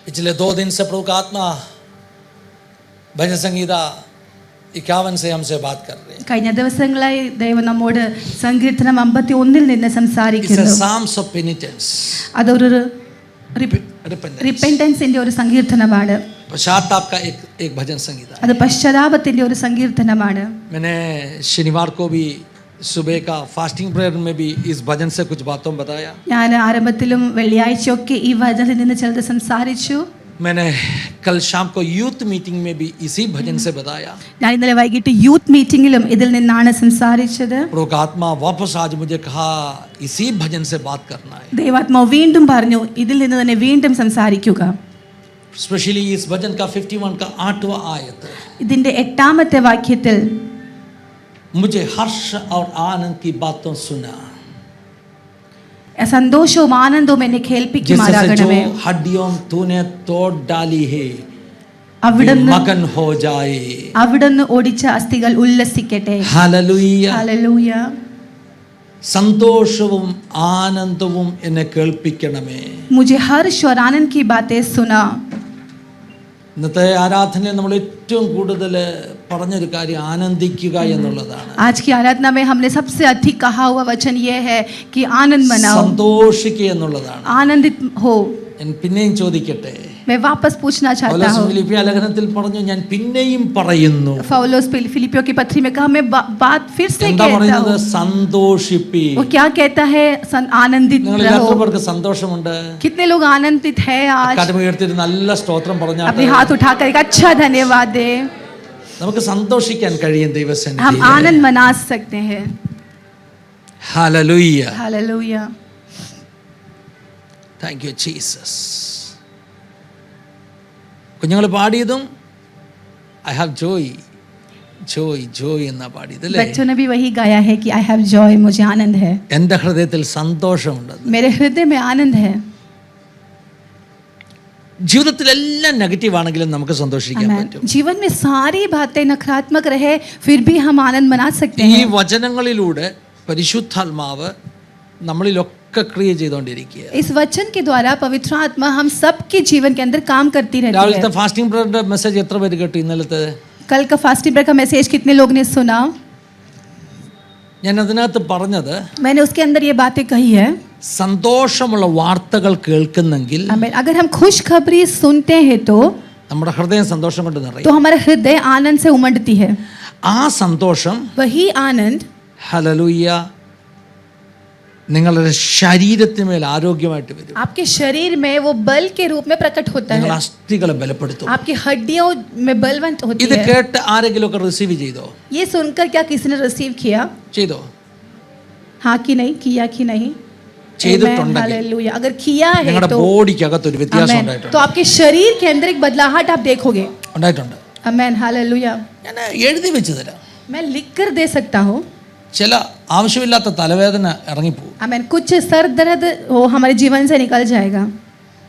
पिछले 2 दिन से प्रभु का आत्मा भजन संगीता 51 से हमसे बात कर रहे हैं. കഴിഞ്ഞ ദിവസങ്ങളായി ദൈവം നമ്മോട് സങ്കീർത്തനം 51 നിന്ന് It's a സംസാരിക്കുന്നു. psalms of penitence. അതൊരു Repentance. റിപ്പന്റൻസിന്റെ ഒരു സങ്കീർത്തനമാണ്. पश्चाताप का एक भजन संगीता. അത് പശ്ചാത്താപത്തിന്റെ ഒരു സങ്കീർത്തനമാണ്. मैंने शनिवार को भी सुबह का फास्टिंग प्रेयर में भी इस भजन से कुछ बातों बताया. ഞാൻ ആരംഭത്തിലും വെള്ളിയാഴ്ചയൊക്കെ ഈ വചനത്തിൽ നിന്ന് ചിലത് സംസാരിച്ചു. मैंने कल शाम को यूथ मीटिंग में भी इसी भजन से बताया. ഞാൻ ഇന്നലെ വൈകിട്ട് യൂത്ത് മീറ്റിംഗിലും ഇതിൽ നിന്നാണ് സംസാരിച്ചത്. प्रभु का आत्मा वापस आज मुझे कहा इसी भजन से बात करना है. ദൈവാത്മാവ് വീണ്ടും പറഞ്ഞു ഇതിൽ നിന്ന് തന്നെ വീണ്ടും സംസാരിക്കുക. स्पेशली इस भजन का 51 का 8वां आयत. ഇതിന്റെ 8ാമത്തെ വാക്യത്തിൽ मुझे हर्ष और आनंद की बातों सुना, സന്തോഷവും ആനന്ദവും എന്നെ जैसे കേൾപ്പിക്കുമാറാകണമേ. जो हड्डियों तूने तोड़ डाली है അവിടുന്ന് मगन हो जाए. അവിടുന്ന് ഒടിച്ച അസ്ഥികൾ ഉല്ലസിക്കട്ടെ. हालेलुया. ഹല്ലേലൂയ. സന്തോഷവും ആനന്ദവും എന്നെ കേൾപ്പിക്കണമേ. मुझे हर्ष और आनंद की बातें सुना. ഇന്നത്തെ ആരാധനയിൽ നമ്മൾ ഏറ്റവും കൂടുതൽ പറഞ്ഞൊരു കാര്യം ആനന്ദിക്കുക എന്നുള്ളതാണ്. आज की आराधना में हमने सबसे अधिक कहा हुआ वचन ये है कि आनंद मनाओ, സന്തോഷിക്കുക എന്നുള്ളതാണ്. आनंदित हो. ഞാൻ പിന്നെയും ചോദിക്കട്ടെ, मैं वापस पूछना चाहता പൗലോസ് हूँ. ഫിലിപ്പിയ ലേഖനത്തിൽ പറഞ്ഞു ഞാൻ പിന്നെയും പറയുന്നു. पौलुस फिलिपियों की पत्री में कहा मैं बात फिर से എന്താ कहता പറയുന്നത്? हूँ. സന്തോഷിപ്പി. वो क्या कहता है? आनंदित നിങ്ങൾ रहो. എത്ര പേർക്ക് സന്തോഷമുണ്ട്? कितने लोग आनंदित है आज? കടമ ഉയർത്തിയിട്ട് നല്ല സ്തോത്രം പറഞ്ഞാൽ अपने हाथ उठाकर एक अच्छा धन्यवाद दे. നമുക്ക് സന്തോഷിക്കാൻ കഴിയും हम ദൈവസന്നിധിയിൽ. आनंद मना सकते हैं. Hallelujah. Hallelujah. Thank you Jesus. കുഞ്ഞുങ്ങൾ പാടിയതും I have joy joy joy എന്നാ പാടിയത് അല്ലേ? बच्चों ने भी वही गाया है कि आई हैव जॉय, मुझे आनंद है. എൻ്റെ ഹൃദയത്തിൽ സന്തോഷമുണ്ട്. मेरे हृदय में आनंद है. ജീവിതത്തിലെല്ലാം നെഗറ്റീവ് ആണെങ്കിലും നമുക്ക് സന്തോഷിക്കാൻ Amen. പറ്റും. जीवन में सारी बातें नकारात्मक रहे फिर भी हम आनंद मना सकते ഈ हैं. വചനങ്ങളിലൂടെ പരിശുദ്ധാത്മാവ് നമ്മളിലൊക്കെ ക്രിയ ചെയ്തുകൊണ്ടിരിക്കുക. इस वचन के द्वारा पवित्र आत्मा हम सबके जीवन के अंदर काम करती रहती രാവിലത്തെ है. ഫാസ്റ്റിംഗ് പ്രേയറിന്റെ മെസ്സേജ് എത്ര പേര് കേട്ടു? ഇന്നലത്തെ कल का फास्टिंग ब्रेक का मैसेज कितने लोग ने सुना? ഞാൻ അതിനകത്ത് പറഞ്ഞത് मैंने उसके अंदर ये बातें कही है. സന്തോഷമുള്ള വാർത്തകൾ കേൾക്കുന്നെങ്കിൽ Amen. अगर हम खुशखबरी सुनते हैं तो നമ്മുടെ ഹൃദയം സന്തോഷം കൊണ്ട് നിറയും. हमारा हृदय आनंद से उमड़ती है. ആ സന്തോഷം वही आनंद ഹല്ലേലൂയ നിങ്ങളുടെ ശരീരത്തിന്മേൽ ആരോഗ്യമായിട്ട് വരും. आपके शरीर में वो बल के रूप में प्रकट होता നിങ്ങൾ है. അസ്ഥികളെ ബലപ്പെടുത്തും. आपकी हड्डियों में बलवंत होती ഇത് है. കേട്ട് ആരെങ്കിലും ഒക്കെ റിസീവ് ചെയ്തോ? ये सुनकर क्या किसी ने रिसीव किया? ചെയ്തോ? हाँ कि नहीं? किया कि नहीं? ചെയ്തിട്ടുണ്ടെങ്കിൽ हालेलुया. अगर किया है നിങ്ങളുടെ तो ബോഡിക്കകത്ത് ഒരു വ്യത്യാസം आमेन. ഉണ്ടായിട്ടുണ്ട്. तो आपके शरीर के अंदर एक बदलाहट आप देखोगे. ഉണ്ടായിട്ടുണ്ട്. आमेन. हालेलुया. ഞാൻ എഴുതി വെച്ച് തരാം. मैं लिख कर दे सकता हूँ. ചില ആവശ്യമില്ലാത്ത തലവേദന ഇറങ്ങിപ്പോകും. आमेन. कुछ सर दर्द वो हमारे जीवन से निकल जाएगा.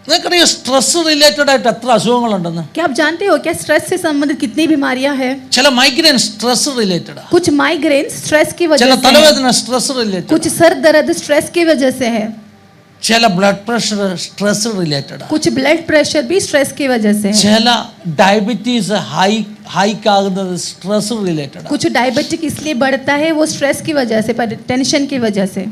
നിങ്ങൾക്കറിയാം സ്ട്രെസ് റിലേറ്റഡ് ആയിട്ട് എത്ര അസുഖങ്ങളുണ്ടെന്ന്? क्या आप जानते हो क्या स्ट्रेस से संबंधित कितनी बीमारियां हैं? ചില മൈഗ്രെയിൻ സ്ട്രെസ് റിലേറ്റഡ്, कुछ माइग्रेन स्ट्रेस की ചില वजह से है. തലവേദന സ്ട്രെസ് റിലേറ്റഡ്, कुछ सर दर्द स्ट्रेस की वजह से है. ചില ബ്ലഡ് പ്രഷർ സ്ട്രെസ് റിലേറ്റഡ്, कुछ ब्लड प्रेशर भी स्ट्रेस की वजह से है. ചില ഡയബറ്റീസ് ഹൈക്ക് ആകുന്നത് സ്ട്രെസ് റിലേറ്റഡ്. कुछ डायबिटिक इसलिए बढ़ता है वो स्ट्रेस की वजह से, टेंशन की वजह से.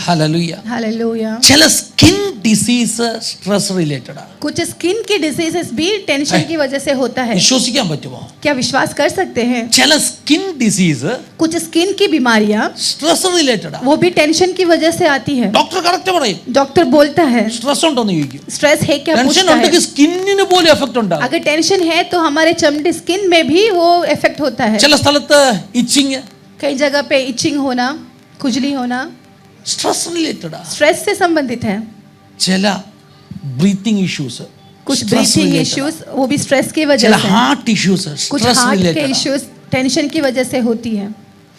ഹല്ലേലൂയ. हालेलुया. ചില സ്കിൻ ഡിസീസ് സ്ട്രെസ് റിലേറ്റഡ്. कुछ स्किन की डिसीजेस भी टेंशन की वजह से होता है. വിശ്വസിക്കാൻ പറ്റുമോ? क्या विश्वास कर सकते हैं? ചില സ്കിൻ ഡിസീസ് कुछ स्किन की बीमारियां സ്ട്രെസ് റിലേറ്റഡ്. वो भी टेंशन की वजह से आती है. ഡോക്ടർ കറക്റ്റ് പറയും. डॉक्टर बोलता है സ്ട്രെസ് ഉണ്ടോന്ന് ചോദിക്കും. स्ट्रेस है क्या ടെൻഷൻ पूछता है. ഉണ്ടെങ്കിൽ സ്കിന്നിന് പോലും എഫക്റ്റ് ഉണ്ടാകും. अगर टेंशन है तो हमारे चमड़ी स्किन में भी वो इफेक्ट होता है. ചില സ്ഥലത്ത് ഇച്ചിങ് कई जगह पे इचिंग होना, खुजली होना സ്ട്രെസ് റിലേറ്റഡ്. स्ट्रेस से संबंधित है. ചില ബ്രീത്തിങ് ഇഷ്യൂസ് कुछ ब्रीथिंग इश्यूज वो भी स्ट्रेस की वजह ചില से है. ഹാർട്ട് ഇഷ്യൂസ് कुछ സ്ട്രെസ് हार्ट के റിലേറ്റഡ്. इश्यूज टेंशन की वजह से होती है.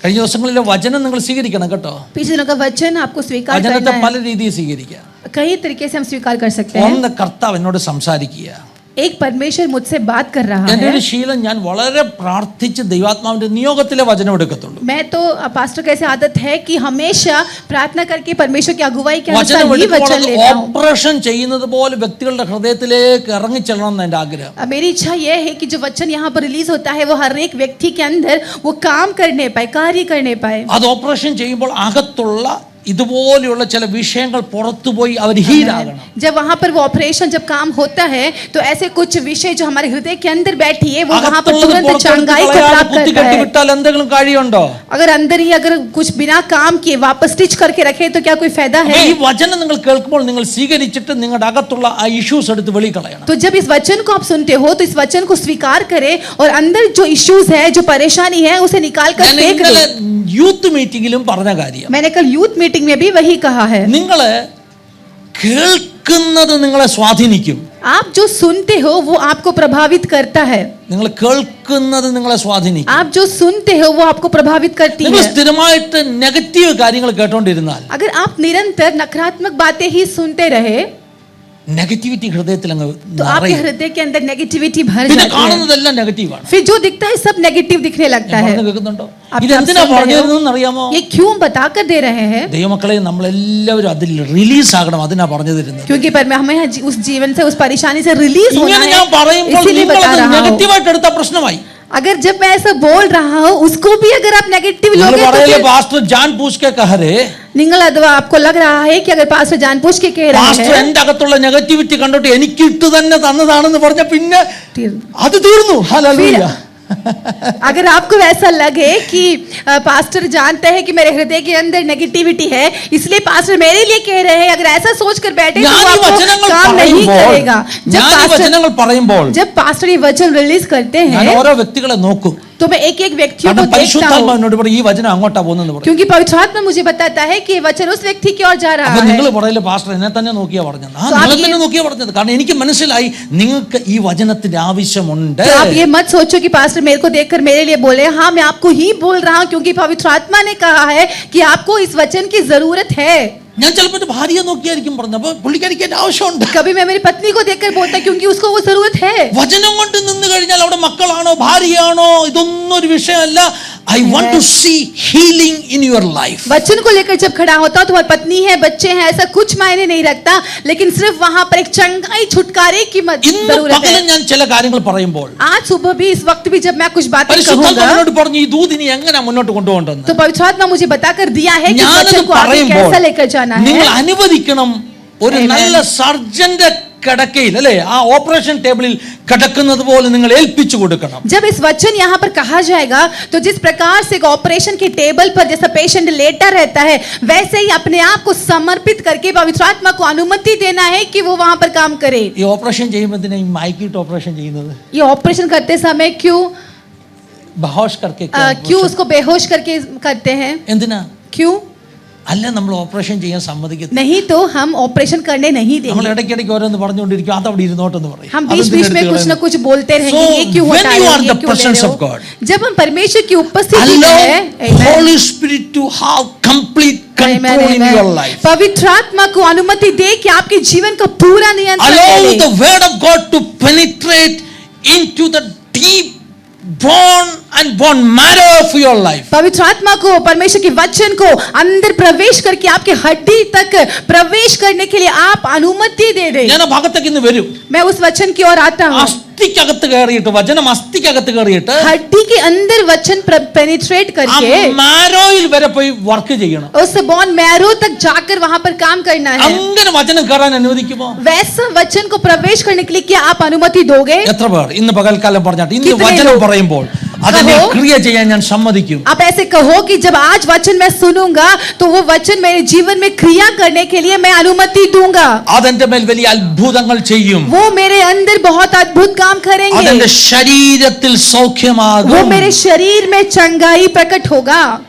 കഴിഞ്ഞ ദിവസങ്ങളിലെ വചനം നിങ്ങൾ സ്വീകരിക്കണം കേട്ടോ. पिछले दिनों का वचन आपको स्वीकार വചനത്തെ करना പല है. രീതിയിൽ സ്വീകരിക്കുക. कई तरीके से हम स्वीकार कर सकते हैं. ഒന്ന് കർത്താവ് എന്നോട് സംസാരിക്കുക. एक परमेश्वर मुझसे बात कर रहा എൻ്റെ है। ഒരു ശീലം, ഞാൻ വളരെ പ്രാർത്ഥിച്ച് ദൈവാത്മാവിന്റെ നിയോഗത്തിലെ വചനം എടുക്കത്തുള്ളൂ. मैं तो पास्टर कैसे आदत है कि हमेशा प्रार्थना करके परमेश्वर की अगुवाई के अनुसार വചനം ही എടുക്കുമ്പോൾ वचन അത് लेता हूँ। ഓപ്പറേഷൻ ചെയ്യുന്നത് പോലെ വ്യക്തികളുടെ ഹൃദയത്തിലേക്ക് ഇറങ്ങിച്ചെല്ലണം എന്ന് എൻ്റെ ആഗ്രഹം. मेरी इच्छा यह है कि जो वचन यहाँ पर रिलीज होता है वो हर एक व्यक्ति के अंदर वो काम करने पाए, कार्य करने पाए। അത് ഓപ്പറേഷൻ ചെയ്യുമ്പോൾ അകത്തുള്ള ഇതുപോലെയുള്ള ചില വിഷയങ്ങൾ പുറത്തുപോയി അവർ ഹീലാകണം. जब वहाँ पर वो ऑपरेशन जब काम होता है तो ऐसे कुछ विषय जो हमारे हृदय के अंदर बैठी है वो वहाँ पर तुरंत चंगाई को प्राप्त करता है। വിട്ടാൽ എന്തെങ്കിലും കാര്യമുണ്ടോ? अगर अंदर ही अगर कुछ बिना काम किए वापस स्टिच करके रखे तो क्या कोई फायदा है? ഈ വചനം നിങ്ങൾ കേൾക്കുമ്പോൾ നിങ്ങൾ സ്വീകരിച്ചിട്ട് നിങ്ങളുടെ അകത്തുള്ള ആ ഇഷ്യൂസ് എടുത്ത് വെളിയിൽ കളയണം. तो जब इस वचन को आप सुनते हो तो इस वचन को स्वीकार करें और अंदर जो इश्यूज है, जो परेशानी है, उसे निकाल कर ഞാൻ फेंक ഇന്നലെ दो। യൂത്ത് മീറ്റിംഗിലും പറഞ്ഞ കാര്യം, मैंने कल यूथ मीटिंग में भी वही कहा है। നിങ്ങള് കേൾക്കുന്നത് നിങ്ങളെ സ്വാധീനിക്കും. आप जो सुनते हो वो आपको प्रभावित करता है। നിങ്ങൾ കേൾക്കുന്നത് നിങ്ങളെ സ്വാധീനിക്കും. आप जो सुनते हो वो आपको प्रभावित करती നിങ്ങൾ है। സ്ഥിരമായിട്ട് നെഗറ്റീവ് കാര്യങ്ങൾ കേട്ടോണ്ടിരുന്നാൽ, अगर आप निरंतर नकारात्मक बातें ही सुनते रहे നെഗറ്റിവിറ്റി ഹൃദയത്തിൽ അങ്ങ് तो आपके നിറയും. हृदय के अंदर नेगेटिविटी भर പിന്നെ जाती है। കാണുന്നതെല്ലാം നെഗറ്റീവാണ്. फिर जो दिखता है सब नेगेटिव दिखने लगता है। കേൾക്കുന്നുണ്ടോ? आप ഇത് എന്തിനാ सुन रहे हो? പറഞ്ഞതെന്ന് അറിയാമോ? ये क्यों बताकर दे रहे हैं? ദൈവമക്കളെ, നമ്മളെല്ലാവരും അതിൽ റിലീസ് ആകണം. അതിനാ പറഞ്ഞു തരുന്നത്. क्योंकि हमें उस जीवन से, उस परेशानी से रिलीज होना ഇങ്ങനെ है, ഞാൻ പറയുമ്പോൾ इसीलिए നിങ്ങൾ बता അത് रहा हूँ। നെഗറ്റീവായിട്ട് എടുത്ത പ്രശ്നമായി. अगर जब मैं ऐसा बोल रहा हूँ उसको भी अगर आप नेगेटिव നിങ്ങൾ लोगे तो പറയല്ലേ, फिर പാസ്റ്റർ ജാൻ പൂഷ്കെ കഹരെ, निगल अथवा आपको लग रहा है कि अगर पास्टर जानबूझ के कह रहे പാസ്റ്റർ हैं എന്റെ അകത്തുള്ള നെഗറ്റിവിറ്റി കണ്ടിട്ട് എനിക്ക് ഇട്ട് തന്നെ തന്നതാണെന്ന് പറഞ്ഞ പിന്നെ അത് തീർന്നു. ഹല്ലേലൂയ. अगर आपको ऐसा लगे कि पास्टर जानते हैं कि मेरे हृदय के अंदर नेगेटिविटी है इसलिए पास्टर मेरे लिए कह रहे हैं, अगर ऐसा सोचकर बैठे तो ഞാൻ ഈ आपको വചനങ്ങൾ काम नहीं करेगा। പറയുമ്പോൾ जब पास्टर ये वचन रिलीज करते ഞാൻ हैं ഓരോ വ്യക്തികളെ നോക്കും. तो मैं एक एक व्यक्तियों को കാരണം देखता हूँ, പരിശുദ്ധാത്മാവിനോട് പറയും ഈ വചനം അങ്ങോട്ടാ പോകുന്നെന്ന് പറയും. क्योंकि पवित्र आत्मा मुझे बताता है कि ये वचन उस व्यक्ति की ओर जा रहा അപ്പൊ है। നിങ്ങൾ പറയില്ലേ, പാസ്റ്റർ എന്നെ തന്നെ നോക്കിയാ പറഞ്ഞത്. നിങ്ങളെ തന്നെ നോക്കിയാ പറഞ്ഞത്. കാരണം എനിക്ക് മനസ്സിലായി നിങ്ങൾക്ക് ഈ വചനത്തിന്റെ ആവശ്യമുണ്ട്. तो आप ये मत सोचो कि पास्टर मेरे को देखकर मेरे लिए बोले, हाँ मैं आपको ही बोल रहा हूँ क्योंकि पवित्र आत्मा ने कहा है कि आपको इस वचन की जरूरत है। ഞാൻ ചിലപ്പോൾ എന്റെ ഭാര്യയെ നോക്കിയായിരിക്കും പറഞ്ഞത്. അപ്പൊ പുള്ളിക്കാരിക്ക് എന്റെ ആവശ്യമുണ്ട്. कभी मैं मेरी पत्नी को देखकर बोलता क्योंकि उसको वो जरूरत है। വചനം കൊണ്ട് നിന്ന് കഴിഞ്ഞാൽ അവിടെ മക്കളാണോ ഭാര്യയാണോ ഇതൊന്നും ഒരു വിഷയമല്ല. I want to see healing in your life. वचन को लेकर जब खड़ा होता हूँ, तुम्हारी पत्नी है, बच्चे हैं, ऐसा कुछ मायने नहीं रखता, लेकिन सिर्फ वहां पर एक चंगाई, छुटकारे की ഇന്ന് जरूरत है। പകലും ഞാൻ ചില കാര്യങ്ങൾ പറയുമ്പോൾ आज सुबह भी, इस वक्त भी जब मैं कुछ बातें कहूंगा പരിശുദ്ധാത്മാവിനോട് പറഞ്ഞു ഈ ദൂതിനെ എങ്ങനെ മുന്നോട്ട് കൊണ്ടുപോകണ്ടെന്ന്. तो पवित्र आत्मा मुझे बताकर दिया है कि इस ഞാനത് वचन को आगे പറയുമ്പോൾ कैसा लेकर जाना നിങ്ങൾ है। അനുവദിക്കണം ഒരു Amen. നല്ല സർജന്റെ കിടക്കയിൽ, അല്ലേ, ആ ഓപ്പറേഷൻ ടേബിളിൽ കിടക്കുന്നത് പോലെ നിങ്ങൾ ഏൽപ്പിച്ചു കൊടുക്കണം. जब इस वचन यहाँ पर कहा जाएगा तो जिस प्रकार से एक ऑपरेशन के टेबल पर जैसा पेशेंट लेटा रहता है वैसे ही अपने आप को समर्पित करके पवित्र आत्मा को अनुमति देना है कि वो वहां पर काम करे। ഈ ഓപ്പറേഷൻ ചെയ്യുമ്പോൾ എന്തിനാ ഈ മയക്കിട്ട് ഓപ്പറേഷൻ ചെയ്യുന്നത്? ये ऑपरेशन करते समय क्यों ബഹോഷ് करके क्यों उसको बेहोश करके करते हैं? എന്തിനാ? क्यों അല്ല, നമ്മൾ ഓപ്പറേഷൻ ചെയ്യാൻ സമ്മതിക്കത്തില്ല. नहीं तो हम ऑपरेशन करने नहीं നമ്മൾ देंगे। ഇടയ്ക്കിടയ്ക്ക് ഓരോന്ന് പറഞ്ഞുകൊണ്ടിരിക്കും, അത് അവിടെ ഇരുന്നോട്ടെന്ന് പറയും. हम बीच बीच में कुछ न कुछ बोलते रहेंगे, So, ये क्यों when होता you है, are ये the क्यों ले presence रहे of हो? God, जब हम परमेश्वर की उपस्थिति में allow हैं, Amen. Holy Spirit to have complete control in your life. पवित्र आत्मा को अनुमति दे कि आपके जीवन का पूरा नियंत्रण Allow करे। the word of God to penetrate into the deep bone and bone marrow of your life. पवित्र आत्मा को, परमेश्वर के वचन को अंदर प्रवेश करके आपके हड्डी तक प्रवेश करने के लिए आप अनुमति दे दे। ഞാൻ ആ ഭാഗത്തേക്ക് ഇന്ന് വരും. मैं उस वचन की ओर आता हूँ। അസ്ഥിക്കകത്ത് കയറിയിട്ട്, വചനം അസ്ഥിക്കകത്ത് കയറിയിട്ട് हड्डी के अंदर वचन पेनिट्रेट ആ करके മാരോയിൽ വരെ പോയി വർക്ക് ചെയ്യണം. उस बोन मैरो तक जाकर वहां पर काम करना है। അങ്ങനെ വചനം കയറാൻ അനുവദിക്കുമോ? वैसा वचन को प्रवेश करने के लिए क्या आप अनुमति दोगे? എത്ര പേർ ഇന്ന് പകൽക്കാലം പറഞ്ഞാട്ട് ഇന്ന് कितने വചനം लोग? പറയുമ്പോൾ അതിനെ कहो। ക്രിയ ചെയ്യാൻ ഞാൻ സമ്മതിക്കും. आप ऐसे कहो कि जब आज वचन मैं सुनूंगा तो वो वचन मेरे जीवन में क्रिया करने के लिए मैं अनुमति दूंगा। അതെന്റെ മേൽ വലിയ അത്ഭുതങ്ങൾ ചെയ്യും. वो मेरे अंदर बहुत अद्भुत काम करेंगे। അതെന്റെ ശരീരത്തിൽ वो സൗഖ്യമാകും. मेरे शरीर में चंगाई प्रकट होगा।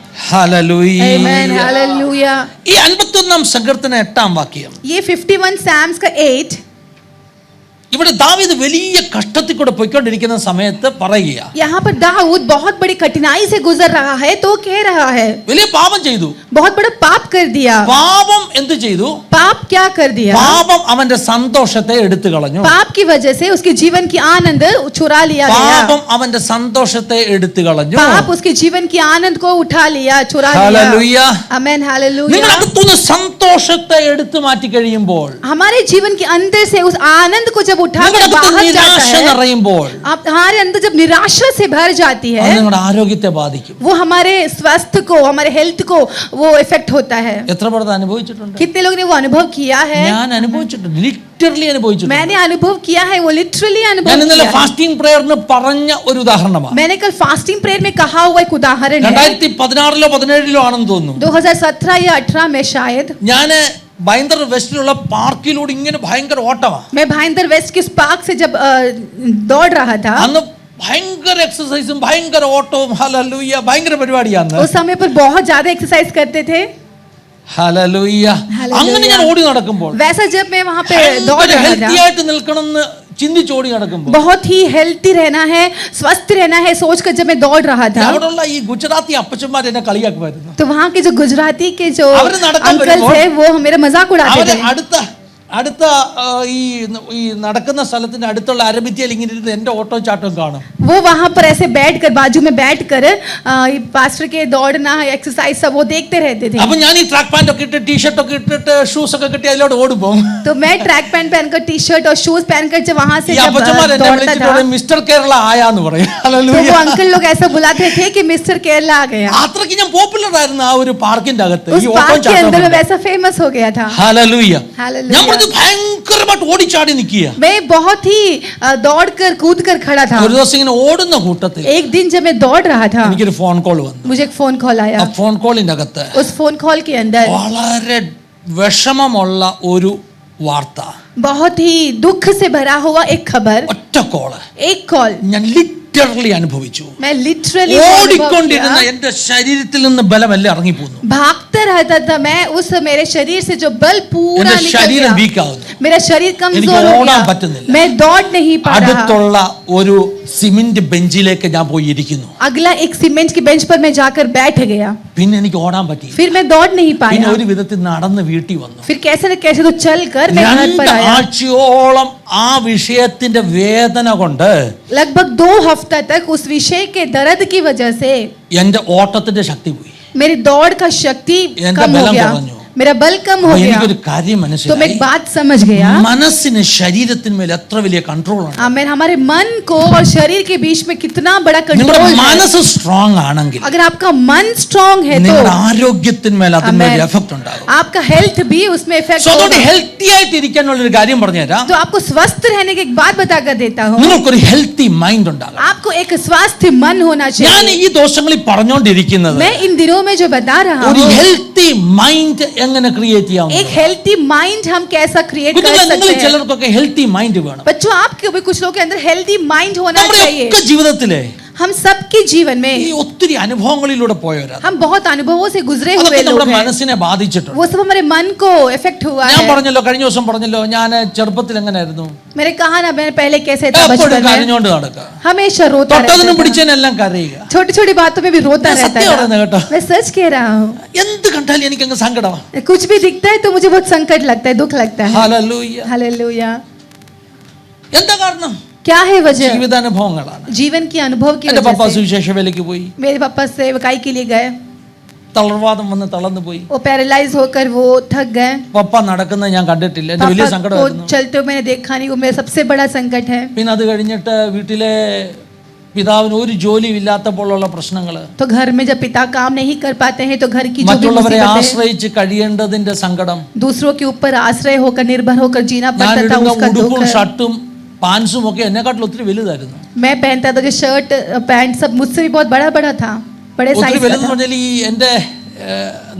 ഹല്ലേലൂയ. आमेन, हालेलुया। ഈ 51 സങ്കീർത്തനം 8 വാക്യം, ये 51 साम्स का 8, ഇവിടെ ദാവീദ് വലിയ കഷ്ടത്തിൽ കൂടെ പോയിക്കൊണ്ടിരിക്കുന്ന സമയത്ത് പറയുക, यहाँ पर दाऊद बहुत बड़ी कठिनाई से गुजर रहा है तो कह रहा है വലിയ പാപം ചെയ്തു. बहुत बड़ा पाप कर दिया। പാപം എന്ത് ചെയ്തു? पाप क्या कर दिया? പാപം അവന്റെ സന്തോഷത്തെ എടുത്തു കളഞ്ഞു. पाप की वजह से उसके जीवन की आनंद चुरा लिया गया। പാപം അവന്റെ സന്തോഷത്തെ എടുത്തു കളഞ്ഞു. पाप उसके जीवन की आनंद को उठा लिया, चुरा ഹല്ലേലൂയ. लिया। आमेन, हालेलुया। നിങ്ങൾക്ക് തോന്നുന്ന സന്തോഷത്തെ എടുത്തു മാറ്റി കഴിയുമ്പോൾ, हमारे जीवन के अंदर से उस आनंद को जब उठा कर നിങ്ങൾക്ക് बाहर जाता നിരാശ है, നിറയുമ്പോൾ हमारे अंदर जब निराशा से भर जाती അത് है, നിങ്ങളുടെ ആരോഗ്യത്തെ ബാധിക്കും. वो हमारे स्वास्थ्य को, हमारे हेल्थ को वो इफेक्ट होता है। എത്ര പേർ അനുഭവിച്ചിട്ടുണ്ട്? कितने लोग ने वो अनुभव किया है? ഞാൻ അനുഭവിച്ചിട്ടുണ്ട്, ലിറ്ററലി അനുഭവിച്ചിട്ടുണ്ട്. मैंने अनुभव किया है, वो लिटरली ഞാൻ अनुभव ഇന്നലെ किया है। ഫാസ്റ്റിംഗ് പ്രേയറിന് പറഞ്ഞ ഒരു ഉദാഹരണമാണ്. मैंने कल फास्टिंग प्रेयर में कहा हुआ एक उदाहरण है। 2016 17 ആണെന്ന് തോന്നുന്നു. 2017 या 18 में शायद ഞാന് ഭയങ്കര വെസ്റ്റിലുള്ള പാർക്കിലൂടെ ഇങ്ങനെ ഭയങ്കര ഓട്ടമാണ്. मैं भाईंदर वेस्ट के पार्क से जब दौड़ रहा था, അന്ന് ഭയങ്കര എക്സസൈസും ഭയങ്കര ഓട്ടവും, ഹല്ലേലൂയ, ഭയങ്കര പരിപാടിയാണ്. उस समय पर बहुत ज्यादा एक्सरसाइज करते थे। ഹല്ലേലൂയ. അങ്ങനെ ഞാൻ ഓടി നടക്കുമ്പോൾ वैसा जब मैं वहां पे दौड़ ഭയങ്കര रहा ഹെൽത്തി था, ആയിട്ട് നിൽക്കണമെന്ന് ചിന്തിച്ച് ഓടി നടക്കുമ്പോൾ बहुत ही हेल्थी रहना है, स्वस्थ रहना है सोचकर जब मैं दौड़ रहा था, അവിടെയുള്ള ഈ ഗുജറാത്തി അപ്പച്ചന്മാർ എന്നെ കളിയാക്കുമായിരുന്നു. तो वहाँ के जो गुजराती के जो അവര് നടക്കാൻ अंकल्स വരുമ്പോൾ है वो मेरा मजाक उड़ाते അവര് थे। അടുത്ത ഈ നടക്കുന്ന സ്ഥലത്തിന്റെ അടുത്തുള്ള അരബിത്തിയിൽ ഇങ്ങനെ ഇരുന്ന് എന്റെ ഓട്ടോ ചാട്ടവും കാണും. वो वहां पर ऐसे बैठकर, बाजू में बैठकर पास्टर के दौड़ना, एक्सरसाइज सब वो देखते रहते थे। അപ്പൊ ഞാൻ ഈ ട്രാക്ക് പാന്റ് ഒക്കെ ഇട്ട് ടീഷർട്ട് ഒക്കെ ഇട്ടിട്ട് ഷൂസ് ഒക്കെ കിട്ടി അതിലോട്ട് ഓടുമ്പോൾ तो मैं ट्रैक पैंट पहनकर, टी शर्ट और शूज पहनकर जब वहां से ഈ जब അപ്പച്ചന്മാർ എന്നെ दौड़ता വിളിച്ചിട്ട് था, പറയും, മിസ്റ്റർ കേരള ആയാന്ന് പറയും. तो ഹല്ലേലൂയ. वो अंकल लोग ऐसा बुलाते थे कि मिस्टर केरला आ गया। അത്രയ്ക്ക് ഞാൻ പോപ്പുലർ ആയിരുന്നു ആ ഒരു പാർക്കിന്റെ അകത്ത്. उस ഈ ഓട്ടോ पार्क के अंदर में ചാട്ടം. वैसा फेमस हो गया था। ഹല്ലേലൂയ. हालेलुया। ഞാൻ പറഞ്ഞു ഭയങ്കരമായിട്ട് ഓടിച്ചാടി നിൽക്കുക. मैं बहुत ही दौड़कर कूदकर खड़ा था। ഒരു ദിവസം ഇങ്ങനെ ഓടുന്ന കൂട്ടത്തിൽ एक दिन जब मैं दौड़ रहा था, എനിക്കൊരു ഫോൺ കോൾ വന്നു. मुझे एक फोन कॉल आया। ആ ഫോൺ കോളിന്റെ അകത്ത് उस फोन कॉल के अंदर വളരെ വിഷമമുള്ള ഒരു വാർത്ത, बहुत ही दुख से भरा हुआ एक खबर, ഒറ്റ കോള് एक कॉल ഞാൻ ലിറ്ററലി അനുഭവിച്ചു. मैं लिटरली ഓടിക്കൊണ്ടിരുന്ന എന്റെ ശരീരത്തിൽ നിന്ന് ബലമെല്ലാം ഇറങ്ങിപ്പോന്നു. भागते रहता था मैं, उस मेरे शरीर से जो बल पूरा എന്റെ निकल ശരീരം गया, വീക്കാവുന്നു. मेरा शरीर कमजोर എനിക്ക് हो ഓടാൻ गया, പറ്റുന്നില്ല. मैं दौड़ नहीं पा रहा। അടുത്തുള്ള ഒരു സിമന്റ് ബെഞ്ചിലേക്ക് ഞാൻ പോയി ഇരിക്കുന്നു. अगला एक सीमेंट की बेंच पर मैं जाकर बैठ गया। പിന്നെ എനിക്ക് ഓടാൻ പറ്റി. फिर मैं दौड़ नहीं പിന്നെ पाया। ഒരു വിധത്തിൽ നടന്ന് വീട്ടിൽ വന്നു. फिर कैसे न कैसे तो चल कर मैं घर पर आया। ആഴ്ചയോളം ആ വിഷയത്തിന്റെ വേദന കൊണ്ട് लगभग 2 हफ्ता तक उस विषय के दर्द की वजह से എന്റെ ഓട്ടത്തിന്റെ ശക്തി പോയി. मेरी दौड़ का शक्ति എന്റെ कम हो ബലം गया, കുറഞ്ഞു. मेरा बल कम हो അപ്പൊ गया। എനിക്കൊരു കാര്യം तो मैं മനസ്സിലായി, एक बात समझ गया, മനസ്സിന് ശരീരത്തിന്മേൽ എത്ര വലിയ കൺട്രോൾ ആണ്. आमेन, हमारे मन को और शरीर के बीच में कितना बड़ा നിങ്ങളുടെ कंट्रोल है। മനസ്സ് സ്ട്രോങ് ആണെങ്കിൽ अगर आपका मन स्ट्रांग है तो നിങ്ങളുടെ ആരോഗ്യത്തിന്മേൽ അതിന്മേൽ Amen. എഫക്ട് ഉണ്ടാകും. आपका हेल्थ भी उसमें इफेक्ट സോ അതുകൊണ്ട് होगा। ഹെൽത്തി ആയിട്ട് ഇരിക്കാനുള്ള ഒരു കാര്യം പറഞ്ഞുതരാം. तो आपको स्वस्थ रहने की एक बात बताकर देता हूँ, നിങ്ങൾക്കൊരു ഹെൽത്തി മൈൻഡ് ഉണ്ടാകും. आपको एक स्वस्थ मन होना ഞാൻ चाहिए। ഈ ദിവസങ്ങളിൽ പറഞ്ഞുകൊണ്ടിരിക്കുന്നത് मैं इन दिनों में जो बता रहा ഒരു हूँ, ഹെൽത്തി മൈൻഡ് എങ്ങനെ ക്രിയേറ്റ് ചെയ്യാം. एक हेल्थी माइंड हम कैसा क्रिएट कर കുട്ടികളെ, सकते നിങ്ങളിൽ हैं। ചിലർക്കൊക്കെ ഹെൽത്തി മൈൻഡ് വേണം. बच्चों, आपके भी कुछ लोगों के अंदर हेल्थी माइंड होना चाहिए। നമ്മുടെയൊക്കെ ജീവിതത്തിലെ हम सबके जीवन में ഈ ഒത്തിരി അനുഭവങ്ങളിലൂടെ പോയവരാ. हम बहुत अनुभवों से गुजरे हुए അതൊക്കെ लोग നമ്മുടെ हैं। മനസ്സിനെ ബാധിച്ചിട്ടുണ്ട്. वो सब हमारे मन को इफेक्ट हुआ ഞാൻ है। പറഞ്ഞല്ലോ, കഴിഞ്ഞ ദിവസം പറഞ്ഞല്ലോ, ഞാൻ ചെറുപ്പത്തിൽ എങ്ങനെയായിരുന്നു, मैंने कहा ना, मैं पहले कैसे था എപ്പോഴും बचपन में, കരഞ്ഞോണ്ട് നടക്കുക, हमेशा रोता തൊട്ടതിനും रहता था, പിടിച്ചതിനെല്ലാം കരയുക. छोटी छोटी बातों में भी रोता मैं रहता सत्य था। പറയുന്നത് കേട്ടോ. मैं सच कह रहा हूँ, എന്ത് കണ്ടാലും എനിക്കങ്ങ് സങ്കടമാണ്. कुछ भी दिखता है तो मुझे बहुत संकट लगता है, दुख लगता है। ഹല്ലേലൂയ. हालेलुया। എന്താ കാരണം? क्या है वजह? ജീവിതാനുഭവങ്ങളാണ്. जीवन की अनुभव की എന്റെ പപ്പ वजह से। സുവിശേഷ വേലയ്ക്ക് പോയി, मेरे पापा सेवकाई के लिए गए, തളർവാദം വന്ന് തളർന്നു പോയി. वो पैरालाइज होकर वो थक गए। പപ്പ നടക്കുന്നത് ഞാൻ കണ്ടിട്ടില്ല. എന്റെ വലിയ पापा को സങ്കടമായിരുന്നു. चलते हुए मैंने देखा नहीं, वो मेरा सबसे बड़ा संकट है। പിന്നെ അത് കഴിഞ്ഞിട്ട് വീട്ടിലെ പിതാവിന് ഒരു ജോലിയും ഇല്ലാത്തപ്പോഴുള്ള പ്രശ്നങ്ങൾ, तो घर में जब पिता काम नहीं कर पाते हैं तो घर की जो भी മറ്റുള്ളവരെ मुसीबतें, ആശ്രയിച്ച് കഴിയേണ്ടതിന്റെ സങ്കടം, दूसरों के ऊपर आश्रय होकर निर्भर होकर जीना ഞാൻ पड़ता था, ഇടുന്ന उसका दुख ഉടുപ്പും है। ഷർട്ടും പാൻസും ഒക്കെ എന്നെക്കാട്ടിൽ ഒത്തിരി വലുതായിരുന്നു. मैं पहनता था जो शर्ट पैंट सब मुझसे भी बहुत बड़ा बड़ा था, बड़े ഒത്തിരി साइज का വലുതെന്ന് था। പറഞ്ഞാൽ ഈ എൻ്റെ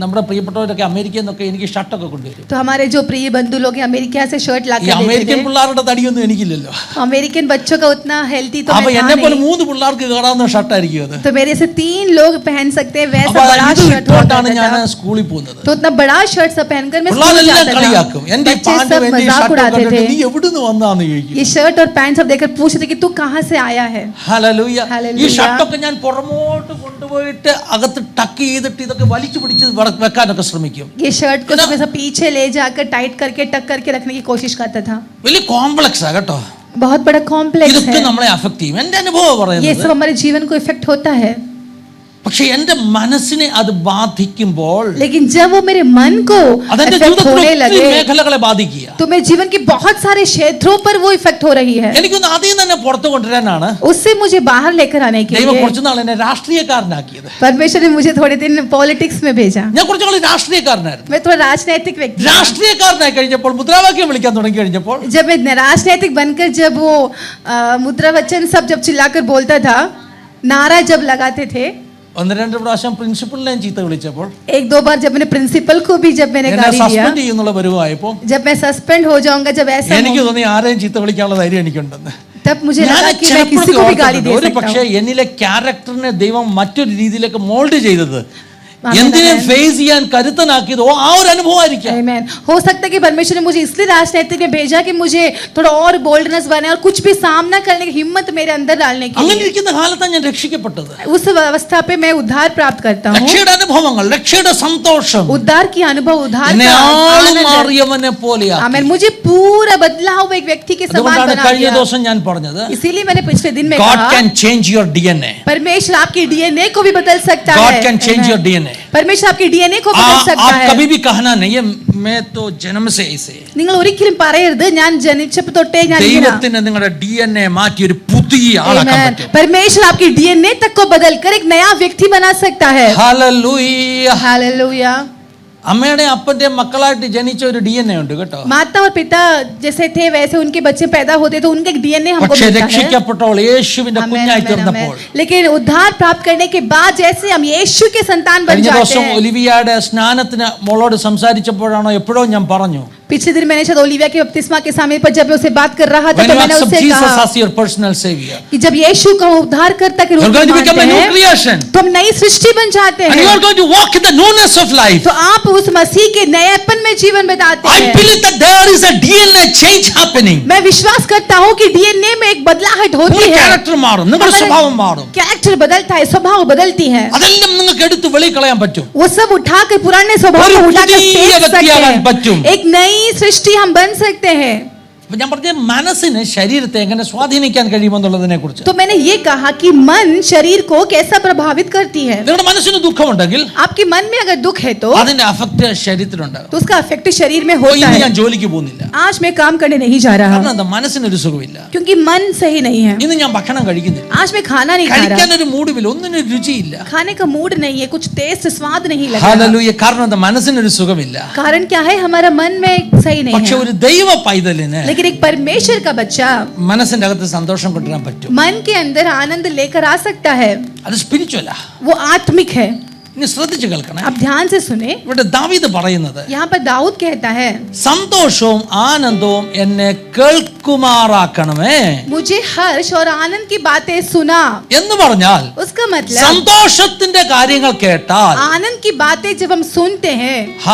നമ്മുടെ പ്രിയപ്പെട്ടവരൊക്കെ അമേരിക്കയിൽ നിന്നൊക്കെ എനിക്ക് ഷർട്ടൊക്കെ കൊണ്ടുവരും. तो हमारे जो प्रिय बंधु लोग हैं अमेरिका से शर्ट ला ഈ कर देते അമേരിക്കൻ थे. പിള്ളേരുടെ തടിയൊന്നും എനിക്കില്ലല്ലോ. अमेरिकन बच्चों का उतना हेल्थी तो അപ്പൊ मैं था എന്നെ പോലെ नहीं. 3 പിള്ളേർക്ക് കേടാവുന്ന ഷർട്ടായിരിക്കും അത്. तो मेरे से 3 लोग पहन सकते हैं वैसा അപ്പൊ बड़ा ഇത് शर्ट हुआ ഇട്ടോണ്ടാണ് करता ഞാൻ था. സ്കൂളിൽ പോകുന്നത്. तो उतना बड़ा शर्ट सब पहनकर मैं स्कूल പിള്ളേരെല്ലാം जाता കളിയാക്കും. था. എന്റെ ഈ बच्चे പാന്റ് सब എന്റെ ഈ मजाक ഷർട്ട് उड़ाते കണ്ടിട്ട് थे. നീ എവിടുന്ന് വന്നാന്ന് ചോദിക്കും. ये शर्ट और पैंट सब देखकर पूछते थे कि तू कहाँ से आया है. ഹല്ലേലൂയ. ഈ ഹല്ലേലൂയ. ഷർട്ടൊക്കെ ഞാൻ പുറമോട്ട് കൊണ്ടുപോയിട്ട് അകത്ത് ടക്ക് ചെയ്തിട്ട് ഇതൊക്കെ വലിച്ചു പിടിച്ച് വെക്കാനൊക്കെ ശ്രമിക്കും. ये शर्ट को सब ऐसा पीछे ले जाकर टाइट करके टक करके रखने की कोशिश करता था. വലിയ കോംപ്ലക്സാ കേട്ടോ. बहुत बड़ा कॉम्प्लेक्स ഇതൊക്കെ है. നമ്മളെ അഫക്ട് ചെയ്യും. എന്റെ അനുഭവം ये പറയുന്നത്. सब हमारे जीवन को इफेक्ट होता है. പക്ഷെ എന്റെ മനസ്സിനെ അത് ബാധിക്കുമ്പോൾ लेकिन जब वो मेरे मन को അതെന്റെ इफेक्ट ജീവിതത്തിലെ होने ഒത്തിരി लगे മേഖലകളെ ബാധിക്കുക. तो मेरे जीवन के बहुत सारे क्षेत्रों पर वो इफेक्ट हो रही है. എനിക്കൊന്ന് ആദ്യം തന്നെ പുറത്തു കൊണ്ടുവരാനാണ് उससे मुझे बाहर लेकर आने के ദൈവം लिए കുറച്ച് നാൾ എന്നെ രാഷ്ട്രീയക്കാരനാക്കിയത്. परमेश्वर ने मुझे थोड़े दिन पॉलिटिक्स में भेजा. ഞാൻ കുറച്ച് നാൾ രാഷ്ട്രീയക്കാരനായിരുന്നു. मैं थोड़ा राजनीतिक व्यक्ति था. രാഷ്ട്രീയക്കാരനായി കഴിഞ്ഞപ്പോൾ മുദ്രാവാക്യം വിളിക്കാൻ തുടങ്ങി കഴിഞ്ഞപ്പോൾ जब मैं राजनीतिक बनकर जब वो मुद्रा वचन सब जब चिल्लाकर बोलता था, नारा जब लगाते थे, 1-2 പ്രാവശ്യം പ്രിൻസിപ്പലിനെയും ചീത്ത വിളിച്ചപ്പോൾ 1-2 बार जब मैंने प्रिंसिपल को भी जब मैंने എന്നെ गाली दिया, സസ്പെൻഡ് ചെയ്യുന്നുള്ള പരിവായപ്പോൾ जब मैं सस्पेंड हो जाऊंगा, जब ऐसा എനിക്ക് हो, തോന്നി ആരെയും ചീത്ത വിളിക്കാനുള്ള ധൈര്യം എനിക്കുണ്ടെന്ന്. तब मुझे ഞാൻ लगा कि मैं किसी को भी गाली दे ഒരു सकता പക്ഷേ हूँ. എന്നിലെ ക്യാരക്ടറിനെ ദൈവം മറ്റൊരു രീതിയിലേക്ക് മോൾഡ് ചെയ്തത് ആമേൻ, എന്തിനെ ആമേൻ. ഫേസ് ചെയ്യാൻ കരുത്തനാക്കിയത് ആ ഒരു അനുഭവമായിരിക്കാം. Amen. हो सकता है कि परमेश्वर ने मुझे इसलिए राजनीतिक में भेजा कि मुझे थोड़ा और बोल्डनेस बने और कुछ भी सामना करने की हिम्मत मेरे अंदर डालने की. അങ്ങനെ ഇരിക്കുന്ന കാലത്താണ് ഞാൻ രക്ഷിക്കപ്പെട്ടത്. उस अवस्था पे मैं उद्धार प्राप्त करता हूँ. രക്ഷയുടെ അനുഭവങ്ങൾ, രക്ഷയുടെ സന്തോഷം उद्धार की अनुभव, उद्धार എന്നെ का ആള് आनंद है. മാറിയവനെ പോലെയാക്കി. आमेन. मुझे पूरा बदला हुआ एक व्यक्ति के समान അതുകൊണ്ടാണ് बना കഴിഞ്ഞ दिया. ദിവസം ഞാൻ പറഞ്ഞത് इसीलिए मैंने पिछले दिन में God कहा, can change your DNA. परमेश्वर आपकी डीएनए को भी बदल सकता God है. can change your Amen. DNA. परमेश्वर आपकी डीएनए को बदल सकता आप है. कभी भी कहना नहीं है मैं तो जन्म से ऐसे. നിങ്ങൾ ഒരിക്കലും പറയരുത് ഞാൻ ജനിച്ചപ്പോൾ തൊട്ടേ ഞാൻ ഇങ്ങനാ. ദൈവത്തിന് നിങ്ങളുടെ DNA മാറ്റി ഒരു പുതിയ ആളാക്കാൻ Amen. പറ്റും. परमेश्वर आपकी डीएनए तक को बदलकर एक नया व्यक्ति बना सकता है. ഹല്ലേലൂയ. हालेलुया. അമ്മയുടെ അപ്പന്റെ മക്കളായിട്ട് ജനിച്ച ഒരു DNA ഉണ്ട് കേട്ടോ. माता और पिता जैसे थे वैसे उनके बच्चे पैदा होते तो उनका डीएनए हमको പക്ഷേ मिलता है. രക്ഷിക്കപ്പെട്ടവൾ യേശുവിന്റെ Amen, കുഞ്ഞായി amen, തീർന്നപ്പോൾ amen. लेकिन उद्धार प्राप्त करने के बाद जैसे हम यीशु के संतान बन കഴിഞ്ഞ जाते ദിവസം हैं. ഒലിവിയയുടെ സ്നാനത്തിന് മോളോട് സംസാരിച്ചപ്പോഴാണോ എപ്പോഴോ ഞാൻ പറഞ്ഞു पिछले दिन मैंने शायद ओलिविया के बपतिस्मा के समय पर जब मैं उससे बात कर रहा था when तो you मैंने accept उससे Jesus कहा as your personal savior कि जब यीशु को उद्धारकर्ता के रूप you're में going to become a मानते new हैं creation तो हम नई सृष्टि बन जाते and you हैं. are going to walk in the newness of life. तो आप उस मसीह के नएपन में जीवन बिताते I हैं. believe that there is a DNA change happening. मैं विश्वास करता हूँ कि डीएनए में एक बदलाहट होती നിങ്ങളുടെ है. ക്യാരക്ടർ മാറും, നിങ്ങളുടെ हमारे സ്വഭാവം മാറും. कैरेक्टर बदलता है, स्वभाव बदलती है. അതെല്ലാം നിങ്ങൾക്ക് എടുത്ത് വെളിയിൽ കളയാൻ പറ്റും. वो सब उठाकर पुराने स्वभाव ഒരു को उठाकर പുതിയ फेंक सकते വ്യക്തിയാകാൻ പറ്റും. हैं. एक नई सृष्टि हम बन सकते हैं. അപ്പൊ ഞാൻ പറഞ്ഞ മനസ്സിന് ശരീരത്തെ എങ്ങനെ സ്വാധീനിക്കാൻ കഴിയുമെന്നുള്ളതിനെ കുറിച്ച്. तो मैंने ये कहा कि मन शरीर को कैसा प्रभावित करती है. നിങ്ങളുടെ മനസ്സിന് ദുഃഖമുണ്ടെങ്കിൽ आपके मन में अगर दुख है तो അതിന്റെ അഫക്റ്റ് ശരീരത്തിലുണ്ടാകും. उसका इफेक्ट शरीर में അപ്പൊ होता ഇന്ന് है. ഞാൻ ജോലിക്ക് പോകുന്നില്ല, आज मैं काम करने नहीं जा रहा കാരണം എന്താ, മനസ്സിനൊരു സുഖമില്ല. क्योंकि मन सही नहीं है. ഇന്ന് ഞാൻ ഭക്ഷണം കഴിക്കുന്നില്ല, आज मैं खाना नहीं खा रहा. കഴിക്കാൻ ഒരു മൂടുമില്ല, ഒന്നിനും രുചിയില്ല. खाने का मूड नहीं है, कुछ टेस्ट स्वाद नहीं लग रहा. ഹല്ലേലൂയ. കാരണം എന്താ, മനസ്സിനൊരു സുഖമില്ല. कारण क्या है, हमारा मन में सही नहीं പക്ഷെ है. ഒരു ദൈവ പൈതലിന് लेकिन एक परमेश्वर का बच्चा മനസ്സിന്റെ അകത്ത് സന്തോഷം കൊണ്ടുവരാൻ പറ്റും. मन के अंदर आनंद लेकर आ सकता है. അത് സ്പിരിച്വലാ. वो आत्मिक है. ഇനി ശ്രദ്ധിച്ചു കേൾക്കണം. आप ध्यान से सुने. ഇവിടെ ദാവീദ് പറയുന്നത് यहाँ पर दाऊद कहता है, സന്തോഷവും ആനന്ദവും എന്നെ കേൾക്കുമാറാക്കണമേ मुझे हर्ष और आनंद की बातें सुना. എന്ന് പറഞ്ഞാൽ उसका मतलब സന്തോഷത്തിന്റെ കാര്യങ്ങൾ കേട്ടാൽ, आनंद की बातें जब हम सुनते हैं,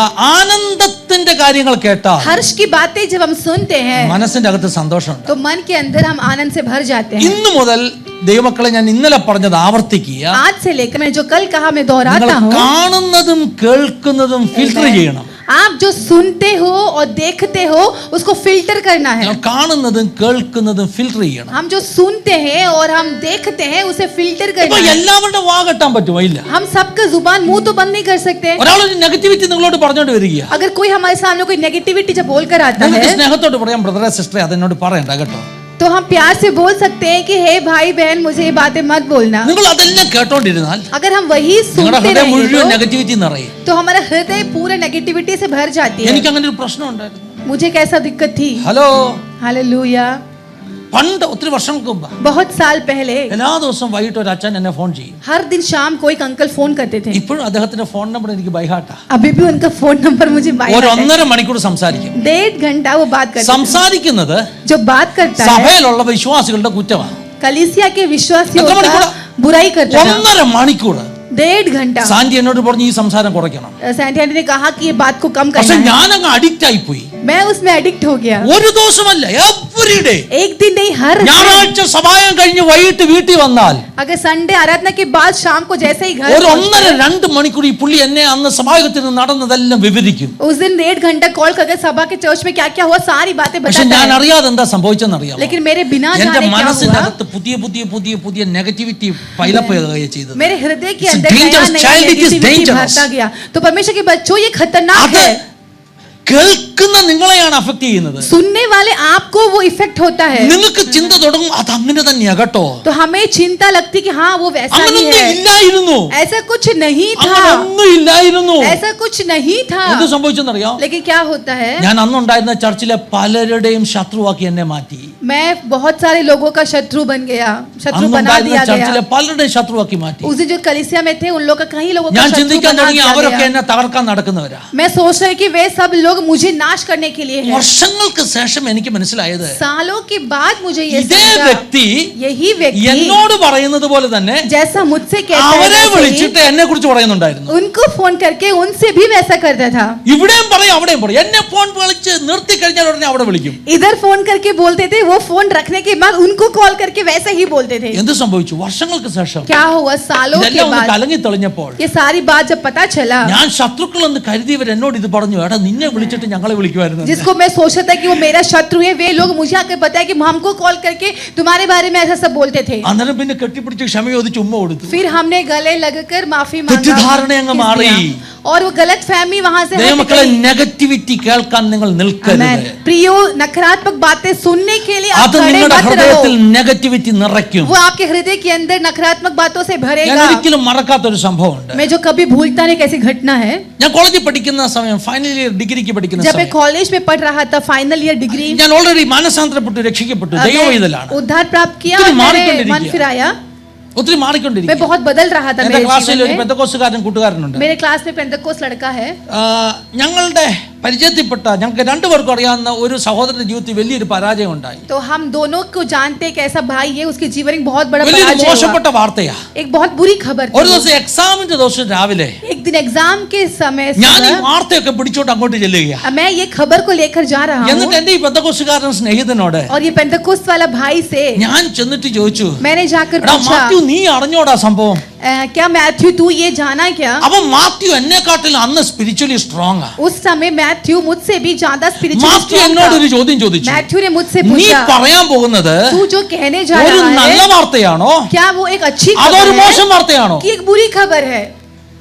ആനന്ദത്തിന്റെ കാര്യങ്ങൾ കേട്ടാൽ हर्ष की बातें जब हम सुनते हैं മനസ്സിന്റെ അകത്ത് സന്തോഷമുണ്ട്. तो मन के अंदर हम आनंद से भर जाते हैं. ഇന്നു മുതൽ ദൈവമക്കളെ ഞാൻ ഇന്നലെ പറഞ്ഞത് ആവർത്തിക്കുക. आज से लेकर मैं जो कल कहा मैं നിങ്ങൾ दोहराता हूँ. കാണുന്നതും കേൾക്കുന്നതും ഫിൽട്ടർ ചെയ്യണം. आप जो सुनते हो और देखते हो उसको फिल्टर करना है. നിങ്ങൾ കാണുന്നതും കേൾക്കുന്നതും ഫിൽട്ടർ ചെയ്യണം. हम जो सुनते हैं और हम देखते हैं उसे फिल्टर ഇപ്പൊ करना है. എല്ലാവരുടെ വാ കെട്ടാൻ പറ്റുമോ? ഇല്ല. हम सबका जुबान मुंह तो बंद नहीं कर सकते. ഒരാളൊരു നെഗറ്റിവിറ്റി നിങ്ങളോട് പറഞ്ഞോണ്ട് വരിക, अगर कोई हमारे सामने कोई नेगेटिविटी जब बोलकर आता നിങ്ങൾക്ക് है സ്നേഹത്തോട് പറയാം, ബ്രദറെ സിസ്റ്ററെ അതെന്നോട് പറയണ്ട കേട്ടോ. तो हम प्यार से बोल सकते हैं कि हे भाई बहन मुझे ये बातें मत बोलना. നിങ്ങൾ അതെല്ലാം കേട്ടോണ്ടിരുന്നാൽ अगर हम वही നിങ്ങളുടെ सुनते ഹൃദയം മുഴുവൻ रहेंगे നെഗറ്റിവിറ്റി നിറയും. तो हमारा हृदय पूरा नेगेटिविटी से भर जाती है. എനിക്ക് അങ്ങനെ ഒരു പ്രശ്നം ഉണ്ടായിരുന്നു. मुझे कैसा दिक्कत थी. Hello, hallelujah. പണ്ട് ഒത്തിരി വർഷങ്ങൾക്ക് മുമ്പ് बहुत साल पहले എല്ലാ ദിവസവും വൈകിട്ട് ഒരു അച്ഛൻ എന്നെ ഫോൺ ചെയ്യും. हर दिन शाम को एक अंकल फोन करते थे. ഇപ്പോഴും അദ്ദേഹത്തിന്റെ ഫോൺ നമ്പർ എനിക്ക് ബൈഹാർട്ടാ. अभी भी उनका फोन नंबर मुझे बाय ഒരു 1.5 മണിക്കൂർ സംസാരിക്കും. 1.5 घंटा वो बात करते हैं. സംസാരിക്കുന്നത് जो बात करता है സഭയിലുള്ള വിശ്വാസികളുടെ കുറ്റമാണ്. कलीसिया के विश्वासियों का बुराई करता है. 1.5 മണിക്കൂർ 1.5 घंटा. സാന്റി എന്നോട് പറഞ്ഞു ഈ സംസാരം കുറയ്ക്കണം. सैंटी आंटी ने कहा कि ये बात को कम പക്ഷെ करना है. ഞാനങ്ങ് അഡിക്റ്റ് ആയി പോയി. मैं उसमें एडिक्ट हो गया. ഒരു ദിവസമല്ല, എവറി ഡേ. एक दिन नहीं, हर दिन. ഞായറാഴ്ച സഭായം കഴിഞ്ഞ് വൈകിട്ട് വീട്ടിൽ വന്നാൽ अगर संडे आराधना के बाद शाम को जैसे ही घर ഒരു 1.5-2 മണിക്കൂർ ഈ പുള്ളി എന്നെ അന്ന് സഭായത്തിൽ നടന്നതെല്ലാം വിവരിക്കും. उस दिन 1.5 घंटा कॉल करके सभा के चर्च में क्या क्या हुआ सारी बातें പക്ഷെ बताता ഞാൻ है. അറിയാതെ എന്താ സംഭവിച്ചെന്നറിയാം. लेकिन मेरे बिना എന്റെ जाने क्या हुआ മനസ്സിനകത്ത് പുതിയ പുതിയ പുതിയ പുതിയ നെഗറ്റിവിറ്റി പൈലപ്പ് ചെയ്തത്. मेरे हृदय के It's अंदर dangerous. नया Child, it is negativity dangerous. भरता गया. तो परमेश्वर के बच्चों ये खतरनाक അത് है. കേൾക്കുന്ന നിങ്ങളെയാണ് അഫക്ട് ചെയ്യുന്നത്. सुनने वाले आपको वो इफेक्ट होता है. നിങ്ങൾക്ക് ചിന്ത തുടങ്ങും അത് അങ്ങനെ തന്നെയാ കേട്ടോ. तो हमें चिंता लगती कि हाँ वो वैसा ही അങ്ങനൊന്നും है. ഇല്ലായിരുന്നു. ऐसा कुछ नहीं था. അങ്ങനൊന്നും ഇല്ലായിരുന്നു. ऐसा कुछ नहीं था. എന്ത് സംഭവിച്ചെന്നറിയോ? लेकिन क्या होता है, ഞാൻ അന്നുണ്ടായിരുന്ന ചർച്ചിലെ പലരുടെയും ശത്രുവാക്കി എന്നെ മാറ്റി. मैं बहुत सारे लोगों का शत्रु बन गया, शत्रु बना അന്നുണ്ടായിരുന്ന दिया ചർച്ചിലെ गया. പലരുടെയും ശത്രുവാക്കി മാറ്റി. उस दिन जो कलीसिया में थे उन लोग का कई लोगों का ഞാൻ शत्रु ചിന്തിക്കാൻ बना തുടങ്ങി दिया അവരൊക്കെ गया. എന്നെ തകർക്കാൻ നടക്കുന്നവരാ. मैं सोच रही कि वे सब लोग मुझे नाश करने के लिए हैं. വർഷങ്ങൾക്ക് ശേഷം എനിക്ക് മനസ്സിലായത് सालों के बाद मुझे ये ഇതേ समझा, വ്യക്തി यही व्यक्ति എന്നോട് പറയുന്നത് പോലെ തന്നെ जैसा मुझसे कहता है അവരെ वैसे ही വിളിച്ചിട്ട് എന്നെ കുറിച്ച് പറയുന്നുണ്ടായിരുന്നു. उनको फोन करके उनसे भी वैसा करता था. ഇവിടെയും പറയും അവിടെയും പറയും. എന്നെ ഫോൺ വിളിച്ച് നിർത്തി കഴിഞ്ഞാൽ ഉടനെ അവിടെ വിളിക്കും. इधर फोन करके बोलते थे, वो फोन रखने के बाद उनको कॉल करके वैसा ही बोलते थे. എന്ത് സംഭവിച്ചു? വർഷങ്ങൾക്ക് ശേഷം क्या हुआ सालों के ഇതെല്ലാം ഒന്ന് बाद കലങ്ങി തെളിഞ്ഞപ്പോൾ ये सारी बात जब पता चला, ഞാൻ ശത്രുക്കളെന്ന് കരുതിയവർ എന്നോട് ഇത് പറഞ്ഞു, എടാ നിന്നെ വിളിച്ചിട്ട് ഞങ്ങളെ വിളിക്കുമായിരുന്നു. जिसको मैं सोचा था कि वो मेरा शत्रु है, वे लोग मुझे आकर बताया कि हमको कॉल करके तुम्हारे बारे में ऐसा सब बोलते थे. അന്നേരം പിന്നെ കെട്ടിപ്പിടിച്ച് ക്ഷമ ചോദിച്ച് ഉമ്മ കൊടുത്തു. फिर हमने गले लगकर माफी തെറ്റിദ്ധാരണ അങ്ങ് മാറി. मांगा और वो गलत फहमी वहां से हट ദൈവമക്കളെ, गई. നെഗറ്റിവിറ്റി കേൾക്കാൻ നിങ്ങൾ നിൽക്കരുത്. Amen. प्रियो, नकारात्मक बातें सुनने के लिए आप അത് खड़े നിങ്ങളുടെ मत ഹൃദയത്തിൽ रहो. നെഗറ്റിവിറ്റി നിറയ്ക്കും. वो आपके हृदय के अंदर नकारात्मक बातों से ഞാൻ भरेगा. ഒരിക്കലും മറക്കാത്തൊരു സംഭവമുണ്ട്. मैं जो कभी भूलता नहीं कैसी घटना है, ഞാൻ കോളേജിൽ പഠിക്കുന്ന സമയം, ഫൈനൽ ഇയർ ഡിഗ്രിക്ക് പഠിക്കുന്ന जब मैं സമയം, कॉलेज में पढ़ रहा था, फाइनल ईयर डिग्री, ഞാൻ ഓൾറെഡി മാനസാന്തരപ്പെട്ടു, രക്ഷിക്കപ്പെട്ടു, ദൈവവേദലാണ്. उद्धार प्राप्त किया ഒത്തിരി और मैंने മാറിക്കൊണ്ടിരിക്കുക. मन फिराया. ഒത്തിരി मैं മാറിക്കൊണ്ടിരിക്കും. बहुत बदल रहा था എന്റെ मेरे ക്ലാസ്സിൽ जीवन ഒരു में. പെന്തക്കോസ്തുകാരൻ കൂട്ടുകാരനുണ്ട്. मेरे क्लास में पेंतकोस लड़का है. ഞങ്ങളുടെ പരിചയത്തിൽപ്പെട്ട ഞങ്ങൾക്ക് രണ്ടുപേർക്കും അറിയാവുന്ന ഒരു സഹോദരന്റെ ജീവിതത്തിൽ വലിയൊരു പരാജയം ഉണ്ടായി. तो हम दोनों को जानते हैं कि ऐसा भाई है, उसके जीवन में बहुत बड़ा വലിയൊരു पराजय മോശപ്പെട്ട हुआ. വാർത്തയാ. एक बहुत बुरी खबर ഒരു थी. ദിവസം എക്സാമിന്റെ ദിവസം രാവിലെ एक दिन एग्जाम के समय ഞാൻ ഈ सुबह, വാർത്തയൊക്കെ പിടിച്ചോട്ട് അങ്ങോട്ട് ചെല്ലുകയാ. मैं ये खबर को लेकर जा रहा എന്നിട്ട് हूँ എന്റെ ഈ പെന്തക്കോസ്തുകാരൻ സ്നേഹിതനോട് और ये पेंतकोस्त वाला भाई से ഞാൻ ചെന്നിട്ട് ചോദിച്ചു, मैंने जाकर എടാ पूछा, മാത്യു, നീ അറിഞ്ഞോടാ സംഭവം? क्या मैथ्यू तू ये जाना क्या? അപ്പൊ മാത്യു എന്നെക്കാട്ടിൽ അന്ന് സ്പിരിച്വലി സ്ട്രോങ് ആ. उस समय मैथ्यू मुझसे भी ज्यादा स्पिरिचुअल മാത്യു എന്നോട് ഒരു ചോദ്യം ചോദിച്ചു. मैथ्यू ने मुझसे നീ पूछा, പറയാൻ പോകുന്നത് तू जो कहने जा ഒരു रहा നല്ല है വാർത്തയാണോ क्या वो एक अच्छी അതൊരു खबर മോശം है വാർത്തയാണോ? कि एक बुरी खबर है?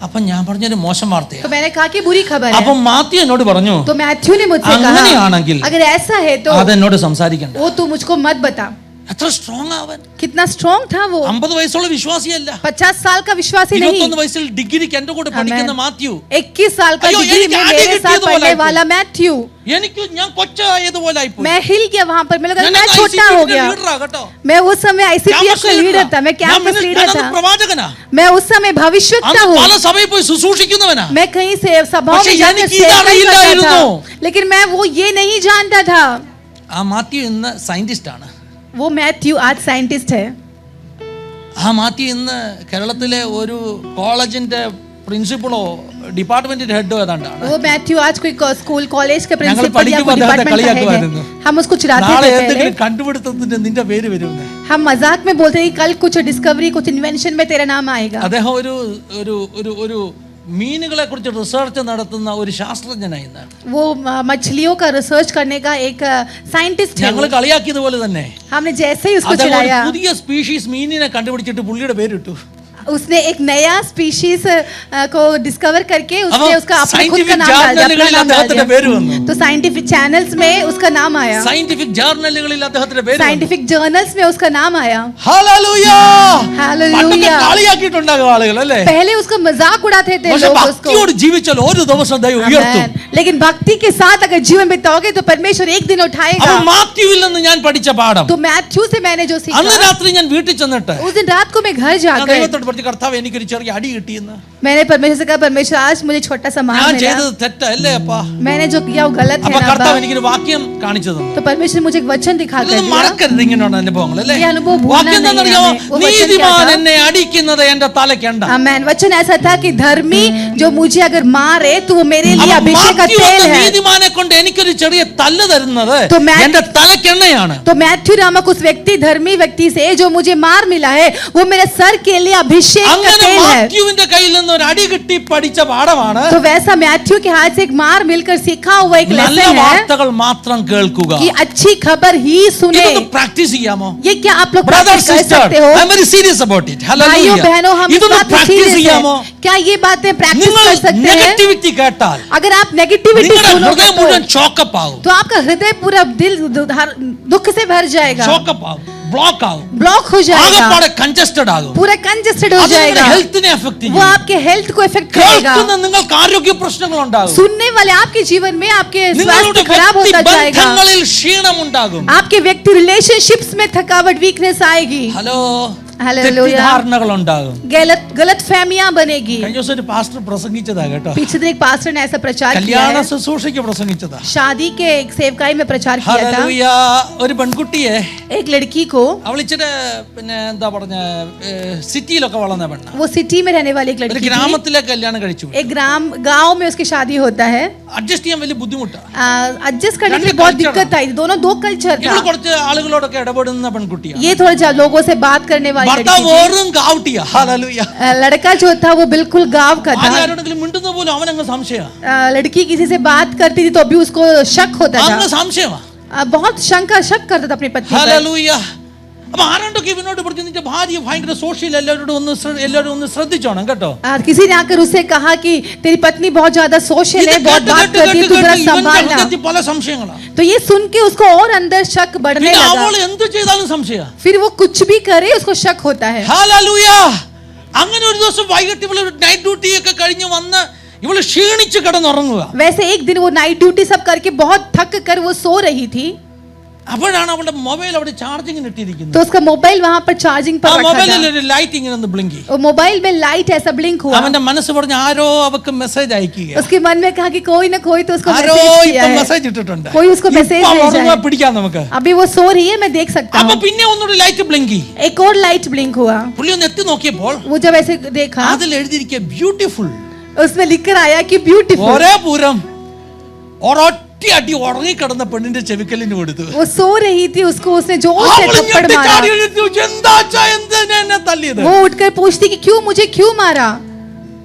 അപ്പൊ ഞാൻ പറഞ്ഞൊരു മോശം വാർത്തയാ. तो मैंने कहा कि बुरी खबर അപ്പൊ है. മാത്യു എന്നോട് പറഞ്ഞു, तो मैथ्यू ने मुझसे അങ്ങനെയാണെങ്കിൽ कहा, अगर ऐसा है तो അതെന്നോട് സംസാരിക്കണ്ട. वो तू मुझको मत बता. എത്ര സ്ട്രോങ് അവൻ! कितना स्ट्रॉन्ग था वो. 50 വയസ്സുള്ള വിശ്വാസിയല്ല, 50 साल का विश्वासी नहीं, 21 വയസ്സിൽ ഡിഗ്രിക്ക് എന്റെ കൂടെ പഠിക്കുന്ന മാത്യു. 21 साल का अयो, डिग्री എനിക്ക് में ആദ്യം मेरे साथ കിട്ടിയത് पढ़ने പോലെ वाला मैथ्यू. എനിക്ക് ഞാൻ കൊച്ചായതുപോലെ ആയിപ്പോയി. मैं हिल गया वहां पर, मुझे लगा ഞാൻ मैं छोटा हो गया. ലീഡറാ കേട്ടോ. मैं उस समय ICPF ക്യാമ്പസ് का लीडर ലീഡറാ. था, मैं कैंपस लीडर ഞാനത് था, പ്രവാചകനാ. मैं उस समय भविष्यवक्ता അന്ന് हूँ. പല സഭയിൽ പോയി ശുശ്രൂഷിക്കുന്നവനാ. मैं कहीं से सभाओं പക്ഷേ में जाकर എനിക്ക് सेवा करता ഇതറിയില്ലായിരുന്നു. था, लेकिन मैं वो ये नहीं जानता था. ആ മാത്യു ഇന്ന് സയന്റിസ്റ്റ് ആണ്. वो मैथ्यू आज साइंटिस्ट है. ആ മാത്യു ഇന്ന് കേരളത്തിലെ ഒരു കോളേജിന്റെ പ്രിൻസിപ്പളോ ഡിപ്പാർട്ട്മെന്റിന്റെ ഹെഡോ ഏതാണ്ടാണ്. वो मैथ्यू आज कोई स्कूल कॉलेज के ഞങ്ങൾ प्रिंसिपल या പഠിക്കുമ്പോൾ कोई അദ്ദേഹത്തെ डिपार्टमेंट का हेड കളിയാക്കുമായിരുന്നു. है. हम उसको चिढ़ाते നാളെ थे पहले. എന്തെങ്കിലും കണ്ടുപിടുത്തത്തിന്റെ നിന്റെ പേര് വരുമെന്ന്. हम मजाक में बोलते हैं कि कल कुछ डिस्कवरी, कुछ इन्वेंशन में तेरा नाम आएगा. അദ്ദേഹം ഒരു ഒരു ഒരു ഒരു മീനുകളെ കുറിച്ച് റിസർച്ച് നടത്തുന്ന ഒരു ശാസ്ത്രജ്ഞനായിരുന്നു. वो मछलियों का रिसर्च करने का एक साइंटिस्ट है. ഞങ്ങൾ കളിയാക്കിയതുപോലെ തന്നെ हमने जैसे ही उसको അദ്ദേഹം ഒരു चिढ़ाया, പുതിയ സ്പീഷീസ് മീനിനെ കണ്ടുപിടിച്ചിട്ട് പുള്ളിയുടെ പേരിട്ടു. उसने एक नया स्पीशीज को डिस्कवर करके उसने अब उसका अपना खुद का scientific नाम डाल दिया, अपना journal-കളിൽ नाम डाल അദ്ദേഹത്തിന്റെ പേര് വന്നു. दिया। तो साइंटिफिक चैनल्स में उसका नाम आया, സയന്റിഫിക് ജേർണലുകളിൽ അദ്ദേഹത്തിന്റെ പേര് വന്നു. साइंटिफिक जर्नल्स में उसका नाम आया। ഹല്ലേലൂയ. हालेलुया। പണ്ടൊക്കെ കളിയാക്കിയിട്ടുണ്ടാകും ആളുകൾ അല്ലേ? पहले उसका मजाक उड़ाते थे പക്ഷെ लोग उसको, ഭക്തിയോട് ജീവിച്ചാൽ ഒരു ദിവസം ദൈവം ഉയർത്തും. Amen। लेकिन भक्ति के साथ अगर जीवन बिताओगे तो परमेश्वर एक दिन उठाएगा। അപ്പോൾ മാത്യുവിൽ നിന്ന് ഞാൻ പഠിച്ച പാഠം, तो मैथ्यू से मैंने जो അന്ന് सीखा, രാത്രി ഞാൻ വീട്ടിൽ ചെന്നിട്ട് उस दिन रात को मैं घर ഞാൻ जाकर ദൈവത്തോട് പറഞ്ഞു, കർത്താവ് എനിക്കൊരു ചെറിയ അടി കിട്ടിയെന്ന്. मैंने परमेश्वर से कहा, परमेश्वर आज मुझे छोटा सा मार ഞാൻ मिला, ചെയ്തത് തെറ്റല്ലേ അപ്പാ? मैंने जो किया वो गलत है അപ്പൊ ना കർത്താവ് बाप। എനിക്കൊരു വാക്യം കാണിച്ചു തന്നു. तो परमेश्वर मुझे एक वचन दिखा कर ഇതൊന്നും दिया। മറക്കരുത് ഇങ്ങനെയുള്ള അനുഭവങ്ങൾ അല്ലേ? ये अनुभव भूलना വാക്യം नहीं है എന്താണെന്നറിയാമോ? हमें। वो वचन क्या നീതിമാൻ था? എന്നെ അടിക്കുന്നത് എന്റെ തലയ്ക്കണ്ട. आमेन। वचन ऐसा था कि धर्मी जो मुझे अगर मारे तो वो मेरे लिए അപ്പൊ अभिषेक का മാത്യു तेल എന്ന है। നീതിമാനെ കൊണ്ട് എനിക്കൊരു ചെറിയ തല്ല് തരുന്നത് तो मैं- എന്റെ തലയ്ക്കെണ്ണയാണ്. तो मैथ्यू नामक उस व्यक्ति, धर्मी व्यक्ति से जो मुझे मार मिला है, वो मेरे सर के लिए अभिषेक का അങ്ങനെ तेल है। മാത്യുവിന്റെ കയ്യിൽ നിന്ന് ഒരു അടി കിട്ടി പഠിച്ച പാഠമാണ് तो वैसा मैथ्यू के हाथ से एक मार मिलकर सीखा हुआ एक നല്ല लेसन है വാർത്തകൾ മാത്രം കേൾക്കുക. कि अच्छी खबर ही सुने। ഇതൊന്ന് പ്രാക്ടീസ് ചെയ്യാമോ? ये क्या आप लोग ബ്രദർ practice कर സിസ്റ്റർ, सकते हो? I am very serious about it. भाइयों बहनों, हम इस ഇതൊന്ന് बात में പ്രാക്ടീസ് serious ചെയ്യാമോ? हैं। क्या ये बातें प्रैक्टिस നിങ്ങൾ कर सकते हैं? നെഗറ്റിവിറ്റി കേട്ടാൽ अगर आप नेगेटिविटी നിങ്ങളുടെ सुनोगे ഹൃദയം മുഴുവൻ ചോക്കപ്പ് ആവും. तो आपका हृदय पूरा दिल दुख से भर जाएगा, ചോക്കപ്പ് ആവും, ബ്ലോക്ക് ആവും, ब्लॉक हो जाएगा, ആകപ്പാടെ കൺജസ്റ്റഡ് ആകും. पूरा कंजेस्टेड हो അത് നിങ്ങളുടെ जाएगा। ഹെൽത്തിനെ എഫക്ട് वो ചെയ്യും. आपके हेल्थ को इफेक्ट करेगा। കേൾക്കുന്ന നിങ്ങൾക്ക് ആരോഗ്യ പ്രശ്നങ്ങൾ ഉണ്ടാകും. सुनने वाले आपके जीवन में आपके നിങ്ങളുടെ स्वास्थ्य खराब होता जाएगा। ബന്ധങ്ങളിൽ ക്ഷീണം ഉണ്ടാകും. आपके व्यक्ति रिलेशनशिप्स में थकावट, वीकनेस आएगी, ഹലോ, हालेलुया। തെറ്റിദ്ധാരണകൾ ഉണ്ടാകും. गलत फहमियां बनेगी। കഴിഞ്ഞ ദിവസം ഒരു പാസ്റ്റർ പ്രസംഗിച്ചതാ കേട്ടോ. पीछे दिन एक पास्टर ने ऐसा प्रचार किया കല്യാണ है, ശുശ്രൂഷയ്ക്ക് പ്രസംഗിച്ചതാ. शादी के एक सेवकाई में प्रचार किया था। ഹല്ലേലൂയ. ഒരു പെൺകുട്ടിയെ, एक लड़की को, അവൾ ഇച്ചിരി പിന്നെ എന്താ പറഞ്ഞ സിറ്റിയിലൊക്കെ വളർന്ന പെണ്ണ, वो सिटी में रहने वाली एक ഒരു लड़की थी। ഗ്രാമത്തിലേക്ക് കല്യാണം കഴിച്ചു. एक गांव में उसकी शादी होता है। അഡ്ജസ്റ്റ് ചെയ്യാൻ വലിയ ബുദ്ധിമുട്ടാണ്. एडजस्ट करने के लिए രണ്ട് बहुत culture दिक्कत आई। दोनों दो कल्चर था। ഇവള് കുറച്ച് ആളുകളോടൊക്കെ ഇടപെടുന്ന പെൺകുട്ടിയാണ്. ये थोड़ा लोगों से बात करने वाली लड़की ഭർത്താവ് थी। വെറും ഗാവട്ടിയാ. ഹല്ലേലൂയ. लड़का जो था वो बिल्कुल गांव का था। ആരോടെങ്കിലും മിണ്ടുന്ന പോലും അവനങ്ങ് സംശയമാ. लड़की किसी से बात करती थी तो अभी उसको शक होता അങ്ങ് था, സംശയമാ. बहुत शक करता था अपनी पत्नी पर। ഹല്ലേലൂയ. അപ്പൊ ആരോടൊക്കെ ഇവനോട് പറഞ്ഞു, നിന്റെ ഭാര്യ ഭയങ്കര സോഷ്യൽ, എല്ലാവരോടും ഒന്ന് ശ്രദ്ധിച്ചോണം കേട്ടോ. किसी ने आकर उससे कहा कि तेरी पत्नी बहुत ज्यादा सोशल है, बहुत बात करती है, तू जरा संभालना। പല സംശയങ്ങളാ. तो ये सुन के उसको और अंदर शक बढ़ने പിന്നെ लगा। അവൾ എന്ത് ചെയ്താലും സംശയ. फिर वो कुछ भी करे उसको शक होता है। ഹല്ലേലൂയ. അങ്ങനെ ഒരു ദിവസം വൈകിട്ട് ഇവള് നൈറ്റ് ഡ്യൂട്ടി ഒക്കെ കഴിഞ്ഞ് വന്ന് ഇവള് ക്ഷീണിച്ച് കിടന്നുറങ്ങുക. वैसे एक दिन वो नाइट ड्यूटी सब करके बहुत थक कर वो सो रही थी। അപ്പോഴാണ് അവളുടെ മൊബൈൽ അവിടെ ചാർജിങ്ങിന് ഇട്ടിരിക്കുന്നത്. तो उसका मोबाइल वहां पर चार्जिंग ആ पर रखा മൊബൈലിൽ था। ഒരു ലൈറ്റ് ഇങ്ങനെ ഒന്ന് ബ്ലിങ്ക് ചെയ്യും. वो मोबाइल में लाइट ऐसा ब्लिंक हुआ। അവന്റെ മനസ്സ് പറഞ്ഞു, ആരോ അവക്ക് മെസ്സേജ് അയക്കുക. उसके मन में कहा कि कोई ना कोई तो उसको ആരോ मैसेज किया ഇപ്പൊ है, മെസ്സേജ് ഇട്ടിട്ടുണ്ട്. कोई उसको मैसेज ഇപ്പൊ भेजा ഉറങ്ങുക, है। പിടിക്കാം നമുക്ക്. अभी वो सो रही है, मैं देख सकता അപ്പൊ हूँ। പിന്നെ ഒന്നുകൂടി ലൈറ്റ് ബ്ലിങ്ക് ചെയ്യും. एक और लाइट ब्लिंक हुआ। പുള്ളി ഒന്ന് എത്തി നോക്കിയപ്പോൾ वो जब ऐसे देखा, അതിൽ എഴുതിയിരിക്കുക ബ്യൂട്ടിഫുൾ. उसमें लिख कर आया कि ब्यूटीफुल। ഒരേ പൂരം ഒരൊറ്റ അടി ഉറങ്ങിക്കിടന്ന പെണ്ണിന്റെ ചെവിക്കലിന് കൊടുത്തു. वो सो रही थी, उसको उसने जोर से അവൾ थप्पड़ ഞെട്ടി मारा। ചാടി എഴുന്നേറ്റ് ചോദിച്ചു, എന്താച്ചാ, എന്തിനാ എന്നെ തല്ലിയത്? वो उठकर पूछती कि क्यों मारा?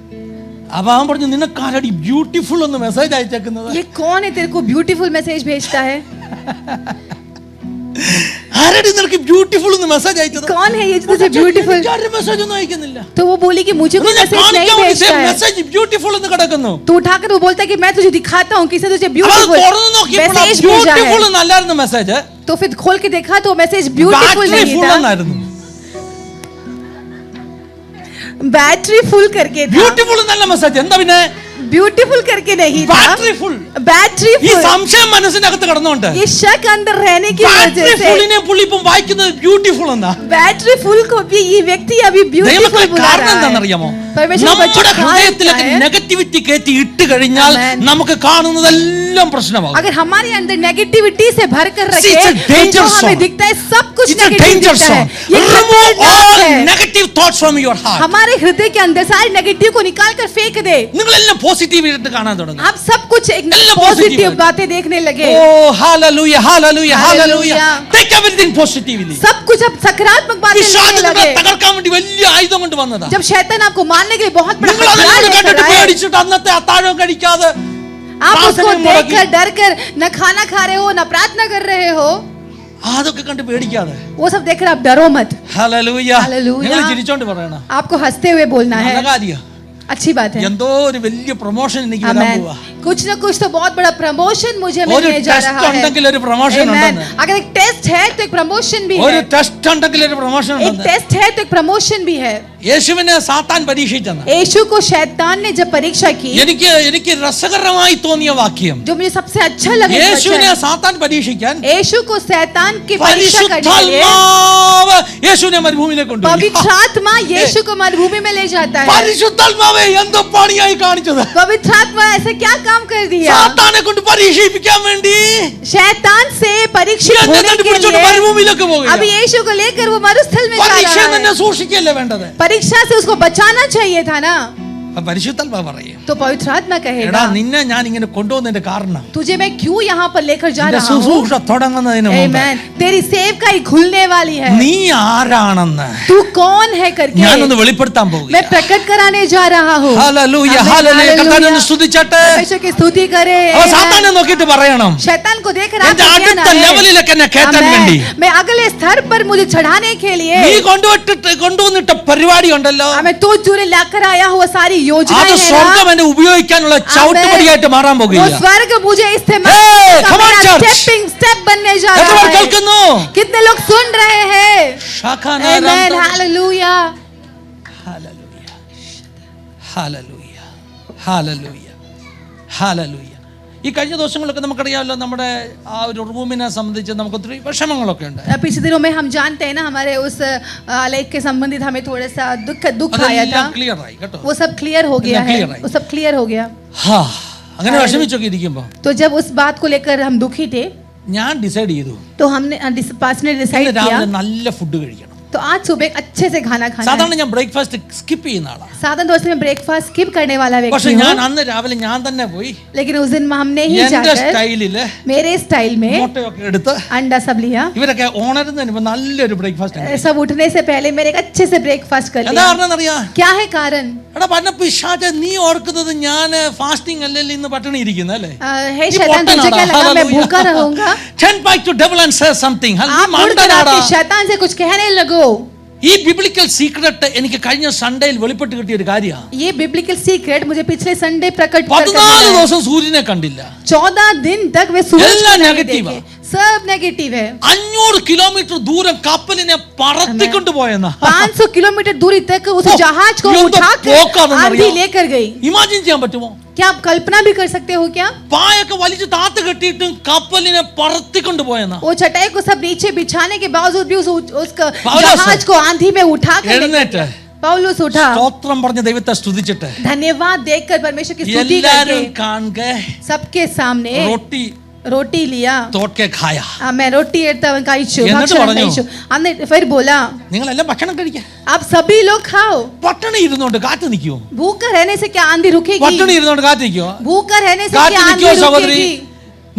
അപ്പൊ അവൻ പറഞ്ഞു, നിനക്കാരടി ബ്യൂട്ടിഫുൾ എന്ന് മെസ്സേജ് അയച്ചേക്കുന്നത്? ये कौन है तेरे को ब्यूटीफुल मैसेज भेजता है? ആരടി നിനക്ക് ബ്യൂട്ടിഫുൾ എന്ന് മെസ്സേജ് അയച്ചത്? कौन है ये जो तुझे ब्यूटीफुल? മെസ്സേജ് ഒന്നും അയക്കുന്നില്ല. तो वो बोली कि मुझे कोई मैसेज नहीं भेजता है। മെസ്സേജ് ബ്യൂട്ടിഫുൾ എന്ന് കിടക്കുന്നു. तो उठाकर वो बोलता है कि मैं तुझे दिखाता हूँ, किसी ने तुझे അവൾ ब्यूटीफुल തുറന്നു നോക്കിയപ്പോൾ मैसेज भेजा ബ്യൂട്ടിഫുൾ है। എന്നല്ലായിരുന്നു മെസ്സേജ്, तो फिर खोल के देखा तो मैसेज ब्यूटीफुल ബാറ്ററി नहीं ഫുൾ था, എന്നായിരുന്നു. बैटरी फुल करके था। ബ്യൂട്ടിഫുൾ എന്നല്ല മെസ്സേജ്. എന്താ പിന്നെ? ब्यूटीफुल करके नहीं था, ബാറ്ററി ഫുൾ. बैटरी ഈ फुल। സംശയം മനസ്സിനകത്ത് കിടന്നുകൊണ്ട് ये शक अंदर रहने की ബാറ്ററി वजह से ഫുള്ളിനെ പുള്ളി ഇപ്പം വായിക്കുന്നത് ബ്യൂട്ടിഫുൾ എന്നാ. बैटरी फुल को भी ये व्यक्ति अभी ब्यूटीफुल ദൈവമക്കളെ, बुला കാരണം रहा है। എന്താണെന്നറിയാമോ? परमेश्वर നമ്മുടെ बच्चों का ഹൃദയത്തിലേക്ക് है। നെഗറ്റിവിറ്റി കയറ്റി ഇട്ട് കഴിഞ്ഞാൽ Amen. നമുക്ക് കാണുന്നതെല്ലാം പ്രശ്നമാകും. अगर हमारे अंदर नेगेटिविटी से भर कर See, रखे it's a danger तो हमें zone. दिखता है सब कुछ It's a नेगेटिव danger दिखता है। zone. ये Remove खतरनाक all है। negative thoughts from your heart. हमारे हृदय के अंदर सारे नेगेटिव को निकाल कर फेंक दे। നിങ്ങളെല്ലാം പോസിറ്റീവ് ആയിട്ട് കാണാൻ തുടങ്ങും. आप सब कुछ एक एल्ला पॉजिटिव positive बातें देखने लगे। Oh hallelujah hallelujah hallelujah. Hallelujah. Take everything positively. सब कुछ अब सकारात्मक बातें പിശാച് देखने നിങ്ങളെ लगे। തകർക്കാൻ വേണ്ടി വലിയ ആയുധം കൊണ്ട് വന്നതാ. जब शैतान आपको मारने के लिए बहुत बड़ा നിങ്ങൾ हथियार അതിനോട് लेकर കണ്ടിട്ട് आए, പേടിച്ചിട്ട് അന്നത്തെ അത്താഴം കഴിക്കാതെ आप उसको പ്രാർത്ഥനയും മുടക്കി. देखकर डर कर न खाना खा रहे हो, न प्रार्थना कर रहे हो। അതൊക്കെ കണ്ട് പേടിക്കാതെ. वो सब देखकर आप डरो मत. ഹല്ലേലൂയ. ഹല്ലേലൂയ. നിങ്ങൾ ചിരിച്ചോണ്ട് പറയണം. आपको हंसते हुए बोलना है. നല്ല കാര്യം. अच्छी बात है. എന്തോ ഒരു വലിയ പ്രൊമോഷൻ എനിക്ക് വരാൻ Amen. പോവാ. कुछ ना कुछ तो बहुत बड़ा प्रमोशन मुझे ഒരു मिलने जा ടെസ്റ്റ് रहा है. ഉണ്ടെങ്കിൽ ഒരു പ്രൊമോഷൻ Amen. ഉണ്ടെന്ന്. अगर एक टेस्ट है तो एक प्रमोशन भी ഒരു है. ടെസ്റ്റ് ഉണ്ടെങ്കിൽ ഒരു പ്രൊമോഷൻ एक ഉണ്ടെന്ന്. टेस्ट है तो एक प्रमोशन भी है. യേശുവിനെ സാത്താൻ പരീക്ഷിച്ചെന്ന്. यीशु को शैतान ने जब परीक्षा की, എനിക്ക് രസകരമായി തോന്നിയ വാക്യം, जो मुझे सबसे अच्छा लगा, യേശുവിനെ സാത്താൻ പരീക്ഷിക്കാൻ यीशु को शैतान की परीक्षा करने के लिए പരിശുദ്ധാത്മാവ് യേശുവിനെ മരുഭൂമിയിലേക്ക് കൊണ്ടുപോയി. पवित्र आत्मा यीशु को मरुभूमि में ले जाता है. പരിശുദ്ധാത്മാവേ എന്തോ പണിയായി കാണിച്ചത്. पवित्र आत्मा ऐसे क्या काम कर दिया? സാത്താനെ കൊണ്ട് പരീക്ഷിപ്പിക്കാൻ വേണ്ടി शैतान से परीक्षित എന്നെ होने के പിടിച്ചോണ്ട് लिए മരുഭൂമിയിലേക്ക് अब പോവുകയാണ്. यीशु को लेकर वो मरुस्थल में जा പരീക്ഷ रहा തന്നെ है. സൂക്ഷിക്കല്ലേ വേണ്ടത്. परीक्षा से उसको बचाना चाहिए था ना. പരിശുദ്ധാത്മാവ് പറയും, तो पवित्र आत्मा എടാ कहेगा, നിന്നെ ഞാൻ ഇങ്ങനെ കൊണ്ടുവന്നതിന്റെ കാരണം तुझे मैं क्यों यहाँ पर लेकर जा നിന്റെ रहा हूँ? ശുശ്രൂഷ തുടങ്ങുന്നതിന് മുമ്പ് Amen. तेरी सेवकाई खुलने वाली है. നീ ആരാണെന്ന് तू कौन है करके ഞാനൊന്ന് വെളിപ്പെടുത്താൻ मैं പോകുകയാണ്. प्रकट कराने जा रहा हूँ. Hallelujah, Amen. ഹല്ലേലൂയ. Hallelujah. കർത്താവിനെ ഒന്ന് സ്തുതിച്ചട്ടെ. परमेश्वर की स्तुति करे. അവ Amen. സാത്താനെ നോക്കിയിട്ട് പറയണം, शैतान को देख എന്റെ रहा അടുത്ത ലെവലിലേക്ക് എന്നെ കയറ്റാൻ വേണ്ടി मैं अगले स्तर पर मुझे चढ़ाने के लिए നീ കൊണ്ടുവന്നിട്ട പരിപാടി ഉണ്ടല്ലോ, मैं तो जुड़े लाकर आया हुआ सारी അത് योजनाएं हैं സ്വർഗം ना, എന്നെ ഉപയോഗിക്കാനുള്ള ചവിട്ടുപടിയായിട്ട് മാറാൻ वो പോകുകയാണ്. स्वर्ग मुझे Hey, इस्तेमाल come on, church. Stepping step बनने जा എത്ര रहा പേർ है. കേൾക്കുന്നു? कितने लोग सुन रहे हैं? ശാഖാനാരാം Amen. തം. Hallelujah. Hallelujah, hallelujah, hallelujah, hallelujah. ഈ കഴിഞ്ഞ ദിവസങ്ങളൊക്കെ നമുക്കറിയാമല്ലോ, നമ്മുടെ ആ ഒരു റൂമിനെ സംബന്ധിച്ച് നമുക്ക് ഒത്തിരി വിഷമങ്ങളൊക്കെ ഉണ്ട്. पिछले दिनों में हम जानते हैं ना, हमारे उस आलेख के संबंधित हमें थोड़ा सा दुख आया था. അതെല്ലാം ക്ലിയർ ആയി കേട്ടോ. वो सब क्लियर हो गया है. clear है. वो सब क्लियर हो गया. ഹാ, അങ്ങനെ വിഷമിച്ചൊക്കെ ഇരിക്കുമ്പോ तो जब उस बात को लेकर हम दुखी थे, ഞാൻ ഡിസൈഡ് ചെയ്തു, तो हमने पास ने ഇന്ന് डिसाइड किया, രാവിലെ നല്ല ഫുഡ് കഴിക്കണം. तो आज सुबह एक अच्छे से खाना खाना है. സാധാരണ ഞാൻ ബ്രേക്ക്ഫാസ്റ്റ് സ്കിപ്പ് ചെയ്യുന്ന ആളാണ്. साधारण दोस्त में ब्रेकफास्ट स्किप करने वाला പക്ഷെ व्यक्ति ഞാൻ हूँ, അന്ന് രാവിലെ ഞാൻ തന്നെ പോയി लेकिन उस दिन हमने ही എന്റെ जाकर സ്റ്റൈലില് मेरे स्टाइल में മുട്ടയൊക്കെ എടുത്ത് अंडा सब लिया. ഇവരൊക്കെ ഓണരുന്നതിന് മുമ്പ് നല്ലൊരു ബ്രേക്ക്ഫാസ്റ്റ്. सब उठने से पहले मेरे एक अच्छे से ब्रेकफास्ट कर എന്താ लिया. പറഞ്ഞറിയാ? क्या है कारण? എടാ പറഞ്ഞ പിശാച, നീ ഓർക്കുന്നത് ഞാൻ ഫാസ്റ്റിംഗ് അല്ലല്ലോ ഇന്ന് പട്ടിണി ഇരിക്കുന്നത് അല്ലേ? हे शैतान, तुझे क्या लगा मैं भूखा रहूंगा? Turn back to devil and say something. आप मुड़कर आके शैतान से कुछ कहने लगो. ഈ ബിബ്ലിക്കൽ സീക്രട്ട് എനിക്ക് കഴിഞ്ഞ സൺഡേയിൽ വെളിപ്പെട്ട് കിട്ടിയ ഒരു കാര്യമാണ്. ये बिब्लिकल सीक्रेट मुझे पिछले संडे प्रकट कर 14 ദിവസം സൂര്യനെ കണ്ടില്ല. 14 दिन तक वे सूरज एल्ला को नहीं negative देखे. सब नेगेटिव है. 500 കിലോമീറ്റർ ദൂരം കപ്പലിനെ പറത്തിക്കൊണ്ട് പോയെന്നാ. 500 किलोमीटर दूरी तक उस ओ, जहाज को ये तो उठाकर पोका आंधी लेकर गई. ഇമാജിൻ ചെയ്യാൻ പറ്റുമോ? क्या आप कल्पना भी कर सकते हो क्या? പായൊക്കെ വലിച്ചു താത്ത് കെട്ടിയിട്ടും കപ്പലിനെ പറത്തിക്കൊണ്ട് പോയെന്നാ. वो चटाई को सब नीचे बिछाने के बावजूद भी उस पाउलुस, जहाज को आंधी में उठा कर എഴുന്നേറ്റ് पौलुस उठा. സ്തോത്രം പറഞ്ഞ ദൈവത്തെ സ്തുതിച്ചിട്ട് धन्यवाद देकर परमेश्वर की स्तुति എല്ലാരും करके കാണുക सबके सामने റൊട്ടി रोटी लिया. തോട്ടെ ഖായ. मैं रोटी കഴിച്ചു. എന്നിട്ട് പറഞ്ഞു, അന്ന് फिर बोला, നിങ്ങളെല്ലാം ഭക്ഷണം കഴിക്കുക. आप सभी लोग खाओ. പട്ടിണി ഇരുന്നോണ്ട് കാറ്റ് നിൽക്കുമോ? भूखा रहने से क्या आंधी रुकेगी? പട്ടിണി ഇരുന്നോണ്ട് കാറ്റ് നിൽക്കുമോ? भूखा रहने से കാറ്റ് क्या നിൽക്കുമോ आंधी സഹോദരി? रुकेगी?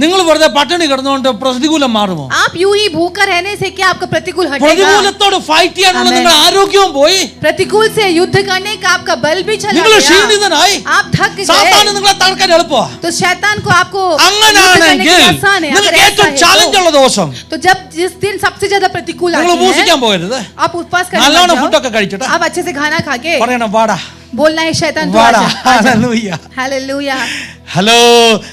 നിങ്ങൾ വെറുതെ പട്ടിണി കിടന്നുകൊണ്ട് പ്രതികൂലം മാറുമോ? आप यूं ही भूखा रहने से क्या आपका प्रतिकूल हटेगा? പ്രതികൂലത്തോട് ഫൈറ്റ് ചെയ്യാനുള്ള നിങ്ങളുടെ ആരോഗ്യവും പോയി, प्रतिकूल से युद्ध करने का आपका बल भी चला നിങ്ങൾ गया. ക്ഷീണിതനായി. आप थक സാത്താൻ गए. നിങ്ങളെ തകർക്കാൻ എളുപ്പമാണ്. तो शैतान को आपको युद्ध करने അങ്ങനാണെങ്കിൽ के लिए आसान है. अगर നിങ്ങൾക്ക് ऐसा ഏറ്റവും है ചാലഞ്ച് ഉള്ള ദിവസം तो जब जिस दिन सबसे ज्यादा प्रतिकूल നിങ്ങൾ आती है, ഉപവസിക്കാൻ പോകരുത്. आप उपवास करने നല്ലോണം लग ഫുഡൊക്കെ जाओ. കഴിച്ചിട്ട് आप अच्छे से खाना खा के പറയണം വാടാ बोलना है शैतान तू വാടാ. आजा. ഹല്ലേലൂയ. हालेलुया. ഹലോ,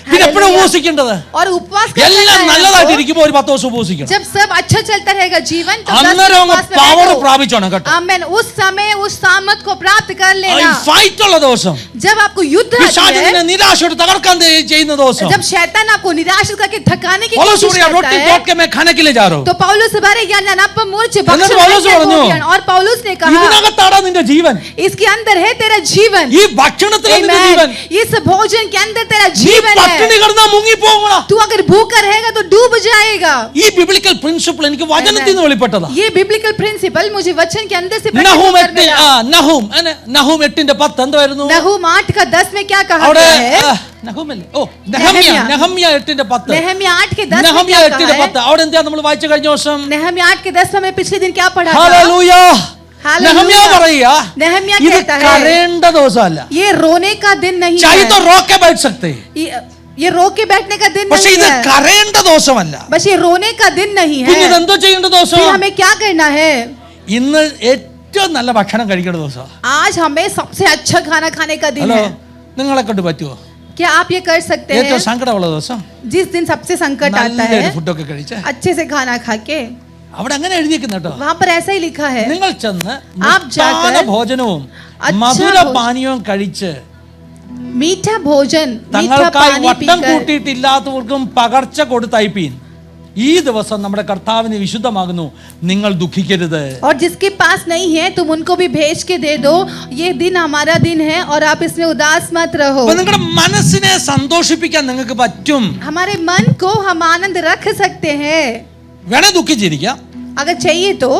പിന്നെ എപ്പോഴും ഉപവസിക്കേണ്ടത്? और उपवास करना എല്ലാം है നല്ലതായിട്ട് आपको. ഇരിക്കുമ്പോൾ ഒരു 10 ദിവസം ഉപവസിക്കണം. जब सब अच्छा चलता रहेगा जीवन तो 10 അന്നേരം അങ്ങ് उपवास में പവർ बैठो. പ്രാപിച്ചോണം കേട്ടോ. आमेन. उस समय उस सामर्थ को प्राप्त कर ഈ लेना. ഫൈറ്റ് ഉള്ള ദിവസം, जब आपको युद्ध आती പിശാചിനെ है, നിരാശയോട് തകർക്കാൻ ചെയ്യുന്ന ദിവസം, जब शैतान आपको निराशित करके थकाने की പൗലോസ് कोशिश പറയാ, करता റൊട്ടി है, തോട്ട് के मैं खाने के लिए जा रहा हूं. तो पौलुस बारे ज्ञान आप मूर्छ എന്നിട്ട് പൗലോസ് പറഞ്ഞു, और पौलुस ने कहा, ഇതിനകത്താടാ നിന്റെ ജീവൻ, इसके अंदर है तेरा जीवन. ഈ ഭക്ഷണത്തിലാണ് നിന്റെ Amen. ജീവൻ. इस भोजन के अंदर तेरा നീ जीवन പട്ടിണി है. കിടന്നാ മുങ്ങിപ്പോകുമോടാ. तू अगर भूखा रहेगा तो डूब जाएगा. ഈ ബിബ്ലിക്കൽ പ്രിൻസിപ്പിൾ എനിക്ക് വചനത്തിൽ നിന്ന് വെളിപ്പെട്ടതാ. ये बिब्लिकल प्रिंसिपल मुझे वचन के अंदर से നഹൂം प्रकट कर मिला. നഹൂം 8:10 എന്തായിരുന്നു? नहूम 8:10 में क्या कहा അവിടെ गया है? നഹൂമല്ലേ? ഓ, നെഹമ്യ 8:10. नेहम्या 8:10 में നെഹമ്യ क्या कहा है? 8:10. അവിടെ എന്താ നമ്മൾ വായിച്ച കഴിഞ്ഞ ദിവസം? नेहम्या 8:10 में पिछले दिन क्या पढ़ा था? ഹല്ലേലൂയ. हालेलुया. നെഹമ്യ പറയുക, नेहम्या ഇത് कहता है, കരയേണ്ട ദിവസമല്ല. ये रोने का दिन नहीं चाहे है. तो रो के बैठ सकते हैं. ये रो के बैठने का दिन പക്ഷെ नहीं ഇത് है, കരയേണ്ട ദോഷമല്ല. बस ये रोने का दिन नहीं है. പിന്നെ ഇതെന്തോ ചെയ്യേണ്ട फिर ദോഷം? हमें क्या करना है? ഇന്ന് ഏറ്റവും നല്ല ഭക്ഷണം കഴിക്കേണ്ട ദിവസം. आज हमें सबसे अच्छा खाना खाने का दिन ഹലോ, है. നിങ്ങളെ കൊണ്ട് പറ്റുമോ? क्या आप ये कर सकते ഏറ്റവും हैं? സങ്കടമുള്ള ദിവസം जिस दिन सबसे संकट आता നല്ലൊരു है, ഫുഡൊക്കെ കഴിച്ച് अच्छे से खाना खा के, അവിടെ അങ്ങനെ എഴുതിയിരിക്കുന്നു കേട്ടോ. वहाँ पर ऐसा ही लिखा है. നിങ്ങൾ ചെന്ന് आप जाकर മൃഷ്ടാന്ന ഭോജനവും अच्छा മധുര भोजन- പാനീയവും കഴിച്ച് मीठा भोजन, मीठा തങ്ങൾക്കായി पानी വട്ടം पीकर, കൂട്ടിയിട്ടില്ലാത്തവർക്കും പകർച്ച കൊടുത്തയപ്പീൻ. ഈ ദിവസം നമ്മുടെ കർത്താവിന് വിശുദ്ധമാകുന്നു, നിങ്ങൾ ദുഃഖിക്കരുത്. और जिसके पास नहीं है तुम उनको भी भेज के दे दो, ये दिन हमारा दिन है और आप इसमें उदास मत रहो. അപ്പൊ നിങ്ങളുടെ മനസ്സിനെ സന്തോഷിപ്പിക്കാൻ നിങ്ങൾക്ക് പറ്റും. हमारे मन को हम आनंद रख सकते हैं. വേണേ ദുഃഖിച്ചിരിക്കാം, अगर चाहिए तो.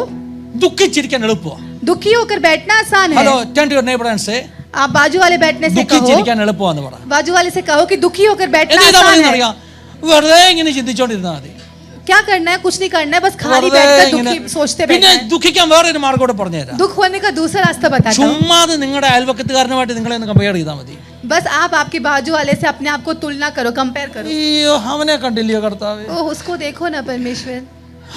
ദുഃഖിച്ചിരിക്കാൻ എളുപ്പമാണ്. दुखी होकर बैठना आसान है. Hello, turn to your neighbor and say, आप बाजू वाले बैठने से कहो, ദുഃഖിച്ചിരിക്കാൻ എളുപ്പമാന്ന് പറ. बाजू वाले से कहो कि दुखी होकर बैठना എന്ത് ചെയ്താൽ आसान മതി है. അറിയാം? വെറുതെ ഇങ്ങനെ ചിന്തിച്ചോണ്ടിരുന്നാൽ മതി. क्या करना है? कुछ नहीं करना है, बस खाली വെറുതെ बैठकर ഇങ്ങനെ. दुखी सोचते പിന്നെ बैठना है. ദുഃഖിക്കാൻ വേറൊരു മാർഗ്ഗം കൂടെ പറഞ്ഞുതരാം. दुख होने का दूसरा रास्ता बताता हूँ. ചുമ്മാതെ നിങ്ങളുടെ അയൽവക്കത്തുകാരനുമായിട്ട് നിങ്ങളെ ഒന്ന് കമ്പയർ ചെയ്താൽ മതി. बस आप आपके बाजू वाले से अपने आप को तुलना करो, कंपेयर करो. അയ്യോ, അവനെ കണ്ടില്ലയോ കർത്താവ്? ओ उसको देखो ना परमेश्वर,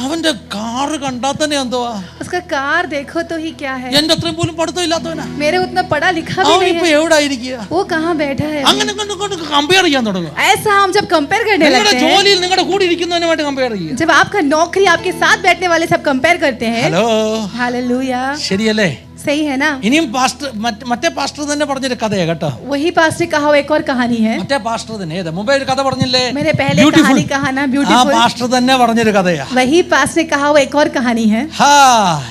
അവന്റെ കാറ് കണ്ടാൽ തന്നെ എന്തുവാ? उसका कार देखो तो ही क्या है. എന്റെ അത്രയും പോലും പഠിത്തം ഇല്ലാത്തവനാ. मेरे उतना पढ़ा लिखा भी അവൻ नहीं ഇപ്പൊ है, എവിടെ ആയിരിക്കുക? वो कहाँ बैठा है. അങ്ങനെ കൊണ്ട് കമ്പയർ ചെയ്യാൻ തുടങ്ങും. ऐसा हम जब कंपेयर करने നിങ്ങളുടെ लगते हैं, ജോലിയിൽ നിങ്ങളുടെ കൂടെ ഇരിക്കുന്നവനുമായിട്ട് കമ്പയർ ചെയ്യുക. जब आपका नौकरी आपके साथ बैठने वाले सब कंपेयर करते हैं. ഹലോ, हालेलुया, ശരിയല്ലേ? सही है ना. ഇനിയും പാസ്റ്റർ മറ്റേ പാസ്റ്റർ തന്നെ പറഞ്ഞൊരു കഥയാ കേട്ടോ. वही पास ने कहा हुआ एक और कहानी है. മറ്റേ പാസ്റ്റർ തന്നെ ഏതാ മുമ്പേ ഒരു കഥ പറഞ്ഞില്ലേ? मैंने पहले Beautiful. कहानी कहा ना, ആ ब्यूटीफुल. പാസ്റ്റർ തന്നെ പറഞ്ഞൊരു കഥയാ. वही पास ने कहा हुआ एक और कहानी है. ഹാ,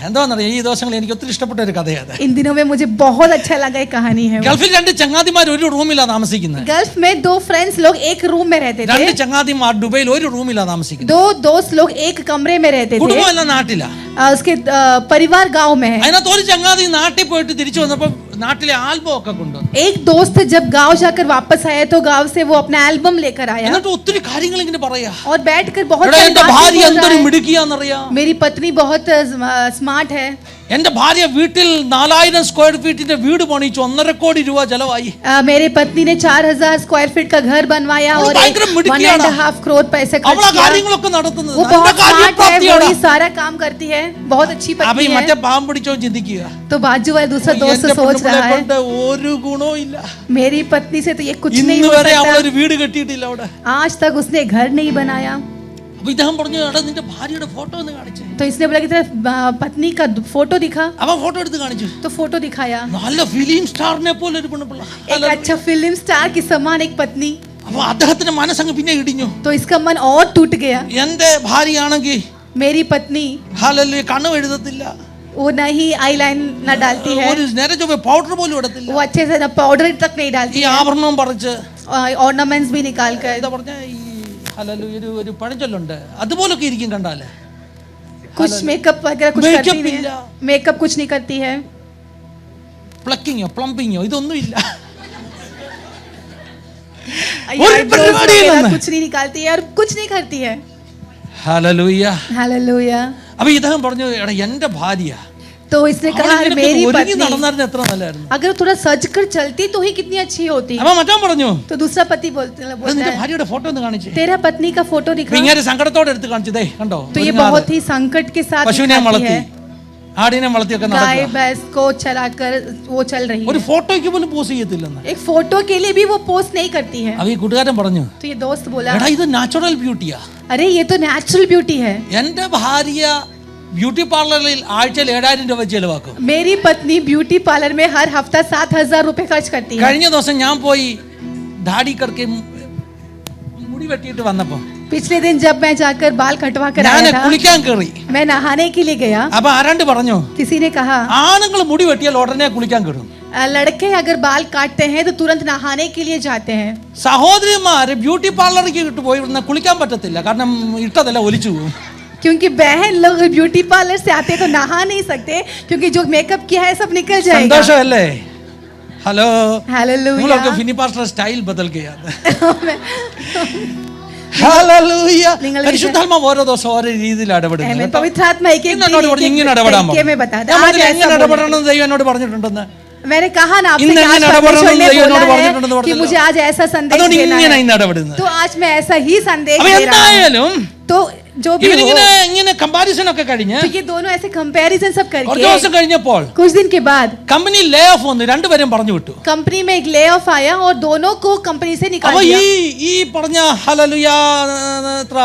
എന്താണെന്നറിയാം, ഈ ദിവസങ്ങളിൽ എനിക്ക് ഒത്തിരി ഇഷ്ടപ്പെട്ട ഒരു കഥയാണ്. इन दिनों में मुझे बहुत अच्छा लगा एक कहानी है. ഗൾഫിൽ രണ്ട് ചങ്ങാതിമാർ ഒരു റൂമിലാണ് താമസിക്കുന്നത്. गल्फ में दो फ्रेंड्स लोग एक रूम में रहते രണ്ട് थे. ചങ്ങാതിമാർ ദുബൈയിൽ ഒരു റൂമിലാണ് താമസിക്കുന്നത്. दो दोस्त लोग एक कमरे में रहते थे. കുടുംബം എല്ലാം നാട്ടിലാ. उसके परिवार गांव में है. അതിനകത്ത് ഒരു ചങ്ങാതി നാട്ടിൽ പോയിട്ട് തിരിച്ചു വന്നപ്പോ നാട്ടിലെ ആൽബം ഒക്കെ കൊണ്ടുവന്നു. एक दोस्त जब गांव जाकर वापस आया तो गांव से वो अपना एल्बम लेकर आया എന്നിട്ട് ഒത്തിരി കാര്യങ്ങൾ ഇങ്ങനെ പറയാ. और बैठकर बहुत എടാ, सारी എന്റെ बातें ഭാര്യ बोल എന്തൊരു रहा है. മിടുക്കിയാന്നറിയാം. मेरी पत्नी बहुत स्मार्ट है. എന്റെ ഭാര്യ വീട്ടിൽ 4000 സ്ക്വയർ ഫീറ്റിന്റെ വീട് പണിച്ചു, 1.5 കോടി രൂപ ചെലവായി. मेरे पत्नी ने 4000 स्क्वायर फीट का घर बनवाया वो और भयंकर मिड़कियाँ ना। 1.5 करोड़ पैसे അവൾ खर्च ആ किया. കാര്യങ്ങളൊക്കെ നടത്തുന്നത് वो നല്ല बहुत स्मार्ट है, കാര്യപ്രാപ്തിയാണ്. वही सारा काम करती है, बहुत अच्छी അപ്പൊ पत्नी ഈ है. മറ്റേ പാവം പിടിച്ചോ ചിന്തിക്കുക, तो बाजू वाला दूसरा दोस्त എന്റെ सोच പെണ്ണുപിള്ളയെ रहा है കൊണ്ട് ഒരു ഗുണവും ഇല്ല. मेरी पत्नी से तो ये कुछ नहीं ഇന്ന് हो വരെ सकता. അവളൊരു വീട് കെട്ടിയിട്ടില്ല അവിടെ. आज तक उसने घर नहीं बनाया. അപ്പൊ ഇദ്ദേഹം പറഞ്ഞു, എടാ നിന്റെ ഭാര്യയുടെ ഫോട്ടോ ഒന്ന് കാണിച്ചേ. तो इसने बोला कि तेरा पत्नी का फोटो दिखा. അവൻ ഫോട്ടോ എടുത്ത് കാണിച്ചു. तो फोटो दिखाया. നല്ല ഫിലിം സ്റ്റാറിനെ പോലെ ഒരു പെണ്ണുപിള്ള. एक अच्छा फिल्म स्टार की समान एक पत्नी. അപ്പൊ അദ്ദേഹത്തിന്റെ മനസ്സങ്ങ് പിന്നെ ഇടിഞ്ഞു. तो इसका मन और टूट गया. എന്റെ ഭാര്യയാണെങ്കിൽ मेरी पत्नी ഹല്ലേലൂയ കണ്ണു എഴുതത്തില്ല, वो नहीं आईलाइन न डालती है, ഒരു നേരെ ചൊവ്വേ പൗഡർ പോലും ഇടത്തില്ല. वो अच्छे से न पाउडर तक नहीं डालती ഈ है, ആഭരണവും പറിച്ച് ऑर्नामेंट्स भी निकाल कर. എന്താ പറഞ്ഞ ഈ ഹല്ലേലൂയ ഒരു പഴഞ്ചൊല്ലുണ്ട്, അതുപോലൊക്കെ ഇരിക്കും കണ്ടാല്. कुछ मेकअप वगैरह कुछ Makeup करती नहीं इल्ला. है, मेकअप कुछ नहीं करती है. പ്ലക്കിങ്ങോ പ്ലംബിങ്ങോ ഇതൊന്നും ഇല്ല. Eyebrows പരിപാടിയും वगैरह ഇല്ലെന്ന്. कुछ नहीं निकालती है और कुछ नहीं करती है. ഹല്ലേലൂയ. हालेलुया. അപ്പൊ ഇദ്ദേഹം പറഞ്ഞു, എടാ എന്റെ ഭാര്യ तो इसने कहा അവൾ ഇങ്ങനെയൊക്കെ मेरी ഒരുങ്ങി पत्नी നടന്നായിരുന്നു എത്ര നല്ലായിരുന്നു. अगर थोड़ा सज कर चलती तो ही कितनी अच्छी होती. അപ്പൊ മറ്റാൻ പറഞ്ഞു, तो दूसरा पति बोलता എടാ, है നിന്റെ ഭാര്യയുടെ ഫോട്ടോ ഒന്ന് കാണിച്ചേ. तेरा पत्नी का फोटो അപ്പൊ दिखा. ഇങ്ങനെ സങ്കടത്തോടെ എടുത്ത് കാണിച്ചതേ കണ്ടോ. तो ये ഒരുങ്ങാതെ. बहुत ही संकट के साथ പശുവിനെ दिखाती വളർത്തി है. ആടിനെ വളർത്തിയൊക്കെ गाय നടക്കുക. भैंस को चलाकर वो चल रही ഒരു है. ഫോട്ടോയ്ക്ക് പോലും പോസ് ചെയ്യത്തില്ലെന്ന്. एक फोटो के लिए भी वो पोस्ट नहीं करती है. അപ്പൊ ഈ കൂട്ടുകാരൻ പറഞ്ഞു, तो ये दोस्त बोला, എടാ ഇത് നാച്ചുറൽ ബ്യൂട്ടിയാ. अरे ये तो नेचुरल ब्यूटी है. എന്റെ ഭാര്യ ബ്യൂട്ടി പാർലറിൽ ആഴ്ചയിൽ 7000 രൂപ ചെലവാക്കും. मेरी पत्नी ब्यूटी पार्लर में हर हफ्ता 7000 रुपए खर्च करती है. കഴിഞ്ഞ ദിവസം ഞാൻ പോയി ദാടി കറക്കി മുടി വെട്ടിയിട്ട് വന്നപ്പോ पिछले दिन जब मैं जाकर बाल कटवा कर ഞാൻ आया था, കുളിക്കാൻ കയറി. मैं नहाने के लिए गया. അപ്പൊ ആരാണ്ട് പറഞ്ഞു, किसी ने कहा ആണുങ്ങൾ മുടി വെട്ടിയാൽ ഉടനെ കുളിക്കാൻ കയറും, लड़के अगर बाल काटते हैं तो तुरंत नहाने के लिए जाते हैं. സഹോദരിമാര് ബ്യൂട്ടി പാർലറിലേക്ക് ഇട്ട് പോയി കുളിക്കാൻ പറ്റത്തില്ല, കാരണം ഇട്ടതെല്ലാം ഒലിച്ചു പോകും. क्योंकि बहन लोग ब्यूटी पार्लर से आते हैं तो नहा नहीं सकते, क्योंकि जो मेकअप किया है सब निकल जाएगा. സന്തോഷമല്ലേ? Hello, hallelujah. നിങ്ങളൊക്കെ ഫിനി പാസ്റ്റർ സ്റ്റൈൽ ബദൽ ഗയാണ്. ഹല്ലേലൂയ. പരിശുദ്ധാത്മാവ് ഓരോ ദിവസം ഓരോ രീതിയിൽ ഇടപെടുന്നു. पवित्र आत्मा एक एक എന്നോട് പറഞ്ഞു ഇങ്ങനെ ഇടപെടാൻ तरीके में बताता है. ഞാൻ आज എങ്ങനെ ऐसा ഇടപെടണം ദൈവം എന്നോട് പറഞ്ഞിട്ടുണ്ടെന്ന്. मैंने कहा ना आपसे ഇന്ന് कि आज എങ്ങനെ परमेश्वर ഇടപെടണം ने ദൈവം എന്നോട് बोला പറഞ്ഞിട്ടുണ്ടെന്ന് है कि പറഞ്ഞല്ലോ. मुझे आज ऐसा संदेश അതുകൊണ്ട് देना ഇങ്ങനെ है, ഇന്ന് ഇടപെടുന്നത്. तो आज मैं ऐसा ही संदेश അപ്പൊ दे रहा हूँ. എന്തായാലും तो जो भी हो, ഇവരിങ്ങനെ ഇങ്ങനെ കമ്പാരിസൺ ഒക്കെ കഴിഞ്ഞ് तो ये दोनों ऐसे कंपैरिजन सब കുറച്ച് करके ദിവസം കഴിഞ്ഞപ്പോൾ कुछ दिन के बाद കമ്പനി ലേ ഓഫ് വന്നു, രണ്ടുപേരും പറഞ്ഞു വിട്ടു. कंपनी में एक ले ऑफ आया और दोनों को कंपनी से निकाल അപ്പൊ दिया. ഈ പറഞ്ഞ ഹല്ലേലൂയ എത്ര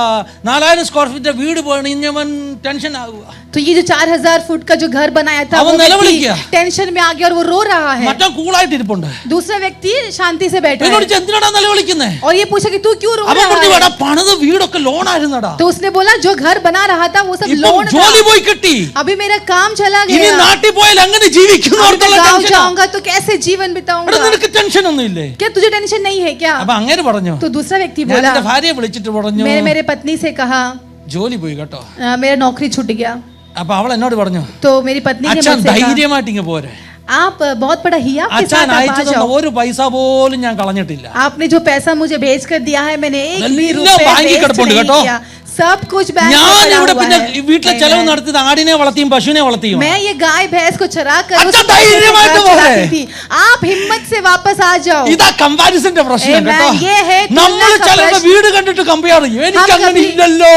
4000 സ്ക്വയർ ഫീറ്റ് വീട് പണിഞ്ഞവൻ ടെൻഷൻ ആവുക. तो ये जो 4000 फुट का जो घर बनाया था अब वो वो निलविളിക്കുക. व्यक्ति टेंशन में आ गया और वो रो रहा है. മറ്റോ കൂളായിട്ട് ഇരിപ്പുണ്ട്. दूसरा व्यक्ति शांति से बैठा എന്നോട് है എന്തിനാടാ നിലവിളിക്കുന്നേ? और ये पूछा कि तू क्यों रो അവൻ रहा പറഞ്ഞു है. വേടാ പണിത വീടൊക്കെ ലോൺ ആയിരുന്നടാ, तो उसने बोला जो घर बना रहा था वो सब ഇപ്പം लोन था, ജോലി പോയി കിട്ടി, अभी मेरा काम चला ഇനി गया, നാട്ടിൽ പോയാൽ എങ്ങനെ ജീവിക്കും अब मैं गाँव ടെൻഷൻ. जाऊंगा तो कैसे जीवन बिताऊंगा. നിനക്ക് ടെൻഷൻ ഒന്നും ഇല്ലേ? क्या तुझे टेंशन नहीं है क्या. അപ്പൊ അങ്ങനെ പറഞ്ഞു. तो दूसरा व्यक्ति ഞാൻ बोला, എന്റെ ഭാര്യയെ വിളിച്ചിട്ട് പറഞ്ഞു मैंने मेरे पत्नी से कहा ജോലി പോയി കേട്ടോ. मेरा नौकरी छूट गया. അപ്പൊ അവൾ എന്നോട് പറഞ്ഞു तो मेरी पत्नी ने അച്ഛൻ मुझसे कहा ധൈര്യമായിട്ട് ഇങ്ങ് പോരെ, आप बहुत बड़ा हिया के അച്ഛൻ साथ आप അയച്ചു आ തന്ന जाओ. ഒരു പൈസ പോലും ഞാൻ കളഞ്ഞിട്ടില്ല. आपने जो पैसा मुझे भेज कर दिया है मैंने एक भी എല്ലാം रुपए ബാങ്കിൽ वेस्ट കിടപ്പുണ്ട് नहीं കേട്ടോ. किया. सब कुछ बैंक में ഞാൻ पड़ा ഇവിടെ हुआ പിന്നെ है. വീട്ടിലെ ചെലവ് നടത്തിയത് ആടിനെ വളർത്തിയും പശുവിനെ വളർത്തിയും. मैं ये गाय भैंस को चरा कर अच्छा, उस पैसे से धैर्यमाയിട്ട് घर പോരെ. चलाती थी. आप हिम्मत से वापस आ जाओ. ഇതാ കമ്പാരിസന്റെ പ്രശ്നം Amen. കേട്ടോ. ये है നമ്മൾ तुलना का ചിലരുടെ प्रश्न. വീട് കണ്ടിട്ട് കമ്പയർ ചെയ്യും, എനിക്ക് അങ്ങനെ कभी- ഇല്ലല്ലോ.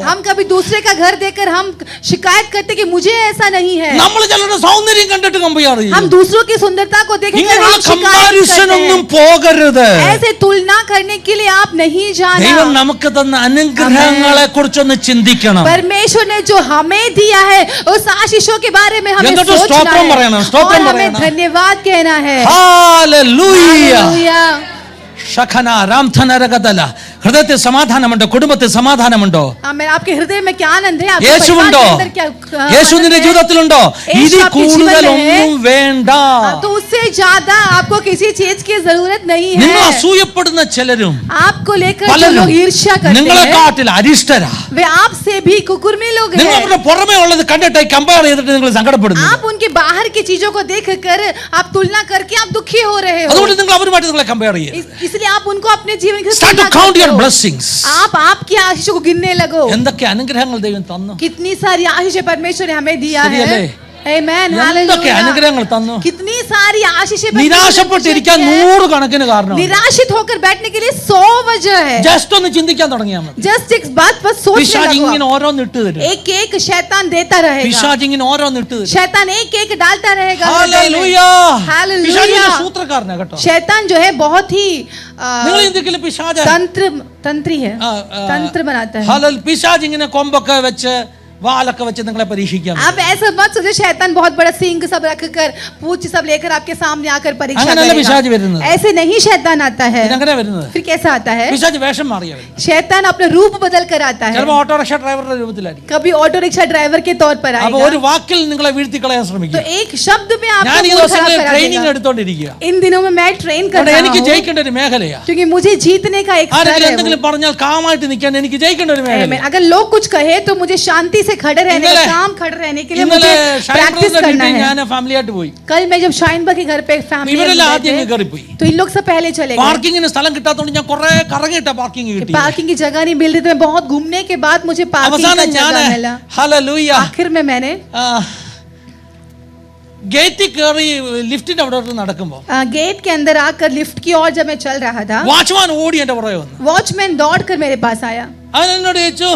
हम कभी दूसरे का घर देखकर हम शिकायत करते कि मुझे ऐसा नहीं है. നമ്മൾ ചിലരുടെ സൗന്ദര്യം കണ്ടിട്ട് കമ്പയർ ചെയ്യും. हम दूसरों की सुंदरता को देखकर ഇങ്ങനെയുള്ള हम शिकायत കമ്പാരിസൺ करते ഒന്നും हैं. പോകരുത്. ऐसे तुलना करने के लिए आप नहीं ദൈവം जाना. നമുക്ക് തന്ന അനുഗ്രഹങ്ങളെ കുറിച്ചൊന്ന് ചിന്തിക്കണം. परमेश्वर ने जो हमें दिया है उस आशीषों के बारे में हमें എന്നിട്ട് सोचना സ്തോത്രം है പറയണം, സ്തോത്രം और हमें പറയണം. धन्यवाद कहना है. ഹല്ലേലൂയ. हालेलुया. ശഖന രാംധനരഗതല. ഹൃദയത്തിൽ സമാധാനമുണ്ടോ? കുടുംബത്തിൽ സമാധാനമുണ്ടോ? आमेन. आपके हृदय में क्या आनंद है? आपके യേശുവുണ്ടോ? परिवार के अंदर क्या യേശു आनंद നിന്റെ है? ജീവിതത്തിലുണ്ടോ? യേശു ഇതിൽ आपके കൂടുതൽ जीवन में है? ഒന്നും വേണ്ട. तो उससे ज्यादा आपको किसी चीज की जरूरत नहीं നിങ്ങൾ है. അസൂയപ്പെടുന്ന ചിലരും आपको लेकर जो പലരും लोग ईर्ष्या करते നിങ്ങളെ हैं കാട്ടിൽ അരിഷ്ടരാ. वे आपसे भी कुकुर्मी लोग നിങ്ങൾ हैं. അവരുടെ പുറമേ ഉള്ളത് കണ്ടിട്ട് കമ്പയർ ചെയ്തിട്ട് നിങ്ങൾ സങ്കടപ്പെടുന്നു. आप उनके बाहर की चीजों को देखकर आप तुलना करके आप दुखी हो रहे हो. അതുകൊണ്ട് നിങ്ങൾ അവരുമായിട്ട് നിങ്ങളെ കമ്പയർ ചെയ്യും. इसलिए आप उनको अपने जीवन के Start to तुलना count करते your हो. blessings. आप आपकी आशीषों को गिनने लगो. എന്തൊക്കെ അനുഗ്രഹങ്ങൾ ദൈവം തന്നു. कितनी सारी आशीषें परमेश्वर ने हमें दिया है. ശരിയല്ലേ? Amen. എന്തൊക്കെ Hallelujah. അനുഗ്രഹങ്ങൾ തന്നു. कितनी सारी आशीषें परमेश्वर ने നിരാശപ്പെട്ടിരിക്കാൻ मुझे दी है. 100 കണക്കിന് കാരണം. निराशित होकर बैठने के लिए 100 वजह है. ജസ്റ്റ് ഒന്ന് ചിന്തിക്കാൻ തുടങ്ങിയാൽ മതി. जस्ट एक बात पर सोचने പിശാച് लगो. ഇങ്ങനെ ഓരോന്ന് ഇട്ട് തരും. एक एक शैतान देता रहेगा. പിശാച് ഇങ്ങനെ ഓരോന്ന് ഇട്ട് തരും. शैतान एक एक डालता रहेगा. ഹല്ലേലൂയ. Hallelujah. പിശാച് ഒരു സൂത്രക്കാരനാ കേട്ടോ. शैतान जो है बहुत ही നിങ്ങൾ ചിന്തിക്കില്ല പിശാച് तंत्री है. तंत्र बनाता है. ഹല്ലേലൂയ. പിശാച് ഇങ്ങനെ കൊമ്പൊക്കെ വെച്ച് വാലൊക്കെ വെച്ച് നിങ്ങളെ പരീക്ഷിക്കാം. आप ऐसा मत सोचो शैतान बहुत बड़ा सींग सब रखकर पूंछ सब लेकर आपके सामने आकर परीक्षा അങ്ങനെയല്ല പിശാച് വരുന്നത്. करेगा. ऐसे नहीं शैतान आता है. ഇതെങ്ങനെ വരുന്നത്? फिर कैसा आता है? പിശാച് വേഷം മാറിയ വരുന്നത്. शैतान अपना रूप बदल कर आता है. ചിലപ്പോൾ ഓട്ടോറിക്ഷ ഡ്രൈവറുടെ രൂപത്തിലായിരിക്കും. कभी ऑटो रिक्शा ड्राइवर के तौर पर അപ്പൊ आएगा. ഒരു വാക്കിൽ നിങ്ങളെ വീഴ്ത്തി കളയാൻ तो ശ്രമിക്കും. एक शब्द में आपको ഞാൻ ഈ मूड खराब ദിവസങ്ങളിൽ करा ട്രെയിനിങ് देगा. എടുത്തോണ്ടിരിക്കുക. इन दिनों में मैं ट्रेन कर അവിടെ रहा എനിക്ക് हूँ ജയിക്കേണ്ട ഒരു മേഖലയാ. क्योंकि मुझे जीतने का एक स्तर ആരെങ്കിലും है वो. എന്തെങ്കിലും പറഞ്ഞാൽ കാമായിട്ട് നിൽക്കാൻ എനിക്ക് ജയിക്കേണ്ട ഒരു മേഖല. Amen. अगर लोग कुछ कहे तो मुझे शांति से खड़े रहने इन्हें- का काम खड़े रहने के लिए ഇന്നലെ मुझे प्रैक्टिस करना है. ഞാൻ ഫാമിലിയായിട്ട് പോയി. कल मैं जब शाइनबा के घर पे फैमिली ഇവരെല്ലാം ആദ്യം കയറിപ്പോയി. तो इन लोग सब पहले चले गए. പാർക്കിങ്ങിന് സ്ഥലം കിട്ടാത്തോണ്ട് ഞാൻ കുറെ കറങ്ങിയിട്ട പാർക്കിംഗ് കിട്ടി. पार्किंग की जगह नहीं मिल रही थी. मैं बहुत घूमने के बाद मुझे पार्किंग का അവസാനം ഞാൻ जगह मिला. ഹല്ലേലൂയ आखिर में मैंने ഗേറ്റിൽ കയറി ലിഫ്റ്റിന്റെ അവിടെ നടക്കുമ്പോ गेट के अंदर आकर लिफ्ट की ओर जब मैं चल रहा था വാച്ച്മാൻ ഓടി എന്റെ പുറകെ വന്നു. वॉचमैन दौड़ कर मेरे पास आया. അവൻ എന്നോട് ചോദിച്ചു,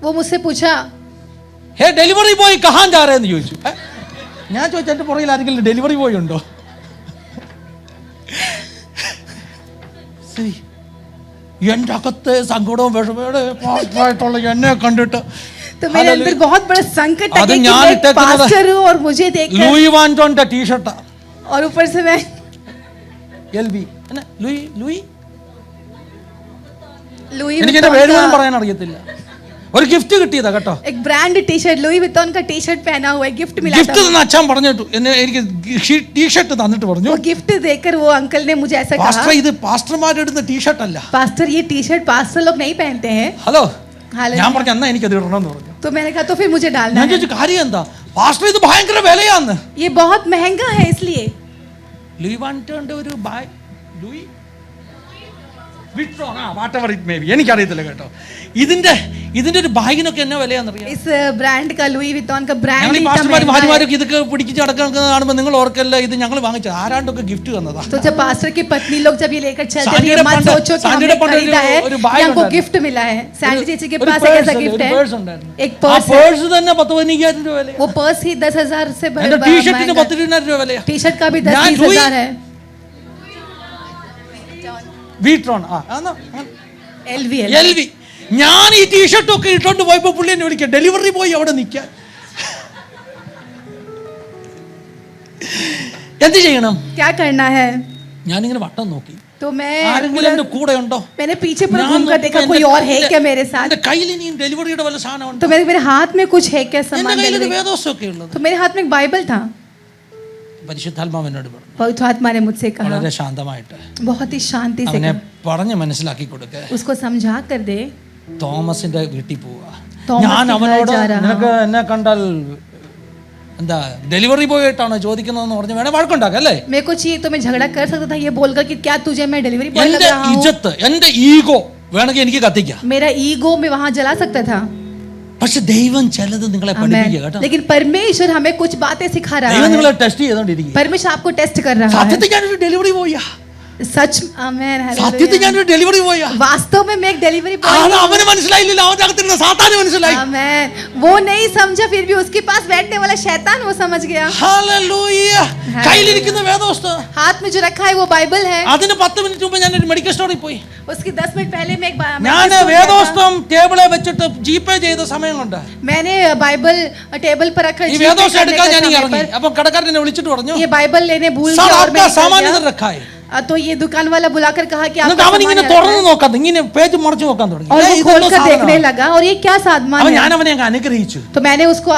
वो मुझसे पूछा ഹേ ഡെലിവറി ബോയ് കഹാൻ ജാ രഹേ എന്ന് ചോദിച്ചു. ഞാൻ ചോദിച്ചു എന്റെ പുറകിൽ ആരെങ്കിലും ഡെലിവറി ബോയ് ഉണ്ടോ? എന്റെ അകത്തെ സങ്കടവും വിഷമമായിട്ടുള്ള എന്നെ കണ്ടിട്ട് तो मेरे अंदर बहुत बड़ा संकट आ അത് गया कि ഞാൻ मैं ഇട്ടേക്കുന്നത് पास्टर हूं और मुझे देखकर ലൂയി വാൻറ്റോന്റെ ടീഷർട്ടാ. और ऊपर से मैं LV ലൂയി ലൂയി लुई എനിക്ക് എന്റെ പേര് विटॉन പോലും का പറയാൻ അറിയത്തില്ല. ഒരു ഗിഫ്റ്റ് കിട്ടിയതാ കേട്ടോ. एक brand T shirt Louis Vuitton का टी शर्ट पहना हुआ है. गिफ्ट मिला ഗിഫ്റ്റ് था. തന്ന അച്ഛൻ പറഞ്ഞിട്ടു എന്നെ എനിക്ക് ടീഷർട്ട് തന്നിട്ട് പറഞ്ഞു, वो गिफ्ट देकर वो अंकल ने मुझे ऐसा कहा, പാസ്റ്റർ ഇത് പാസ്റ്റർമാരിടുന്ന ടീഷർട്ട് അല്ല. पास्टर ये टी शर्ट पास्टर लोग नहीं पहनते हैं. Hello hallelujah. ഞാൻ പറഞ്ഞു എന്നാ എനിക്കത് ഇടണമെന്ന് പറഞ്ഞു. तो मैंने कहा तो फिर मुझे डालना ഞാൻ है. ചോദിച്ചു കാര്യം എന്താ? പാസ്റ്റർ ഇത് ഭയങ്കര വിലയാന്ന്. ये बहुत महंगा है इसलिए. ലൂയി വാൻറ്റോന്റെ ഒരു Louis Vuitton whatever it may be, എനിക്കറിയത്തില്ല കേട്ടോ. ഇതിന്റെ ഒരു ബാഗിനൊക്കെ എന്നാ വിലയാണെന്നറിയാം. इस ब्रांड का लुई विटॉन का ब्रांड ഞങ്ങൾ ഈ इतना പാസ്റ്റർമാരും महंगा है। ഭാര്യമാരൊക്കെ ഇതൊക്കെ പിടിച്ച് നടക്കുന്നത് കാണുമ്പോൾ നിങ്ങൾ ഓർക്കല്ല, ഇത് ഞങ്ങൾ വാങ്ങിച്ച ആരാണ്ടൊക്കെ ഗിഫ്റ്റ് തന്നതാ. तो जब पास्टर की पत्नी लोग जब ये लेकर चलते हैं, सांडी ये मत पंड- सोचो कि सांडी हमने पंड खरीदा है ഒരു या ബാഗ് हमको ഉണ്ടായിരുന്നു. गिफ्ट मिला है। सैंडी चेची के ഒരു पास एक ऐसा പേഴ്സ് गिफ्ट है, ഉണ്ടായിരുന്നു. एक ആ पर्स है। പേഴ്സ് തന്നെ 10,000 രൂപ വില. वो पर्स ही 10,000 से എന്റെ ടീഷർട്ടിന് 10,000 രൂപ വിലയാ. टी शर्ट का भी ഞാൻ 10,000 है। വീട്രോൺ LV LV. ഞാൻ ഈ ടീഷർട്ടൊക്കെ ഇട്ടോണ്ട് പോയപ്പോ പുള്ളി എന്നെ വിളിക്കുക, ഡെലിവറി ബോയ് അവിടെ നിൽക്കാൻ. എന്ത് ചെയ്യണം? क्या करना है? ഞാനിങ്ങനെ വട്ടം നോക്കി, तो मैं ആരെങ്കിലും എന്റെ കൂടെ ഉണ്ടോ? मैंने पीछे पूरा घूम कर देखा कोई और है क्या मेरे साथ। എന്റെ കയ്യിൽ ഇനിയും ഡെലിവറിയുടെ വല്ല സാധനം ഉണ്ടോ? तो मेरे हाथ में कुछ है क्या എന്റെ सामान കയ്യിൽ ഒരു delivery? വേദോസമൊക്കെ ഉള്ളത്. तो मेरे हाथ में एक बाइबल था। പരിശുദ്ധാത്മാവ് എന്നോട് പറഞ്ഞു, पवित्र आत्मा ने मुझसे कहा വളരെ ശാന്തമായിട്ട് बहुत ही शांति से അവനെ कहा, പറഞ്ഞ് മനസ്സിലാക്കി കൊടുക്ക. उसको समझा कर दे। തോമസിന്റെ വീട്ടിൽ പോവാ. തോമസ് ഞാൻ के घर അവനോട് जा रहा നിനക്ക് എന്നെ കണ്ടാൽ എന്താ ഡെലിവറി ബോയ് ആയിട്ടാണോ ചോദിക്കുന്നതെന്ന് പറഞ്ഞ് വേണേ വഴക്കുണ്ടാക്കാം അല്ലേ? मेरे को चाहिए तो मैं झगड़ा कर सकता था ये बोलकर कि क्या तुझे मैं डिलीवरी बॉय लग എന്റെ रहा हूँ। ഇജ്ജത്ത്, എന്റെ ഈഗോ വേണമെങ്കിൽ എനിക്ക് കത്തിക്കാം. मेरा ईगो में वहां जला सकता था। പക്ഷെ ദൈവം ചിലത് നിങ്ങളെ പഠിപ്പിക്കുക കേട്ടോ. लेकिन परमेश्वर हमें कुछ बातें सिखा रहा ദൈവം है। നിങ്ങളെ ടെസ്റ്റ് ചെയ്തോണ്ടിരിക്കുക. परमेश्वर आपको टेस्ट कर रहा है। സത്യത്തിൽ ഞാനൊരു ഡെലിവറി ബോയാ. सच आमेन സത്യത്തിൽ हालेलुया। ഞാനൊരു ഡെലിവറി ബോയാ. वास्तव में मैं एक डिलीवरी बॉय ആണ് അവന് മനസ്സിലായില്ല, അവന്റെ അകത്തിരുന്ന സാത്താന് മനസ്സിലായി. आमेन। वो नहीं समझा, फिर भी उसके पास बैठने वाला शैतान वो समझ गया। ഹല്ലേലൂയ. കയ്യിലിരിക്കുന്ന വേദോസ്തം, हाथ में जो रखा है वो बाइबल है। അതിന് 10 മിനിറ്റ് മുമ്പ് ഞാൻ ഒരു മെഡിക്കൽ സ്റ്റോറിൽ പോയി. उसकी 10 मिनट पहले मैं एक ഞാൻ വേദോസ്തം ടേബിളെ വെച്ചിട്ട് ജിപേ ചെയ്ത സമയം കൊണ്ട് मैंने बाइबल टेबल पर रखा ഈ വേദോസ്തം എടുക്കാൻ ഞാൻ ഇറങ്ങി. അപ്പൊ കടക്കാരൻ എന്നെ വിളിച്ചിട്ട് പറഞ്ഞു, ये बाइबल लेने भूल സാർ गया और आपका मैं सामान निकल इधर गया। रखा है. तो ये दुकान वाला बुलाकर कहा कि എന്നിട്ട് आपका അവൻ सामान ഇങ്ങനെ यहाँ रखा തുറന്നു है। നോക്കാൻ, ഇങ്ങനെ പേജ് മറിച്ച് നോക്കാൻ തുടങ്ങി. और वो ഇതെന്തോ खोलकर देखने സാധനമാണ്. लगा और ये क्या सामान അപ്പൊ है। ഞാൻ അവനെ അങ്ങ് അനുഗ്രഹിച്ചു. तो मैंने उसको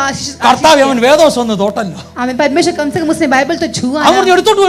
കർത്താവ് അവൻ വേദോസ്തം ഒന്ന് തോട്ടല്ലോ. हमें परमेश्वर कम से कम उसने बाइबल तो छुआ അവൻ ना। പറഞ്ഞു എടുത്തോണ്ട്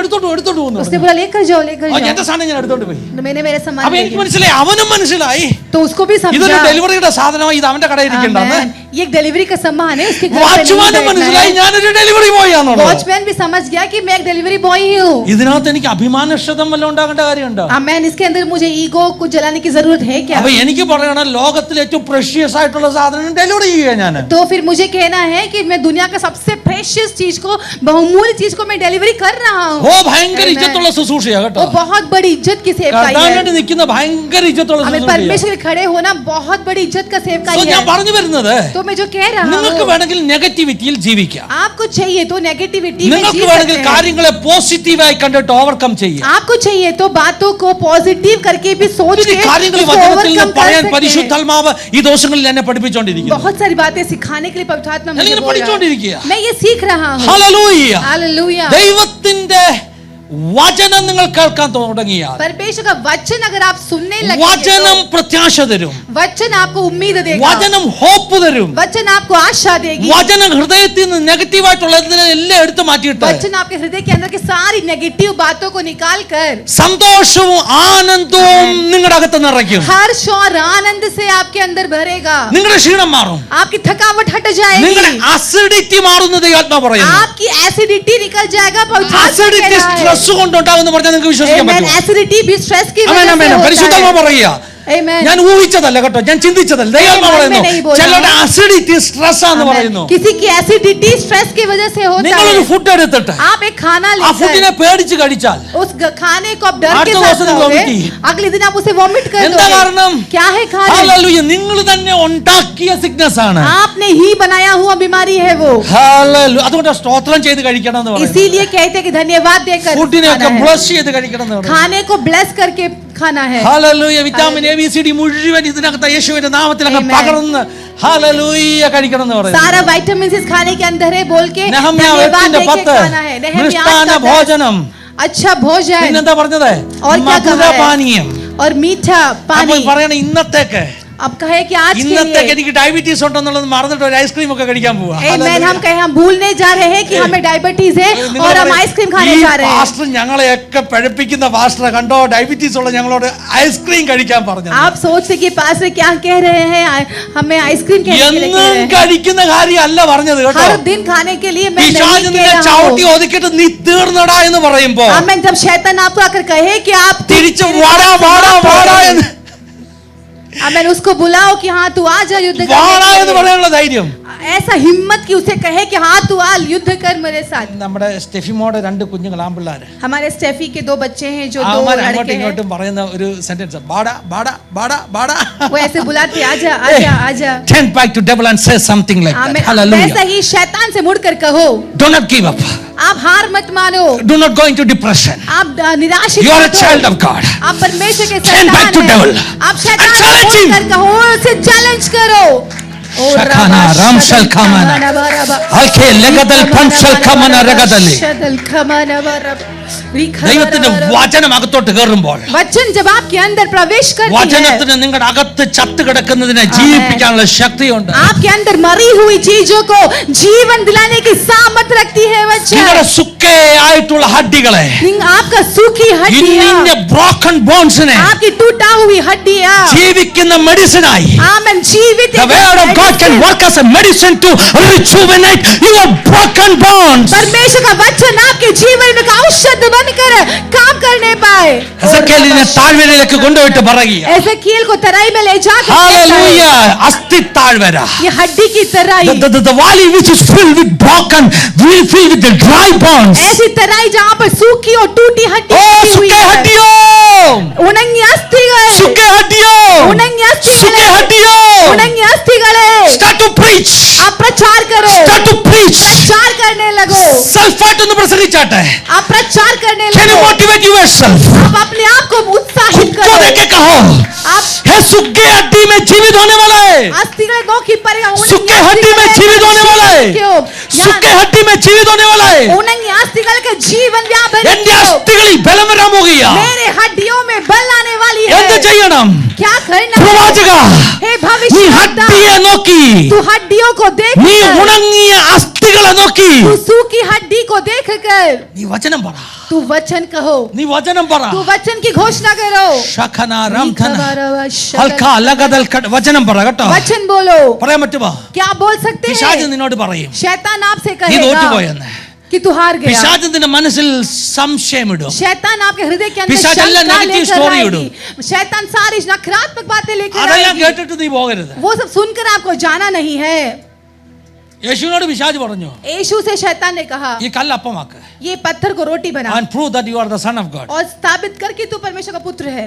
പോകുന്നു. उसने बोला लेकर जाओ लेकर എന്റെ जाओ। സാധനം ഞാൻ എടുത്തോണ്ട് പോയി. तो मैंने मेरे सामान അപ്പൊ ले എനിക്ക് लिया। മനസ്സിലായി, അവനും മനസ്സിലായി तो उसको भी ഇതൊരു समझा ഡെലിവറിയുടെ സാധനമായി, ഇത് അവന്റെ കടയിൽ ഇരിക്കണ്ടെന്ന്. आमेन। ये एक डिलीवरी का सामान है, उसके घर पे വാച്ച്മാനും नहीं बैठना മനസ്സിലായി है। ഞാനൊരു ഡെലിവറി ബോയ് ആണെന്നുള്ളത്. वॉचमैन भी समझ गया कि मैं एक डिलीवरी बॉय ही हूँ। ഇതിനകത്ത് എനിക്ക് അഭിമാനക്ഷതം വല്ലതും ഉണ്ടാകേണ്ട കാര്യമുണ്ടോ? आमेन। इसके अंदर मुझे ईगो को जलाने की जरूरत है क्या? അപ്പൊ എനിക്ക് പറയണം, ലോകത്തിലെ ഏറ്റവും പ്രഷ്യസ് ആയിട്ടുള്ള സാധനം ഡെലിവറി ചെയ്യുക ഞാൻ. तो फिर मुझे कहना है कि मैं दुनिया का सबसे प्रेशियस चीज को, बहुमूल्य चीज को मैं डिलीवरी कर रहा हूँ। ഓ ഭയങ്കര ഇജ്ജത്തുള്ള ശുശ്രൂഷയാ കേട്ടോ. वो बहुत बड़ी इज्जत की सेवकाई കർത്താവിന് है। വേണ്ടി നിൽക്കുന്ന ഭയങ്കര ഇജ്ജത്തുള്ള हमें ശുശ്രൂഷയാ. परमेश्वर के खड़े होना बहुत बड़ी इज्जत का So, सेवकाई ഞാൻ है। പറഞ്ഞു വരുന്നത്, तो मैं जो कह रहा നിങ്ങൾക്ക് हूँ, വേണമെങ്കിൽ നെഗറ്റിവിറ്റിയിൽ ജീവിക്കാം. आपको चाहिए तो नेगेटिविटी में നിങ്ങൾക്ക് जी വേണമെങ്കിൽ सकते हैं। കാര്യങ്ങളെ പോസിറ്റീവായി കണ്ടിട്ട് ഓവർകം ചെയ്യാം. आपको चाहिए तो बातों को पॉजिटिव करके भी सोच ഒത്തിരി के കാര്യങ്ങൾ उसको വചനത്തിൽ നിന്ന് overcome कर പറയാൻ सकते हैं। പരിശുദ്ധാത്മാവ് ഈ ദിവസങ്ങളിൽ എന്നെ പഠിപ്പിച്ചുകൊണ്ടിരിക്കുന്നു. बहुत सारी बातें सिखाने के लिए पवित्र आत्मा मुझे ഞാനിങ്ങനെ बोल रहा है। പഠിച്ചുകൊണ്ടിരിക്കുക. मैं ये सीख रहा हूँ। ഹല്ലേലൂയ. हालेलुया। ദൈവത്തിന്റെ വചനം നിങ്ങൾ കേൾക്കാൻ തുടങ്ങിയാൽ परमेश्वर का वचन अगर आप सुनने വചനം लगे പ്രത്യാശ തരും. तो वचन आपको उम्मीद देगा। വചനം ഹോപ്പ് തരും. वचन आपको आशा देगी। വചനം ഹൃദയത്തിൽ നിന്ന് നെഗറ്റീവായിട്ടുള്ളതിനെ എല്ലാം എടുത്തു മാറ്റിയിട്ട് वचन आपके हृदय के अंदर की सारी नेगेटिव बातों को निकाल कर സന്തോഷവും ആനന്ദവും നിങ്ങളുടെ അകത്ത് നിറയ്ക്കും. हर्ष और आनंद से आपके अंदर भरेगा। നിങ്ങളുടെ ക്ഷീണം മാറും. आपकी थकावट हट നിങ്ങളുടെ जाएगी। അസിഡിറ്റി മാറുന്നത് ആത്മാ പറയുന്നു. आपकी एसिडिटी निकल जाएगा। पवित्र आत्मा അസിഡിറ്റി कह रहा है। സ്ട്രെസ് കൊണ്ടുണ്ടാകുമെന്ന് പറഞ്ഞാൽ നിങ്ങൾക്ക് വിശ്വസിക്കാൻ Amen. പറ്റുമോ? एसिडिटी भी स्ट्रेस की ആമേൻ, वजह ആമേൻ. से होता പരിശുദ്ധാത്മാ है। പറയുക, Amen. ഞാൻ ഊഹിച്ചതല്ല കേട്ടോ, ഞാൻ ചിന്തിച്ചതല്ല. ദൈവം मैं പറയുന്നു नहीं बोल रहा ചിലരുടെ हूं। അസിഡിറ്റി സ്ട്രെസ് ആണെന്ന് Amen. പറയുന്നു. किसी की एसिडिटी स्ट्रेस की वजह से होता നിങ്ങളൊരു है। ഫുഡ് എടുത്തിട്ട് आप एक खाना ആ ഫുഡിനെ लेकर പേടിച്ച് കഴിച്ചാൽ उस खाने को आप डर के അടുത്ത साथ ദിവസം നിങ്ങൾ खाओगे, vomit ചെയ്യും. अगले दिन आप उसे वॉमिट कर എന്താ കാരണം? दोगे। क्या है कारण? ഹല്ലേലൂയ. നിങ്ങൾ തന്നെ ഉണ്ടാക്കിയ സിക്നസ് ആണ്. आपने ही बनाया हुआ बीमारी है वो। ഹല്ലേലൂയ. അതുകൊണ്ട് സ്തോത്രം ചെയ്ത് കഴിക്കണം എന്ന് പറയുന്നു. इसीलिए कहते हैं कि धन्यवाद देकर ഫുഡിനെ ഒക്കെ खाना है। ബ്ലസ് ചെയ്ത് കഴിക്കണം എന്ന് പറയുന്നു. खाने को ब्लेस करके खाना है। Hallelujah. Vitamin A B C D മുഴുവൻ ഇതിനകത്ത് യേശുവിന്റെ നാമത്തിൽ അങ്ങ് Amen. പകർന്ന് ഹല്ലേലൂയ കഴിക്കണം എന്ന് പറയുന്നു. सारा विटामिन इस खाने के अंदर है बोल के നെഹമ്യാ धन्यवाद 8:10 देके खाना है। नेहम्याह മൃഷ്ടാന 8:10 ഭോജനം. अच्छा भोजन പിന്നെന്താ പറഞ്ഞത്? और क्या कहा है? മധുരപാനീയം. और मीठा അപ്പോൾ पानी। പറയണ ഇന്നത്തേക്ക് अब कहे कि आज के ഇന്നത്തേക്ക് लिए എനിക്ക് ഡയബറ്റീസ് ഉണ്ടെന്നുള്ളത് മറന്നിട്ട് ഒരു ഐസ്ക്രീം ഒക്കെ കഴിക്കാൻ പോവാ. Amen, हम कहे हम भूलने जा रहे हैं कि हमें डायबिटीज है और हम आइसक्रीम खाने जा रहे हैं. പാസ്റ്റർ ഞങ്ങളെയൊക്കെ പഴപ്പിക്കുന്ന പാസ്റ്റർ കണ്ടോ ഡയബറ്റീസ് ഉള്ള ഞങ്ങളോട് ഐസ്ക്രീം കഴിക്കാൻ പറഞ്ഞു. आप सोचते कि पास्टर क्या कह रहे हैं, हमें आइसक्रीम कहने के लिए कह रहे हैं. കഴിക്കുന്ന കാര്യമല്ല പറഞ്ഞത് കേട്ടോ. हर दिन खाने के लिए मैं नहीं പിശാച് നിന്നെ कह रहा ചവിട്ടി हूं. ഒതുക്കിട്ട് നീ തീർന്നടാ എന്ന് പറയുമ്പോ आमेन, जब शैतान आपको आकर कहे कि आप തിരിച്ച് വാടാ വാടാ വാടാ എന്ന് आमेन, उसको बुलाओ कि हाँ तू आ जा युद्ध വാടാ करने എന്ന് के लिए. പറയാനുള്ള ധൈര്യം. ऐसा हिम्मत कि उसे कहे कि हाँ तू आ युद्ध कर मेरे साथ. നമ്മുടെ സ്റ്റെഫിമോടെ രണ്ട് കുഞ്ഞുങ്ങൾ ആമ്പിള്ളാര് हमारे स्टेफी के 2 बच्चे हैं जो 2 അവന്മാർ അങ്ങോട്ടും लड़के हैं. ഇങ്ങോട്ടും പറയുന്ന ഒരു സെന്റൻസ് ബാടാ ബാടാ ബാടാ ബാടാ. वो ऐसे बुलाते आजा आजा आजा. Turn back to devil and say something like that. Amen. Hallelujah. वैसा ही शैतान से मुड़कर कहो, Do not give up. आप हार मत मानो, Do not go into depression. आप निराशित You are a मत हो. child of God. आप परमेश्वर के Turn back to संतान devil. हैं. आप शैतान And को challenge him. मुड़कर कहो, उसे चैलेंज करो. ओ Shakana, Ramshal Kamana. Okay, Legadal Panshal Kamana Regadali. ദൈവത്തിന്റെ വചനം അകത്തോട്ട് കയറുമ്പോൾ वचन जब आपके अंदर प्रवेश करती है, വചനത്തിന് നിങ്ങളുടെ അകത്ത് ചത്ത് കിടക്കുന്നതിനെ ജീവിപ്പിക്കാനുള്ള ശക്തിയുണ്ട്. आपके अंदर मरी हुई चीजों को जीवन दिलाने की सामर्थ रखती है वचन. നിങ്ങളുടെ സുക്കേ ആയിട്ടുള്ള ഹഡ്ഡികളെ आपका सूखी हड्डियां, ബ്രോക്കൺ ബോൺസിനെ आपकी टूटा हुई हड्डियां, ജീവിക്കുന്ന മെഡിസിനായി आमेन, जीवित The word of God can work as a medicine to rejuvenate your broken bones. परमेश्वर का वचन आपके जीवन में का औषध बनकर काम करने पाए. എസെക്കിയേലിനെ താഴ്വരയിലേക്ക് കൊണ്ടുപോയിട്ട് പറയുക, एजेकियल को तराई में ले जाकर ഹല്ലേലൂയ, അസ്ഥി താഴ്വര. ये हड्डी की तराई, The valley which is filled with broken will fill with the dry bones. ऐसी तराई जहाँ पर सूखी और टूटी हड्डी ഓ हुई സുക്കേ है. ഹഡ്ഡിയോ, ഉണങ്ങിയ അസ്ഥികളെ, സുക്കേ ഹഡ്ഡിയോ, ഉണങ്ങിയ സുക്കേ അസ്ഥികളെ, ഹഡ്ഡിയോ. ഉണങ്ങിയ അസ്ഥികളെ, Start to preach. आप प्रचार करो, Start to preach. प्रचार करने लगो, സെൽഫായിട്ട് ഒന്ന് പ്രസംഗിച്ചാട്ടെ. आप प्रचार करने Can you लगो. motivate yourself? आप अपने आप को उत्साहित खुद को करो. देख के कहो, आप हे सूखे हड्डी में जीवित होने वाला है, अस्थिगळे नोखी परेगा, सूखे हड्डी में जीवित होने वाला है, सूखे हड्डी में जीवित होने वाला है. उनंगी अस्थिगळे के जीवन व्यापन എന്റെ അസ്ഥികളിൽ ബലം വരാൻ പോകുകയാ. मेरे हड्डियों में बल आने वाली എന്ത് है. ചെയ്യണം? क्या करना പ്രവാചക, हे നീ भविष्यवक्ता, ഹഡ്ഡിയെ നോക്കി, तू हड्डियों को देख നീ कर, ഉണങ്ങിയ അസ്ഥികളെ നോക്കി, तू सूखी हड्डी को देख कर നീ വചനം പറ, तू वचन कहो, നീ വചനം പറ. तू वचन की घोषणा करो. ശഖന റംധന ഹൽക ലഗദൽ വചനം പറ കേട്ടോ. वचन बोलो. പറയാൻ പറ്റുമോ? क्या बोल सकते പിശാച് हैं? നിന്നോട് പറയും शैतान आपसे നീ कहेगा തോറ്റുപോയെന്ന്. कि तू हार गया. പിശാച് നിന്റെ മനസ്സിൽ സംശയമിടും. शैतान आपके हृदय के अंदर पिशाच अल्लाह शंका नेगेटिव लेकर स्टोरी आएगी. शैतान सारी नकारात्मक बातें लेकर അതെല്ലാം आएगी. കേട്ടിട്ട് നീ പോകരുത്. वो सब सुनकर आपको जाना नहीं है. യേശുവിനോട് പിശാച് പറഞ്ഞു, यीशु से शैतान ने कहा, ഈ കല്ല് അപ്പമാക്ക് ये पत्थर को रोटी बना and prove that you are the son of God. और स्थापित कर कि तू परमेश्वर का पुत्र है.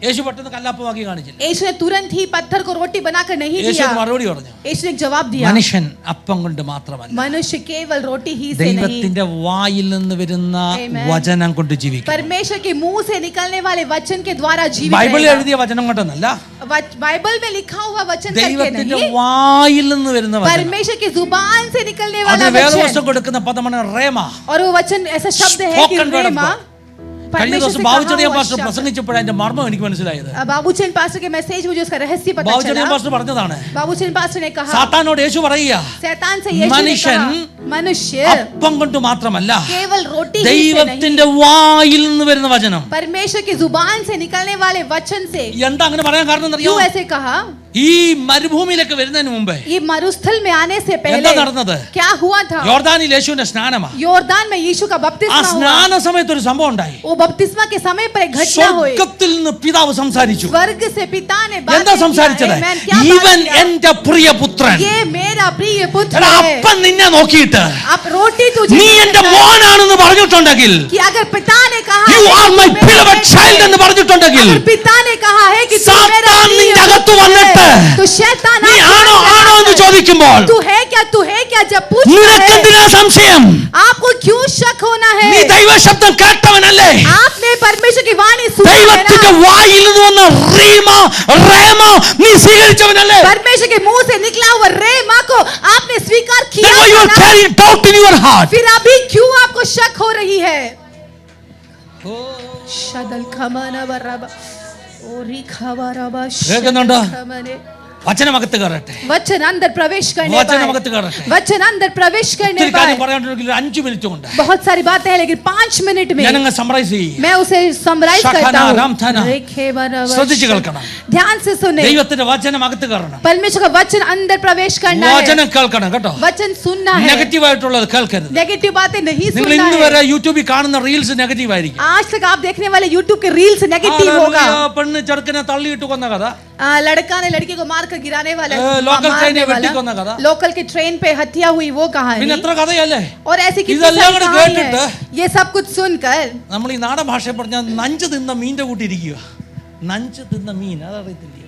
യേശു പെട്ടെന്ന് കല്ലപ്പമാക്കി കാണിച്ചില്ല. यीशु ने तुरंत ही पत्थर को रोटी बनाकर नहीं യേശു दिया. മറുപടി പറഞ്ഞു, यीशु ने एक जवाब दिया, മനുഷ്യൻ അപ്പം കൊണ്ട് മാത്രമല്ല, मनुष्य केवल रोटी ही से नहीं, ദൈവത്തിന്റെ വായിൽ നിന്ന് വരുന്ന Amen. വചനം കൊണ്ട് ജീവിക്കും. परमेश्वर के मुंह से निकलने वाले वचन के द्वारा जीवित ബൈബിളിൽ रहेगा. എഴുതിയ വചനം കൊണ്ടൊന്നല്ല, बाइबल में लिखा हुआ वचन करके ദൈവത്തിന്റെ नहीं, വായിൽ നിന്ന് വരുന്ന വചനം. परमेश्वर की जुबान से निकलने അത് वाला വേദപുസ്തകം वचन. കൊടുക്കുന്ന പദമാണ് റേമ. और वो वचन ऐसा शब्द है कि Spoken word of रेमा, God. കഴിഞ്ഞ परमेश्वर ദിവസം से ബാബുച്ചടിയ कहा हुआ പാസ്റ്റർ शब्द. പ്രസംഗിച്ചപ്പോഴാണ് അതിന്റെ മർമ്മം എനിക്ക് മനസ്സിലായത്. बाबूचंद पास्टर के मैसेज मुझे उसका रहस्य पता ബാബുച്ചടിയ चला. പാസ്റ്റർ പറഞ്ഞതാണ്, बाबूचंद पास्टर ने कहा, സാത്താനോട് യേശു പറയുക, शैतान से यीशु ने മനുഷ്യൻ कहा, मनुष्य അപ്പം കൊണ്ട് മാത്രമല്ല, केवल रोटी ही से नहीं, ദൈവത്തിന്റെ വായിൽ നിന്ന് വരുന്ന വചനം. परमेश्वर की जुबान से निकलने वाले वचन से. എന്താ അങ്ങനെ പറയാൻ കാരണം എന്നറിയോ? क्यों ऐसे कहा? ഈ മരുഭൂമിയിലേക്ക് വരുന്നതിന് മുമ്പേ ये मरुस्थल में आने से എന്താ पहले നടന്നത്? क्या हुआ था? യോർദാനിൽ യേശുവിന്റെ സ്നാനമാ. योरदान में यीशु का ആ बपतिस्मा हुआ. സ്നാന സമയത്ത് ഒരു സംഭവം ഉണ്ടായി. वो बपतिस्मा के समय पर एक घटना हुई. സ്വർഗ്ഗത്തിൽ നിന്ന് പിതാവ് സംസാരിച്ചു. स्वर्ग से पिता ने എന്താ बातें സംസാരിച്ചത്? किया. Amen. क्या बात ഇവൻ किया? എന്റെ പ്രിയപുത്രൻ. ये मेरा प्रिय पुत्र എടാ, है. അപ്പൻ നിന്നെ നോക്കിയിട്ട് अब रोटी तुझे നീ എന്റെ മോനാണെന്ന് പറഞ്ഞിട്ടുണ്ടെങ്കിൽ, कि अगर पिता ने कहा you है are कि my तू मेरा beloved बेटा child है, എന്ന് പറഞ്ഞിട്ടുണ്ടെങ്കിൽ, अगर पिता ने कहा है कि तू मेरा സാത്താൻ प्रिय നിന്റെ അകത്ത് पुत्र വന്നിട്ട് है, तो शैतान നീ आपके ആണോ अंदर ആണോ എന്ന് आकर, ചോദിക്കുമ്പോൾ तू है क्या जब पूछता है, നിനക്കെന്തിനാ സംശയം? आपको क्यों शक होना है? നീ ദൈവശബ്ദം കേട്ടവനല്ലേ? आपने परमेश्वर की वाणी सुनी है ദൈവത്തിന്റെ ना? വായിൽ നിന്ന് വന്ന റീമ റേമ നീ സ്വീകരിച്ചവനല്ലേ? परमेश्वर के मुंह से निकला हुआ रेमा को आपने स्वीकार किया Then why you था are ना? carrying doubt in your heart? फिर अभी क्यों आपको शक हो रही है? शदल खमाना बराबर। ओ ओरी खबरबा കേൾക്കുന്നുണ്ടോ? खबरे വചനമകത്ത് കയറട്ടെ. वचन अंदर प्रवेश करने വചനമകത്ത് കയറട്ടെ. पर वचन अंदर प्रवेश करने ഒത്തിരി കാര്യം पर പറയാനുണ്ടെങ്കിൽ 5 മിനിറ്റ് കൊണ്ട് बहुत सारी बातें हैं लेकिन 5 मिनट में ഞാനങ്ങ് സമ്മറൈസ് ചെയ്യും. मैं उसे समराइज करता ശഖന, हूँ. രാംധന. ശ്രദ്ധിച്ചു കേൾക്കണം. ध्यान से सुने. ദൈവത്തിന്റെ വചനമകത്ത് കയറണം. परमेश्वर का वचन अंदर प्रवेश करना है. വചനം കേൾക്കണം കേട്ടോ. वचन सुनना है. നെഗറ്റീവ് ആയിട്ടുള്ളത് കേൾക്കരുത്. नेगेटिव बातें नहीं നിങ്ങൾ सुनना ഇന്ന് है. വരെ യൂട്യൂബിൽ കാണുന്ന റീൽസ് നെഗറ്റീവ് ആയിരിക്കും. आज तक आप देखने वाले YouTube के रील्स नेगेटिव होगा. പെണ്ണ് ചെറുക്കനെ തള്ളിയിട്ട് കൊന്ന കഥ, लड़का ने लड़की को मारकर गिराने वाला, ലോക്കൽ मारने ട്രെയിനെ वाला, വെട്ടിക്കൊന്ന കഥ, लोकल के ट्रेन पे हत्या हुई वो कहानी. പിന്നെ എത്ര കഥയല്ലേ. और ऐसी कितनी ഇതെല്ലാം सारी കൂടെ कहानी കേട്ടിട്ട് है. ये सब कुछ सुनकर നമ്മൾ ഈ നാടൻ ഭാഷയിൽ പറഞ്ഞാൽ നഞ്ച് തിന്ന മീൻ്റെ കൂട്ടിയിരിക്കുക. നഞ്ച് തിന്ന മീൻ അതറിയത്തില്ലയോ?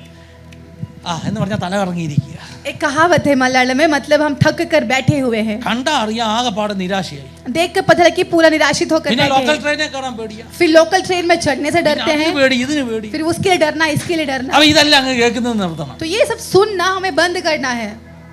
എന്ന് പറഞ്ഞാൽ തല കറങ്ങിയിരിക്കുക. एक कहावत है मलयालम में, मतलब हम थक कर बैठे हुए हैं. കണ്ടാ അറിയാം ആകെപ്പാടെ നിരാശയായി. देख कर पता लगा कि पूरा निराशित होकर പിന്നെ बैठे ലോക്കൽ हैं. ട്രെയിനെ കയറാൻ പേടിയാ. फिर लोकल ट्रेन में चढ़ने से डरते അതിന് हैं. പേടി, ഇതിന് പേടി. फिर उसके लिए डरना, इसके लिए डरना. അപ്പൊ ഇതെല്ലാം അങ്ങ് കേൾക്കുന്നത് നിർത്തണം. तो ये सब सुनना हमें बंद करना है.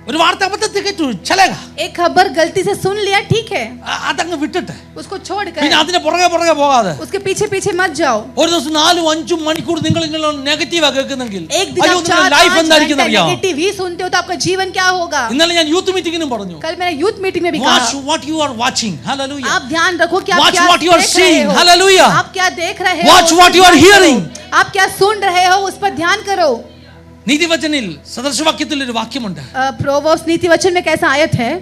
ഒരു വാർത്ത അബദ്ധത്തിൽ കേട്ടു ചലേക, एक खबर गलती से सुन लिया, ठीक है, അതങ്ങ് വിട്ടിട്ട് उसको छोड़कर പിന്നെ അതിന്റെ പുറകെ പോകാതെ उसके पीछे पीछे मत जाओ. ഒരു ദിവസം 4-5 മണിക്കൂർ നിങ്ങൾ ഇങ്ങനെ നെഗറ്റീവാ കേൾക്കുന്നെങ്കിൽ एक दिन അയ്യോ आप നിങ്ങളുടെ ലൈഫ് 4-5 എന്തായിരിക്കും घंटे അറിയാമോ? नेगेटिव ही सुनते हो तो आपका जीवन क्या होगा. ഇന്നലെ ഞാൻ യൂത്ത് മീറ്റിംഗിനും പറഞ്ഞു, कल मैंने यूथ मीटिंग में भी watch कहा, what you are watching. Hallelujah. आप ध्यान रखो कि आप Watch क्या what you are देख रहे seeing. हो. Hallelujah. आप क्या देख रहे हो. Watch उस what पर you are ध्यान hearing. करो. आप क्या सुन रहे हो उस पर ध्यान करो. നീതിവചനിൽ സദൃശവാക്യത്തിൽ ഒരു വാക്യമുണ്ട്, प्रोवर्ब्स नीति वचन में कैसा आयत है,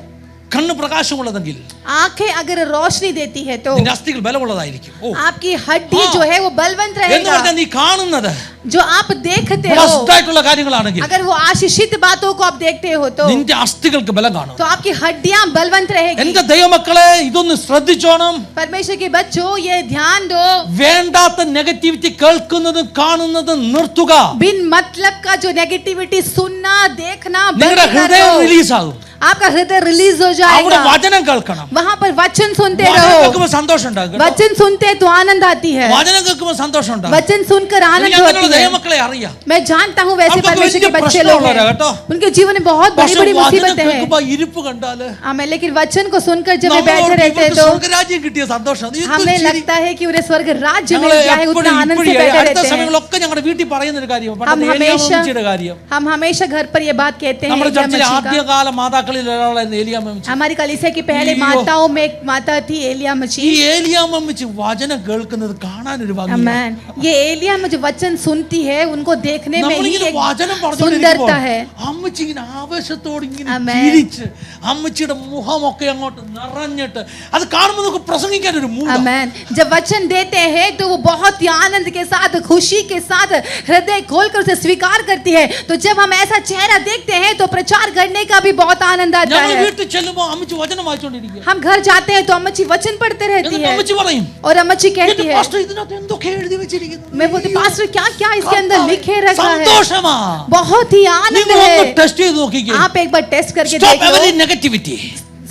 കണ്ണ് പ്രകാശമുള്ളതെങ്കിൽ आंखें अगर रोशनी देती है तो നിന്റെ അസ്ഥികൾ ബലമുള്ളതായിരിക്കും. ഓ, आपकी हड्डी जो है वो बलवंत എന്ന് रहेगा. പറഞ്ഞാൽ നീ കാണുന്നത് जो आप देखते हो, പ്ലസ്ഡ് ആയിട്ടുള്ള കാര്യങ്ങളാണെങ്കിൽ अगर वो आशीषित बातों को आप देखते हो तो നിന്റെ അസ്ഥികൾക്ക് ബലം കാണും. आपकी हड्डियां बलवंत रहेगी. എന്റെ ദൈവമക്കളെ ഇതൊന്ന് ശ്രദ്ധിച്ചോണം. परमेश्वर के बच्चों ये ध्यान दो, വേണ്ടാത്ത നെഗറ്റിവിറ്റി കേൾക്കുന്നതും കാണുന്നതും നിർത്തുക. बिन मतलब का जो नेगेटिविटी सुनना देखना बंद നിങ്ങളുടെ कर ഹൃദയം दो. റിലീസ് ആകും. आपका हृदय रिलीज हो അവിടെ जाएगा. വചനം കേൾക്കണം. वहां पर वचन सुनते വചനം रहो. കേൾക്കുമ്പോൾ സന്തോഷം ഉണ്ടാകും. वचन सुनते हैं तो आनंद आती है. വചനം കേൾക്കുമ്പോൾ സന്തോഷം ഉണ്ടാകും. वचन सुनकर आनंद എനിക്ക് അങ്ങനെയുള്ള होती है. ദൈവമക്കളെ അറിയാം. मैं जानता हूँ वैसे आपको परमेश्वर के വലിയ बच्चे लोग പ്രശ്നമുള്ളവരാ हैं. കേട്ടോ. उनके जीवन में बहुत बड़ी പക്ഷെ बड़ी വചനം मुसीबतें हैं. കേൾക്കുമ്പോൾ ഇരിപ്പ് കണ്ടാല് हमें लेकिन वचन को सुनकर जब वे നമ്മളോട് बैठे रहते हैं ഇവർക്ക് तो സ്വർഗ്ഗരാജ്യം കിട്ടിയ സന്തോഷം. ഇത് हमें ചിരി. लगता है कि उन्हें स्वर्ग राज्य ഞങ്ങൾ मिल गया है. എപ്പോഴും उतना आनंद से ഇപ്പോഴും बैठे അടുത്ത रहते हैं. സമയങ്ങളൊക്കെ ഞങ്ങളുടെ വീട്ടിൽ പറയുന്ന ഒരു കാര്യം, हम ഏലിയാമ്മച്ചിയുടെ കാര്യം. हमेशा घर पर ये बात कहते हैं. നമ്മുടെ एलिया ചർച്ചിലെ मच्छी का। ആദ്യകാല മാതാക്കളിൽ ഒരാളായിരുന്നു ഏലിയാമ്മച്ചി. हमारी कलीसिया की पहले इयो। माताओं में एक माता थी एलिया ഈ मच्छी. ഏലിയാമ്മച്ചി വചനം കേൾക്കുന്നത് കാണാനൊരു ഭംഗിയാണ്. Amen. ये एलिया मुझे वचन सुनती है, उनको देखने में ही നമ്മളിങ്ങനെ एक വചനം सुंदरता പറഞ്ഞുകൊണ്ടിരിക്കുമ്പോൾ है. അമ്മച്ചി ഇങ്ങനെ ആവേശത്തോടെ ഇങ്ങനെ Amen. ചിരിച്ച് അമ്മച്ചിയുടെ മുഖമൊക്കെ അങ്ങോട്ട് നിറഞ്ഞിട്ട് അത് കാണുമ്പോൾ നമുക്ക് പ്രസംഗിക്കാൻ ഒരു മൂഡ്. Amen. जब वचन देते हैं तो वो बहुत ही आनंद के साथ, खुशी के साथ हृदय खोलकर उसे स्वीकार करती है. तो जब हम ऐसा चेहरा देखते हैं तो प्रचार करने का भी बहुत आनंद आता ഞങ്ങൾ है. വീട്ടിൽ ചെല്ലുമ്പോൾ അമ്മച്ചി വചനം വായിച്ചുകൊണ്ടിരിക്കുക. हम घर जाते हैं तो अम्मची वचन पढ़ते रहती എന്നിട്ട് है അമ്മച്ചി പറയും, और अम्मची कहती "എന്റെ है, പാസ്റ്റർ ഇതിനകത്ത് എന്തൊക്കെ എഴുതി വെച്ചിരിക്കുന്നു." मैं बोलती पास्टर क्या क्या इसके अंदर लिखे रखा है. സന്തോഷമാ. बहुत ही आनंद നിങ്ങൾ ഒന്ന് है. ടെസ്റ്റ് ചെയ്ത് നോക്കിക്കേ. आप एक बार टेस्ट करके Stop देख लो. every negativity.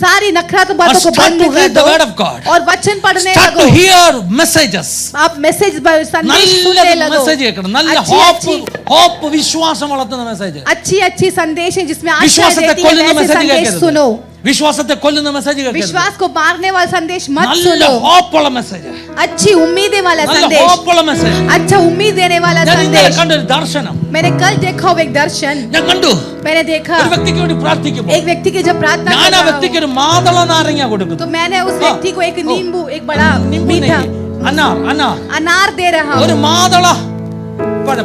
सारी नकारात्मक बातों को Start बंद to कर read the दो word of God. और वचन पढ़ने Start to लगो. hear messages. आप मैसेज संदेश നല്ല सुनने लगो. മെസ്സേജ് കേൾക്കണം. നല്ല अच्छी ഹോപ്പ് വിശ്വാസം വളർത്തുന്ന മെസ്സേജ്. अच्छी संदेश है जिसमें आशा വിശ്വാസത്തെ देती है, കൊല്ലുന്ന वैसे മെസ്സേജ് संदेश കേൾക്കരുത്. सुनो. വിശ്വാസത്തെ കൊല്ലുന്ന മെസ്സേജ് കേൾക്കരുത്. विश्वास को मारने वाला संदेश मत നല്ല सुनो. ഹോപ്പുള്ള മെസ്സേജ്. अच्छी उम्मीदें वाला നല്ല संदेश, ഹോപ്പുള്ള മെസ്സേജ്. अच्छा उम्मीद देने वाला ഞാൻ ഇന്നലെ संदेश. കണ്ടൊരു ദർശനം मैंने कल देखा वो एक दर्शन. ഞാൻ കണ്ടു. मैंने देखा ഒരു വ്യക്തിക്ക് വേണ്ടി പ്രാർത്ഥിക്കുമ്പോൾ एक व्यक्ति की जब प्रार्थना ഞാൻ कर ആ रहा വ്യക്തിക്ക് हूं, ഒരു മാതള നാരങ്ങ കൊടുക്കുന്നു. तो मैंने उस हाँ। व्यक्ति को एक ओ। नींबू, एक बड़ा നിംബു मीठा നെയ്യ്. അനാർ अनार दे रहा ഒരു हूँ. മാതള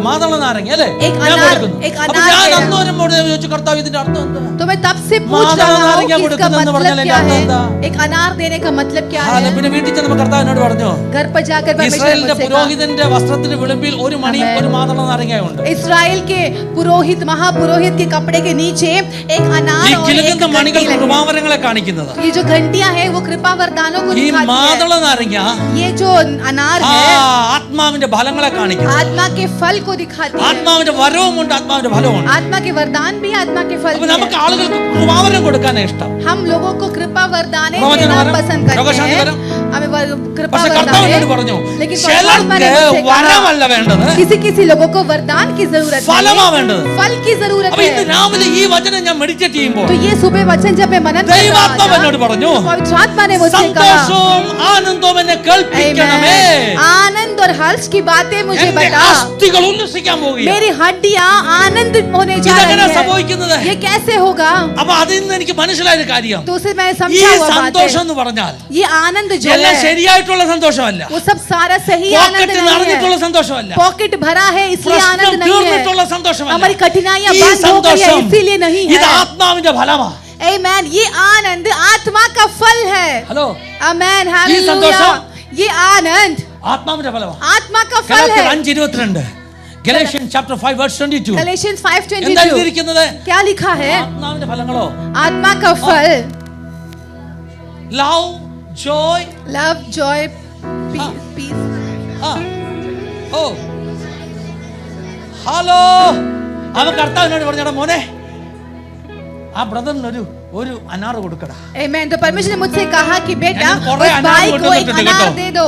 മാതള നാരങ്ങ അല്ലേ एक ഞാൻ अनार- കൊടുക്കുന്നു. एक അപ്പോൾ अनार ഞാൻ दे रहा അന്നേരം ചോദിച്ചു, കർത്താവ് ഇതിന്റെ അർത്ഥം എന്താ? तो मैं तब से पूछ മാതള रहा हूँ നാരങ്ങ कि इसका കൊടുക്കുന്നെന്ന് പറഞ്ഞാൽ मतलब എൻ്റെ क्या അർത്ഥം है. എന്താ? एक अनार देने का मतलब क्या അല്ല, है. പിന്നെ വീട്ടിൽ ചെന്നപ്പോൾ കർത്താവ് എന്നോട് പറഞ്ഞു, घर पर जाकर परमेश्वर ഇസ്രായേലിന്റെ मुझसे कहा, പുരോഹിതന്റെ വസ്ത്രത്തിന്റെ വിളിമ്പിൽ ഒരു മണിയും Amen. ഒരു മാതള നാരങ്ങയുണ്ട്. इस्राएल के पुरोहित, महापुरोहित के कपड़े के नीचे एक अनार ഈ और एक കിലുങ്ങുന്ന മണികൾ घंटी लगी. കൃപാവരങ്ങളെ കാണിക്കുന്നത്. ये जो घंटियां हैं वो कृपा वरदानों को ഈ दिखाती മാതള നാരങ്ങ है. ये जो अनार ആ है ആത്മാവിന്റെ ഫലങ്ങളെ കാണിക്കുന്നു. आत्मा के फल को दिखाती है. ആത്മാവിന്റെ വരവുമുണ്ട്, ആത്മാവിന്റെ ഫലവുമുണ്ട്. आत्मा के वरदान भी, आत्मा के फल അപ്പൊ भी നമുക്ക് है. ആളുകൾക്ക് കൃപാവരം കൊടുക്കാനാണ് ഇഷ്ടം. हम लोगों को कृपा वरदानें प्रवचन देना वरम, पसंद करते योगशांति हैं. वरम, हमें कृपा പക്ഷെ वरदान കർത്താവ് है എന്നോട് പറഞ്ഞു लेकिन परमात्मा ने ചിലർക്ക് मुझसे कहा, വരമല്ല വേണ്ടത്, किसी लोगों को वरदान की जरूरत ഫലമാ है, വേണ്ടത്. फल की जरूरत അപ്പൊ ഇന്ന് है। രാവിലെ ഈ വചനം ഞാൻ മെഡിറ്റേറ്റ് ചെയ്യുമ്പോൾ तो ये सुबह वचन जब मैं मनन कर रहा ദൈവാത്മാവ് എന്നോട് था, പറഞ്ഞു, पवित्र आत्मा ने मुझसे कहा, സന്തോഷവും ആനന്ദവും എന്നെ കേൾപ്പിക്കണമേ. Amen. आनंद और हर्ष की बातें मुझे എന്റെ बता। അസ്ഥികൾ ഉല്ലസിക്കാൻ പോകുകയാണ്. मेरी हड्डियां आनंदित होने जा ഇതെങ്ങനെ रही സംഭവിക്കുന്നത്? है। ये कैसे होगा? അപ്പൊ അതിൽ നിന്ന് എനിക്ക് മനസ്സിലായ ഒരു കാര്യം, तो उसे मैं ഈ समझा हुआ बात സന്തോഷം है। എന്ന് പറഞ്ഞാൽ ये आनंद जो എല്ലാം है ശരിയായിട്ടുള്ള സന്തോഷമല്ല, वो सब सारा सही आनंद പോക്കറ്റ് नहीं നിറഞ്ഞിട്ടുള്ള है। സന്തോഷമല്ല, पॉकेट भरा है इसलिए പ്രശ്നം आनंद नहीं തീർന്നിട്ടുള്ള है। സന്തോഷമല്ല. हमारी कठिनाइयां ഈ बंद हो गई है സന്തോഷം इसीलिए नहीं ഇത് है। ആത്മാവിന്റെ ഫലമാ. आमेन। ये आनंद आत्मा का फल है। ഹലോ, आमेन। ये हालेलुया। संतोषम? ये आनंद ആത്മാവിന്റെ ഫലമാ. आत्मा का फल ഗലാത്യർ है। 5:22, Galatians chapter 5 verse 22. Galatians എന്താ 5:22 എഴുതിയിരിക്കുന്നത്? क्या लिखा है? ആത്മാവിന്റെ ഫലങ്ങളോ? आत्मा का फल ലവ്, ജോയ്, लव, जॉय, हाँ। पीस। ഓ ഹലോ. അവൻ കർത്താവിനോട് പറഞ്ഞാ, മോനെ ആ ബ്രദറിന് ഒരു അനാറ് കൊടുക്കടാ. Amen। तो परमेश्वर ने मुझसे कहा कि बेटा मैंने उस कोरे अनार भाई को एक കൊണ്ടുവന്നിട്ടുണ്ട് अनार കേട്ടോ. दे दो।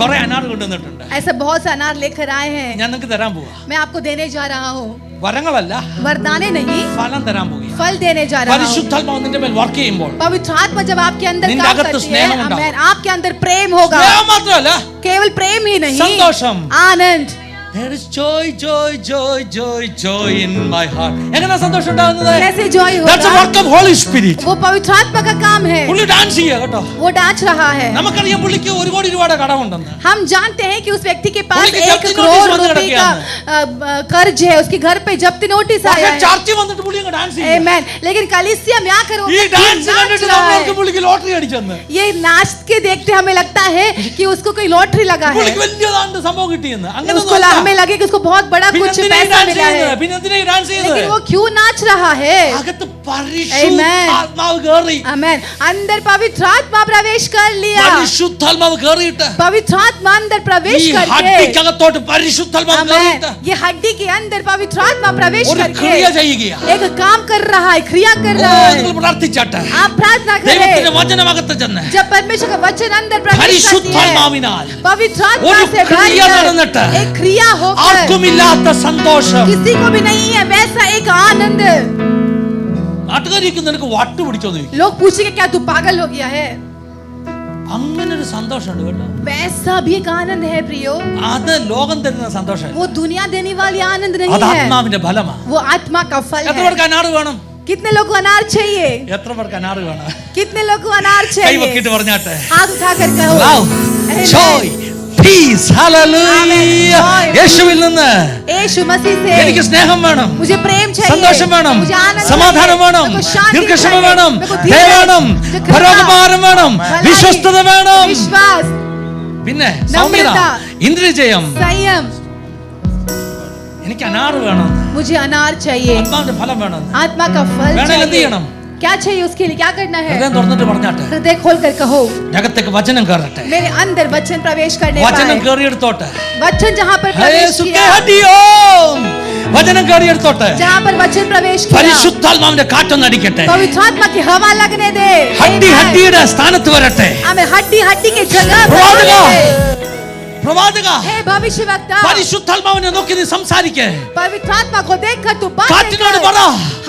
കുറെ അനാറ് കൊണ്ടുവന്നിട്ടുണ്ട്, ऐसा बहुत से अनार लेकर आए हैं, ഞാൻ നിങ്ങൾക്ക് തരാൻ പോവാ. मैं आपको देने जा रहा हूँ। വരങ്ങളല്ല, वरदाने नहीं, ഫലം തരാൻ പോവുക. फल देने जा रहा हूँ। പരിശുദ്ധാത്മാവ് നിന്റെ മേൽ വർക്ക് ചെയ്യുമ്പോൾ पवित्र आत्मा जब आपके अंदर निंदे काम अगत करती है, स्नेह होगा। आमेन, आपके अंदर प्रेम होगा। സ്നേഹം മാത്രമല്ല, केवल प्रेम ही नहीं, സന്തോഷം. आनंद। there is joy, joy, joy, joy, joy in my heart. എങ്ങനെ സന്തോഷം ഉണ്ടാകുന്നത്? कैसे जॉय That's a होगा? work of Holy Spirit. वो पवित्र आत्मा का काम है। പുള്ളി ഡാൻസ് ചെയ്യുക കേട്ടോ. वो नाच रहा है। നമുക്കറിയാം പുള്ളിക്ക് 1 കോടി രൂപയുടെ കടമുണ്ടെന്ന്. हम जानते हैं कि उस व्यक्ति के पास पुलिस की 1 जब्ती करोड़ नोटिस बंद रुपए किया का कर्ज है। उसके घर पे जब्ती नोटिस आया പക്ഷേ है। ചർച്ചിൽ വന്നിട്ട് പുള്ളി അങ്ങ് ഡാൻസ് ചെയ്യും. आमेन। लेकिन कलीसिया में आकर वो ഈ व्यक्ति ഡാൻസ് नाच കണ്ടിട്ട് रहा നമ്മൾക്ക് है। പുള്ളിക്ക് ലോട്ടറി അടിച്ചെന്ന്. ये नाच के देखते हमें लगता है कि उसको कोई लॉटरी लगा है। പുള്ളിക്ക് വലിയതാണ്ട് സംഭവം കിട്ടിയെന്ന്. അങ്ങനെ उसको हमें लगे कि उसको बहुत बड़ा कुछ पैसा मिला है। പിന്നെ എന്തിനാ ഡാൻസ് लेकिन ചെയ്യുന്നത്? वो क्यों नाच रहा है? അകത്ത് പരിശുദ്ധാത്മാവ് കേറി. आमेन। अंदर पवित्र आत्मा प्रवेश कर लिया। പരിശുദ്ധാത്മാവ് കേറിയിട്ട് पवित्र आत्मा अंदर ഈ प्रवेश करके, ഹഡ്ഡിക്കകത്തോട്ട് പരിശുദ്ധാത്മാവ് आमेन, കേറിയിട്ട് ये हड्डी के अंदर पवित्र आत्मा प्रवेश ഒരു करके ക്രിയ ചെയ്യുകയാ. एक काम कर रहा है, क्रिया कर ഓ, रहा നിങ്ങൾ है। പ്രാർത്ഥിച്ചാട്ടെ. आप प्रार्थना ദൈവത്തിന്റെ करें। വചനമകത്ത് ചെന്ന് जब परमेश्वर का वचन अंदर प्रवेश करती है, പരിശുദ്ധാത്മാവിനാൽ पवित्र आत्मा ഒരു से ക്രിയ भरकर, നടന്നിട്ട് एक क्रिया होकर, ആർക്കുമില്ലാത്ത സന്തോഷം. किसी को भी नहीं है वैसा एक आनंद। നാട്ടുകാരിക്ക് നിനക്ക് വട്ട് പിടിച്ചോന്ന് ചോദിക്കും. लोग पूछेंगे क्या तू पागल हो गया है? അങ്ങനെ ഒരു സന്തോഷമുണ്ട് കേട്ടോ. वैसा भी एक आनंद है प्रियो। അത് ലോകം തരുന്ന സന്തോഷം, वो दुनिया देने वाली आनंद അത് नहीं है, ആത്മാവിന്റെ ഫലമാ. वो आत्मा का फल എത്ര है। പേർക്ക് അനാറ് വേണം? कितने लोग को अनार चाहिए? എത്ര പേർക്ക് അനാറ് വേണം? कितने लोग को अनार കൈ चाहिए? വെക്കിട്ട് പറഞ്ഞാട്ടെ. हाथ उठाकर कहो। Love, Amen. joy, peace, hallelujah. Amen. Joy. യേശുവിൽ നിന്ന് यीशु मसीह से എനിക്ക് സ്നേഹം വേണം, मुझे प्रेम चाहिए, സന്തോഷം വേണം, मुझे आनंद സമാധാനം चाहिए, വേണം, मेरे को शांति ദീർഘക്ഷമ चाहिए, വേണം, मेरे को ദയ धीरज, വേണം, मुझे कृपा, പരോപകാരം വേണം, भलाई, വിശ്വസ്തത വേണം, विश्वास, പിന്നെ സൗമ്യത, നമ്രത, ഇന്ദ്രിയജയം. संयम। എനിക്ക് അനാറ് വേണം, मुझे अनार चाहिए, ആത്മാവിന്റെ ഫലം വേണം. आत्मा का फल വേണമെങ്കിൽ എന്ത് चाहिए। ചെയ്യണം? क्या चाहिए उसके लिए? क्या करना है? ഹൃദയം തുറന്നിട്ട് പറഞ്ഞാട്ടെ. हृदय खोल कर कहो, ജഗത്തേക്ക് വചനം കയറട്ടെ. मेरे अंदर वचन प्रवेश करने വചനം पाए। കയറിയെടുത്തോട്ടെ. वचन जहाँ पर प्रवेश യേശുക്കേ किया, ഹഡിയോ. വചനം കയറിയെടുത്തോട്ടെ. जहाँ पर वचन प्रवेश किया, പരിശുദ്ധാത്മാവിന്റെ കാറ്റൊന്ന് അടിക്കട്ടെ. पवित्र आत्मा की हवा लगने दे। ഹഡ്ഡി Amen। ഹഡ്ഡിയുടെ സ്ഥാനത്ത് വരട്ടെ. हमें हड्डी हड्डी के जगह पर പ്രവാചക, रखे। പ്രവാചക, हे भविष्यवक्ता, പരിശുദ്ധാത്മാവിനെ നോക്കി നീ സംസാരിക്കേ. पवित्र आत्मा को देखकर तू बातें കാറ്റിനോട് कर। പറ,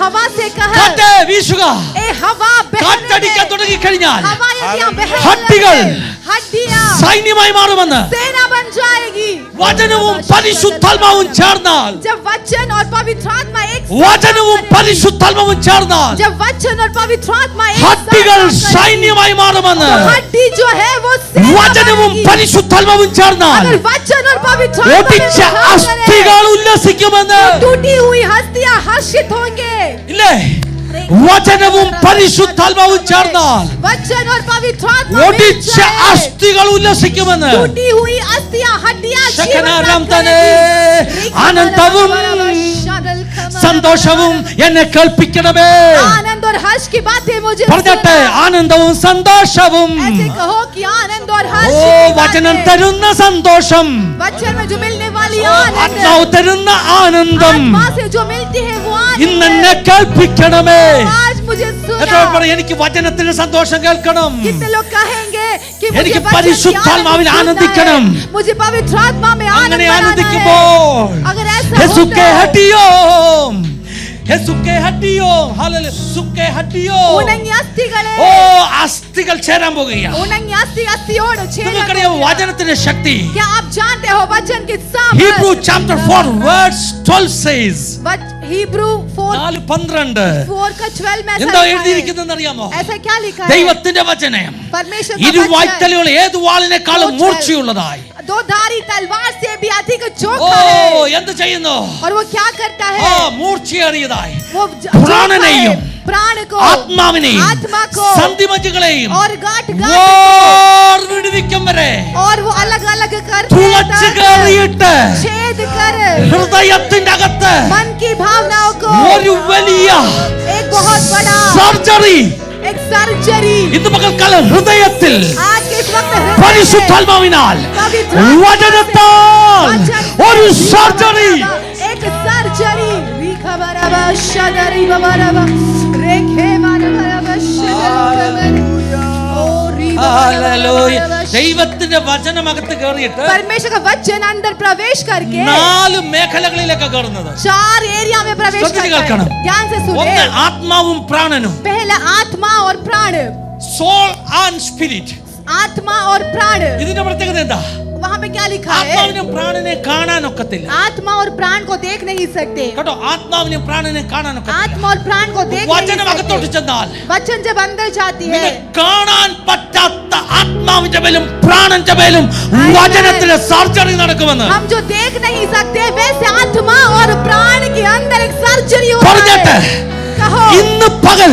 हवा से कह, കാറ്റേ വീശുക. ए हवा बहने കാറ്റടിക്കാൻ दे। തുടങ്ങി കഴിഞ്ഞാൽ हवा यदि यहाँ बहने ഹഡ്ഡികൾ लगे, हड्डियाँ സൈന്യമായി മാറുമെന്ന്. सेना बन जाएगी। വചനവും പരിശുദ്ധാത്മാവും ചേർന്നാൽ, जब वचन और पवित्र आत्मा एक साथ വചനവും काम പരിശുദ്ധാത്മാവും ചേർന്നാൽ करें, जब वचन और पवित्र आत्मा एक साथ ഹഡ്ഡികൾ काम करें, സൈന്യമായി മാറുമെന്ന്. तो हड्डी जो है वो सेना വചനവും बनेगी। പരിശുദ്ധാത്മാവും ചേർന്നാൽ अगर वचन और पवित्र आत्मा ഒടിച്ച में काम करें, അസ്ഥികൾ ഉല്ലസിക്കുമെന്ന്. तो टूटी हुई हस्तियां हर्षित होंगे। ഇല്ലേ? വചനവും പരിശുദ്ധാത്മാവും ചേർന്നാൽ वचन और पवित्र आत्मा मिल ഒടിച്ച जाए, അസ്ഥികൾ ഉല്ലസിക്കുമെന്ന്. टूटी हुई अस्थियां हड्डियां जीवन ശകനാരം प्राप्त തന്നെ करेगी। ആനന്ദവും സന്തോഷവും എന്നെ കേൾപ്പിക്കണമേ. आनंद और हर्ष की बातें मुझे പറഞ്ഞട്ടെ, सुना। ആനന്ദവും സന്തോഷവും. ऐसे कहो कि आनंद और हर्ष ഓ की വചനം बातें, തരുന്ന സന്തോഷം वचन में जो मिलने वाला वाली आनंद, ആത്മാവ് തരുന്ന ആനന്ദം आत्मा से जो मिलती है वो ഇന്ന് आनंद എന്നെ है। കേൾപ്പിക്കണമേ. आज मुझे എത്ര सुना। പറയും എനിക്ക് വചനത്തിന്റെ സന്തോഷം കേൾക്കണം, कितने लोग कहेंगे कि എനിക്ക് मुझे वचन की പരിശുദ്ധാത്മാവിൽ आनंद सुनना ആനന്ദിക്കണം. है, मुझे पवित्र आत्मा में आनंद അങ്ങനെ बनाना है। ആനന്ദിക്കുമ്പോൾ अगर ऐसा യേശുക്കേ होता है, ഹട്ടിയോം യേശുക്കേ ഹട്ടിയോം ഹല്ലേലൂയ സുക്കേ ഹട്ടിയോം ഉണങ്ങിയ അസ്ഥികളെ, ഓ അസ്ഥികൾ ചേരാൻ പോകുകയാണ്. ഉണങ്ങിയ അസ്ഥിയോട് ചേരാൻ നിങ്ങൾക്കറിയാമോ പോകുകയാണ്। വചനത്തിന്റെ ശക്തി? क्या आप जानते हो वचन की सामर्थ? Hebrew chapter 4 verse 12 says Hebrew 4:12 4 का 12 में ऐसा എന്താ लिखा है। എഴുതിയിരിക്കുന്നതെന്ന് അറിയാമോ? ऐसा क्या लिखा है? ദൈവത്തിന്റെ വചനം परमेश्वर का ഇരു वचन വായ്ത്തലയുള്ള ഏത് വാളിനേക്കാളും മൂർച്ചയുള്ളതായി. दो धारी तलवार से भी अधिक ഓ चोखा है। എന്ത് ചെയ്യുന്നു? और वो क्या करता है? മൂർച്ചയേറിയതായി वो പ്രാണനെയും प्राण को, ആത്മാവിനെയും आत्मा को സന്ധിമജ്ജകളെയും और गांठ വിടുവിക്കും വരെ और वो अलग अलग कर തുളച്ചു കയറിയിട്ട് छेद कर ഹൃദയത്തിന്റെ അകത്ത് मन की भावनाओं को ഒരു വലിയ एक बहुत बड़ा സർജറി एक सर्जरी ഇന്ന് പകൽക്കാലം ഹൃദയത്തിൽ आज के इस वक्त हृदय में പരിശുദ്ധാത്മാവിനാൽ पवित्र വചനത്താൽ ഒരു സർജറി एक सर्जरी रिखबरबा शदरी बबरबा रेखे मानबरबा शदरी ओ ഹല്ലേലൂയ. रिखबरबा ദൈവത്തിന്റെ വചനം അകത്ത് കയറിയിട്ട് परमेश्वर का वचन अंदर प्रवेश करके 4 മേഖലകളിലേക്ക് കയറുന്നത്. 4 एरिया में प्रवेश ശ്രദ്ധിച്ച് करता കേൾക്കണം. है। ध्यान से ഒന്ന് सुने। ആത്മാവും പ്രാണനും, पहला आत्मा और प्राण, സോൾ ആൻഡ് സ്പിരിറ്റ്. आत्मा और प्राण। ഇതിന്റെ പ്രത്യേകത എന്താ? वहाँ पे क्या लिखा है? ആത്മാവിനും പ്രാണനെ കാണാനൊക്കത്തില്ല आत्मा और प्राण को देख नहीं सकते। കേട്ടോ. ആത്മാവിനും പ്രാണനെ കാണാനൊക്കത്തില്ല. आत्मा और प्राण को देख नहीं വചനം അകത്തോട്ട് सकते। ചെന്നാൽ वचन जब अंदर जाती है, നിന്നെ കാണാൻ പറ്റാത്ത ആത്മാവിന്റെ മേലും പ്രാണന്റെ മേലും വചനത്തിലെ സർജറി നടക്കുമെന്ന് हम जो देख नहीं सकते वैसे आत्मा और प्राण के अंदर एक सर्जरी होता പറഞ്ഞിട്ട് है। कहो ഇന്ന് പകൽ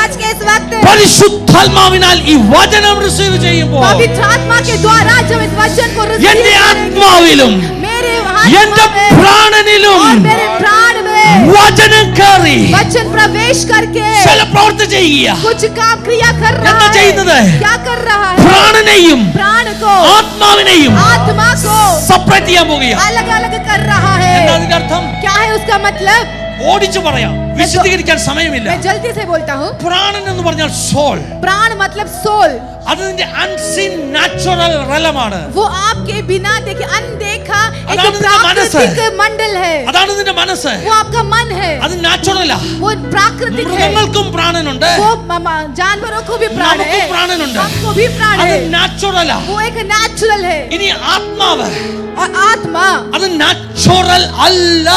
आज के इस वक्त പരിശുദ്ധാത്മാവിനാൽ ഈ വചനം റിസീവ് ചെയ്യുമ്പോൾ पवित्र आत्मा के द्वारा जब इस वचन को रिसीव എന്റെ करेंगे, ആത്മാവിലും मेरे എന്റെ आत्मा में പ്രാണനിലും और मेरे प्राण में വചനം കയറി वचन प्रवेश करके ചില പ്രവൃത്തി ചെയ്യുക. कुछ काम क्रिया कर എന്താ रहा है। ചെയ്യുന്നത്? क्या कर रहा है? പ്രാണനെയും प्राण को, ആത്മാവിനെയും आत्मा को സെപ്പറേറ്റ് ചെയ്യാൻ പോകുക. अलग अलग कर रहा എന്താ है। അതിന്റെ അർത്ഥം? क्या है उसका मतलब? ഓടിച്ചു പറയാം, വിശദീകരിക്കാൻ സമയമില്ല. मैं जल्दी से बोलता हूँ। പ്രാണൻ എന്ന് പറഞ്ഞാൽ സോൾ. प्राण मतलब सोल, അതിന്റെ അൺസീൻ നാച്ചുറൽ റലമാണ്. वो आपके बिना देखे अनदेखा एक अതാണ് നിന്റെ प्राकृतिक മനസ്സ്. मंडल है। അതാണ് നിന്റെ മനസ്സ്. वो आपका मन है, അത് നാച്ചുറലാ. वो प्राकृतिक है। മൃഗങ്ങൾക്കും പ്രാണനുണ്ട്, वो जानवरों को भी प्राण है, നമുക്കും പ്രാണനുണ്ട്. हमको भी प्राण അത് है। നാച്ചുറലാ. वो एक नेचुरल है। ഇനി ആത്മാവ് और आत्मा അത് നാച്ചുറൽ അല്ല.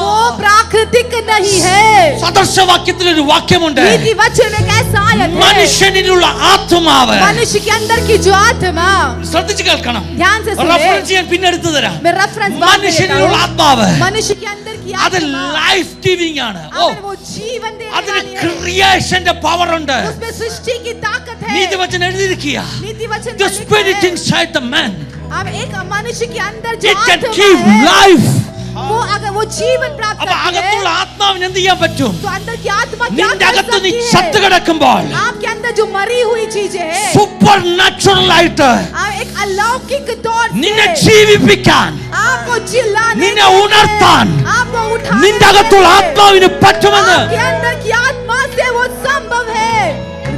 वो प्राकृतिक नहीं है। സദർശവാക്യത്തിൽ ഒരു വാക്യമുണ്ട്, नीति वचन में कैसा आयत है? മനുഷ്യനിലുള്ള ആത്മാവ്. मनुष्य के अंदर की जो आत्मा, ശ്രദ്ധിച്ചു കേൾക്കണം. ध्यान से റെഫറൻസ് सुने। ചെയ്യാൻ പിന്നെ എടുത്തു തരാം. मैं रेफरेंस बात में लेता മനുഷ്യനിലുള്ള हूँ। ആത്മാവ് मनुष्य के अंदर की അത് आत्मा, ലൈഫ് ഗിവിംഗ് ആണ്. ഓ, अगर वो जीवन देने അതിന് वाली है, ക്രിയേഷന്റെ പവർ ഉണ്ട്. उसमें सृष्टि की ताकत है। നീതിവചനം എഴുതിയിരിക്കുക. नीति वचन The में लिखा spirit है, inside the man, अब एक मनुष्य के अंदर जो it can आत्मा give है, life. वो अगर वो जीवन प्राप्त അപ്പൊ करती അകത്തുള്ള है, ആത്മാവിന് എന്ത് ചെയ്യാൻ പറ്റും? तो अंदर की आत्मा क्या നിന്റെ कर അകത്ത് നീ सकती ചത്തു है? കിടക്കുമ്പോൾ आपके अंदर जो मरी हुई चीजें हैं, സൂപ്പർ നാച്ചുറൽ ആയിട്ട് आप एक अलौकिक तौर നിന്നെ से ജീവിപ്പിക്കാൻ, आपको चिल्लाने നിന്നെ के लिए, ഉണർത്താൻ आपको उठाने നിന്റെ के അകത്തുള്ള लिए, ആത്മാവിന് പറ്റുമെന്ന് आपके अंदर की आत्मा से वो संभव है।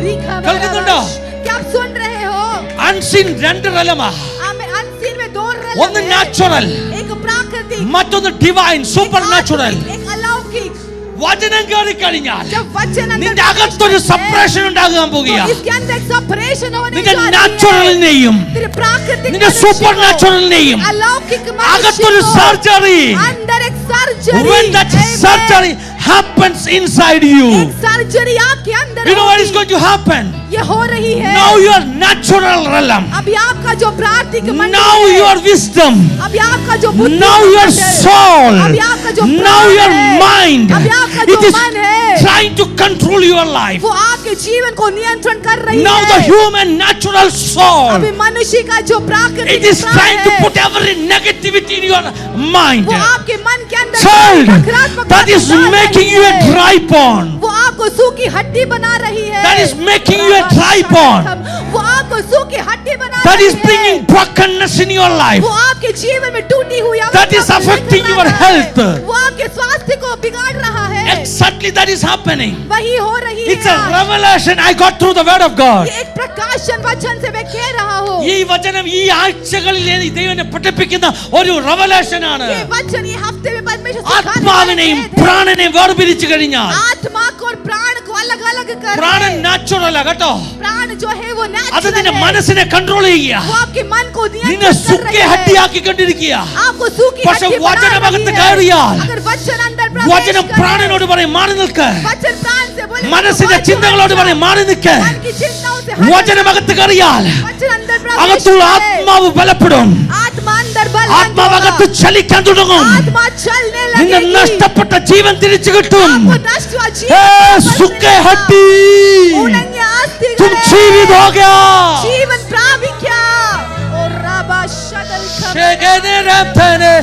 रीखा കേൾക്കുന്നുണ്ടോ? क्या आप सुन रहे हो? അൺസീൻ രണ്ട് റലമാ. हमें अनसीन में दो रलम ഒന്ന് है। നാച്ചുറൽ, एक प्राकृतिक, മറ്റൊന്ന് ഡിവൈൻ സൂപ്പർ നാച്ചുറൽ. एक अलौकिक। വചനം കയറി കഴിഞ്ഞാൽ जब वचन अंदर നിന്റെ प्रवेश അകത്തൊരു करते हैं, സെപ്പറേഷൻ ഉണ്ടാകാൻ तो പോകുക. इसके अंदर एक सेपरेशन होने നിന്റെ जा रही है। നാച്ചുറലിനെയും तेरे प्राकृतिक നിന്റെ मनुष्य സൂപ്പർ को, നാച്ചുറലിനെയും अलौकिक मनुष्य അകത്തൊരു को, സർജറി. अंदर एक surgery, When that surgery happens inside you, एक सर्जरी आपके अंदर you know what is होगी। going to happen? ये हो रही है। Now your natural realm, अभी आपका जो प्राकृतिक मंडल now है, your wisdom, अभी आपका जो बुद्धि now का your मंडल, soul, अभी आपका जो now प्राण your है, mind, अभी आपका it जो is मन है, trying to control your life. वो आपके जीवन को नियंत्रण कर रही Now है। the human natural soul, अभी मनुष्य का जो प्राकृतिक it is प्राण trying to है, put every negativity in your mind. वो आपके मन के अंदर Child, नकारात्मक that is बातें डाल making रही you a है। dry bone. वो आपको सूखी हड्डी बना रही है। That is making you a dry bone. वो आपको सूखी हड्डी बना That that is रही है। bringing brokenness in your life, वो आपके जीवन में टूटी हुई that is अवस्था को affecting लेकर your आ रहा है। health. वो आपके स्वास्थ्य को बिगाड़ रहा है। exactly that is happening. वही हो रही It's है a आज। revelation I got through the word of God. ये एक प्रकाशन वचन से मैं कह रहा हूँ। ഈ വചനം ഈ ആഴ്ചകളിൽ ദൈവം പഠിപ്പിക്കുന്ന ഒരു റെവലേഷൻ ആണ്. ये वचन ये हफ्ते में परमेश्वर सिखाने वाले ആത്മാവിനെയും वेद है। പ്രാണനെയും വേർപിരിച്ചു കഴിഞ്ഞാൽ आत्मा को और प्राण को अलग अलग कर പ്രാണൻ നാച്ചുറൽ കേട്ടോ, प्राण जो है वो അത് नेचुरल നിന്റെ है। മനസ്സിനെ കൺട്രോൾ ചെയ്യുക. वो आपके मन को നിന്നെ नियंत्रित कर സുഖ रही है। ഹഡ്ഡിയാക്കിക്കൊണ്ടിരിക്കുക. आपको सूखी പക്ഷെ हड्डी बना വചനമകത്ത് रही है। കയറിയാൽ अगर वचन अंदर प्रवेश വചനം करे, പ്രാണനോട് പറയും മാറി നിൽക്ക്. वचन प्राण से बोले മനസ്സിന്റെ ചിന്തകളോട് പറയും മാറി നിൽക്ക്. मन की चिंताओं से हट വചനമകത്ത് കയറിയാൽ वचन अंदर प्रवेश അകത്തുള്ള करे। ആത്മാവ് ബലപ്പെടും. आत्मा अंदर बल ആത്മാവകത്ത് ചലിക്കാൻ തുടങ്ങും. आत्मा चलने നിന്റെ लगेगी। നഷ്ടപ്പെട്ട ജീവൻ തിരിച്ചു കിട്ടും. आपको नष्ट हुआ हे जीवन सुखे हड्डी, उड़ेंगे आस्ती तुम गए। जीवित हो गया. जीवन प्राप्त किया। और रबा शदल खबर शेगेने रब्तने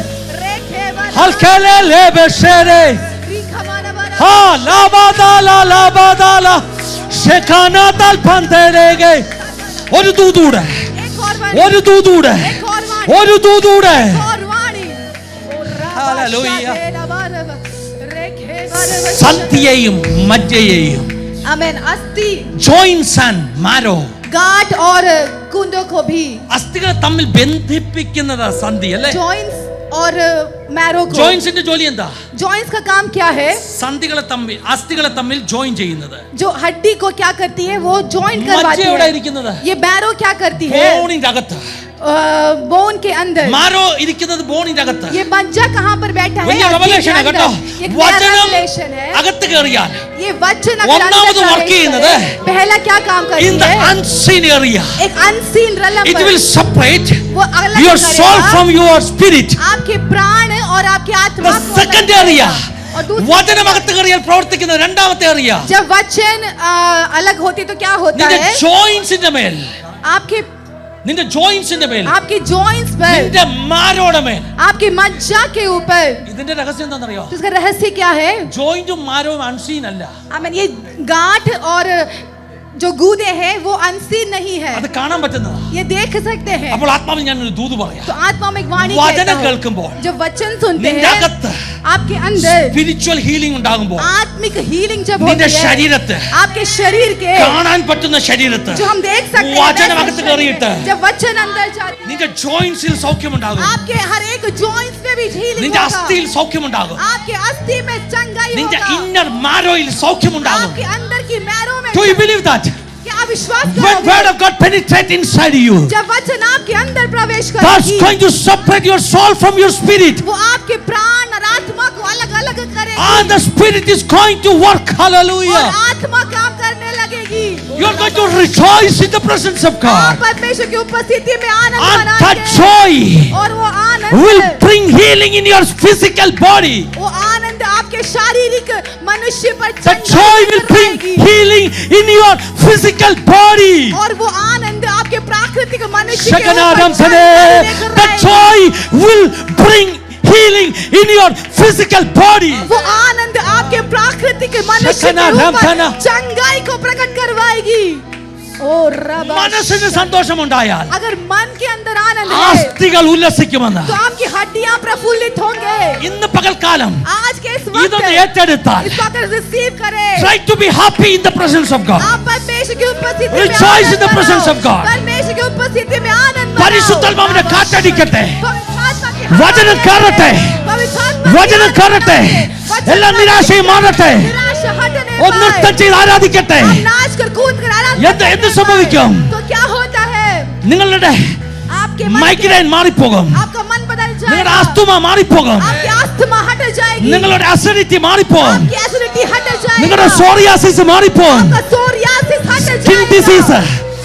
रेखे वाला हल्केले लेबेशेरे रिखमाना वाला हा लाबादाला लाबादाला शेखाना तल पंतेरेगे. ഒരു ദൂതൂടെ, एक और वाणी ഒരു ദൂതൂടെ, एक और वाणी ഒരു ദൂതൂടെ. और वाणी और रबा हालेलुया. शदल वाला रेखे वाला സന്ധിയെയും മജ്ജയെയും आमेन। अस्थि joints and marrow, गांठ और कुंडों को भी അസ്ഥികളെ തമ്മിൽ ബന്ധിപ്പിക്കുന്നതാ സന്ധി അല്ലേ? जॉइंट्स और मैरो को ജോയിന്റ്സിന്റെ ജോലി എന്താ? जॉइंट्स का काम क्या है? സന്ധികളെ തമ്മിൽ അസ്ഥികളെ തമ്മിൽ ജോയിൻ ചെയ്യുന്നത്. जो हड्डी को क्या करती है वो जॉइन മജ്ജ करवाती എവിടെ है। ഇരിക്കുന്നത്? ये मैरो क्या करती है? ബോണിന്റെ അകത്ത്. बोन के अंदर। മാരോ ഇരിക്കുന്നത് ബോണിന്റെ അകത്ത്. ये मज्जा कहाँ पर बैठा है? വലിയ हड्डी के revelation ആണ് കേട്ടോ. अंदर। एक नया വചനം revelation है। അകത്ത് കയറിയാൽ ये वचन अगर ഒന്നാമത് अंदर work प्रवेश ചെയ്യുന്നത് करे, पहला क्या काम in करती the है? unseen area, एक अनसीन रलम it will separate वो अलग your soul करेगा from your spirit. आपके प्राण और आपके आत्मा The को अलग second करेगा। area, और दूसरा വചനം അകത്ത് കയറിയാൽ പ്രവർത്തിക്കുന്ന രണ്ടാമത്തെ ഏരിയ, जब वचन अलग होती तो क्या होता നിന്റെ है? ജോയിന്റ്സിന്റെ മേൽ, आपके നിന്റെ ജോയിന്റ്സിന്റെ മേൽ, आपके जॉइंट्स पर നിന്റെ മാരോടെ മേൽ. आपके मज्जा के ऊपर। ഇതിന്റെ രഹസ്യം എന്താണെന്നറിയോ? तो इसका रहस्य क्या है? ജോയിന്റും മാരവും അൺസീൻ അല്ല, आमीन। ये गांठ और जो गूदे हैं वो अनसीन नहीं है, അത് കാണാൻ പറ്റുന്നതാ. ये देख सकते हैं। അപ്പോൾ ആത്മാവിൽ ഞാൻ ഒരു ദൂത് പറയാം. तो आत्मा में एक वाणी വചനം कहता हूं। കേൾക്കുമ്പോൾ जब वचन सुनते നിന്റെ हैं അകത്ത് आपके अंदर സ്പിരിച്വൽ ഹീലിംഗ് ഉണ്ടാകുമ്പോൾ आत्मिक हीलिंग जब നിന്റെ होती है ശരീരത്തെ, आपके शरीर के കാണാൻ പറ്റുന്ന ശരീരത്തെ जो हम देख सकते വചനം हैं അകത്ത് वैसे കയറിയിട്ട് शरीर, जब वचन अंदर जाता है നിന്റെ ജോയിന്റ്സിൽ സൗഖ്യമുണ്ടാകും, आपके हर एक जॉइंट्स में भी हीलिंग നിന്റെ होगा। അസ്ഥിയിൽ സൗഖ്യമുണ്ടാകും, आपके अस्थि में चंगाई നിന്റെ होगा। ഇന്നർ മാരോയിൽ സൗഖ്യമുണ്ടാകും. आपके अंदर की मैरों में Do you believe that? क्या आप विश्वास When करोगे? word of God penetrate inside you, जब वचन आपके अंदर प्रवेश God's करेगी going to separate your soul from your spirit, वो आपके प्राण और आत्मा को अलग अलग करेगी and the spirit is going to work. और Hallelujah. आत्मा काम करने लगेगी। You are going to rejoice in the presence of आप God, परमेश्वर की उपस्थिति में आनंद and that मनाएंगे joy और वो आनंद will bring healing in your physical body. वो आनंद आपके शारीरिक मनुष्य पर The चंगाई joy will लेकर bring आएगी। healing in your physical body. और वो आनंद आपके प्राकृतिक मनुष्य के Shakanadam ऊपर Sane, चंगाई लेकर the आएगी। joy will bring healing in your physical body. वो आनंद आपके प्राकृतिक मनुष्य के Shakanadam ऊपर Sana. चंगाई को प्रकट करवाएगी। ओ रबा മനസ്സിന് സന്തോഷമുണ്ടായാൽ अगर मन के अंदर आनंद है ആസ്തികൾ ഉല്ലസിക്കുമെന്ന് तो आपकी हड्डियां प्रफुल्लित होंगे। ഇന്ന് പകൽക്കാലം आज के इस ഇതൊന്ന് वक्त ഏറ്റെടുത്താൽ इस वक्त रिसीव करें। try to be happy in the presence of God. आप परमेश्वर की उपस्थिति में Rejoice in Anand the presence मनाओ। of God. परमेश्वर की उपस्थिति में आनंद मनाओ। പരിശുദ്ധാത്മാവിനെ കാറ്റടിക്കട്ടെ, पवित्र आत्मा की വചനം കയറട്ടെ, पवित्र आत्मा की വചനം आनंद കയറട്ടെ, वचन എല്ലാ നിരാശയും മാറട്ടെ, निराशा हटने ഒന്ന് നൃത്തം ചെയ്ത് ആരാധിക്കട്ടെ. हम नाच कर कूद कर आराधना എന്ത് करने സംഭവിക്കും? पाए। तो क्या होता है? നിങ്ങളുടെ आपके मन മൈഗ്രെയിൻ മാറിപ്പോകും, आपका मन बदल നിങ്ങളുടെ जाएगा। ആസ്തുമ മാറിപ്പോകും, आपकी अस्थमा हट जाएगी। നിങ്ങളുടെ അസിഡിറ്റി മാറിപ്പോകും, आपकी एसिडिटी हट जाएगी। നിങ്ങളുടെ സോറിയാസിസ് മാറിപ്പോകും, आपका सोरियासिस हट Skin जाएगा। disease,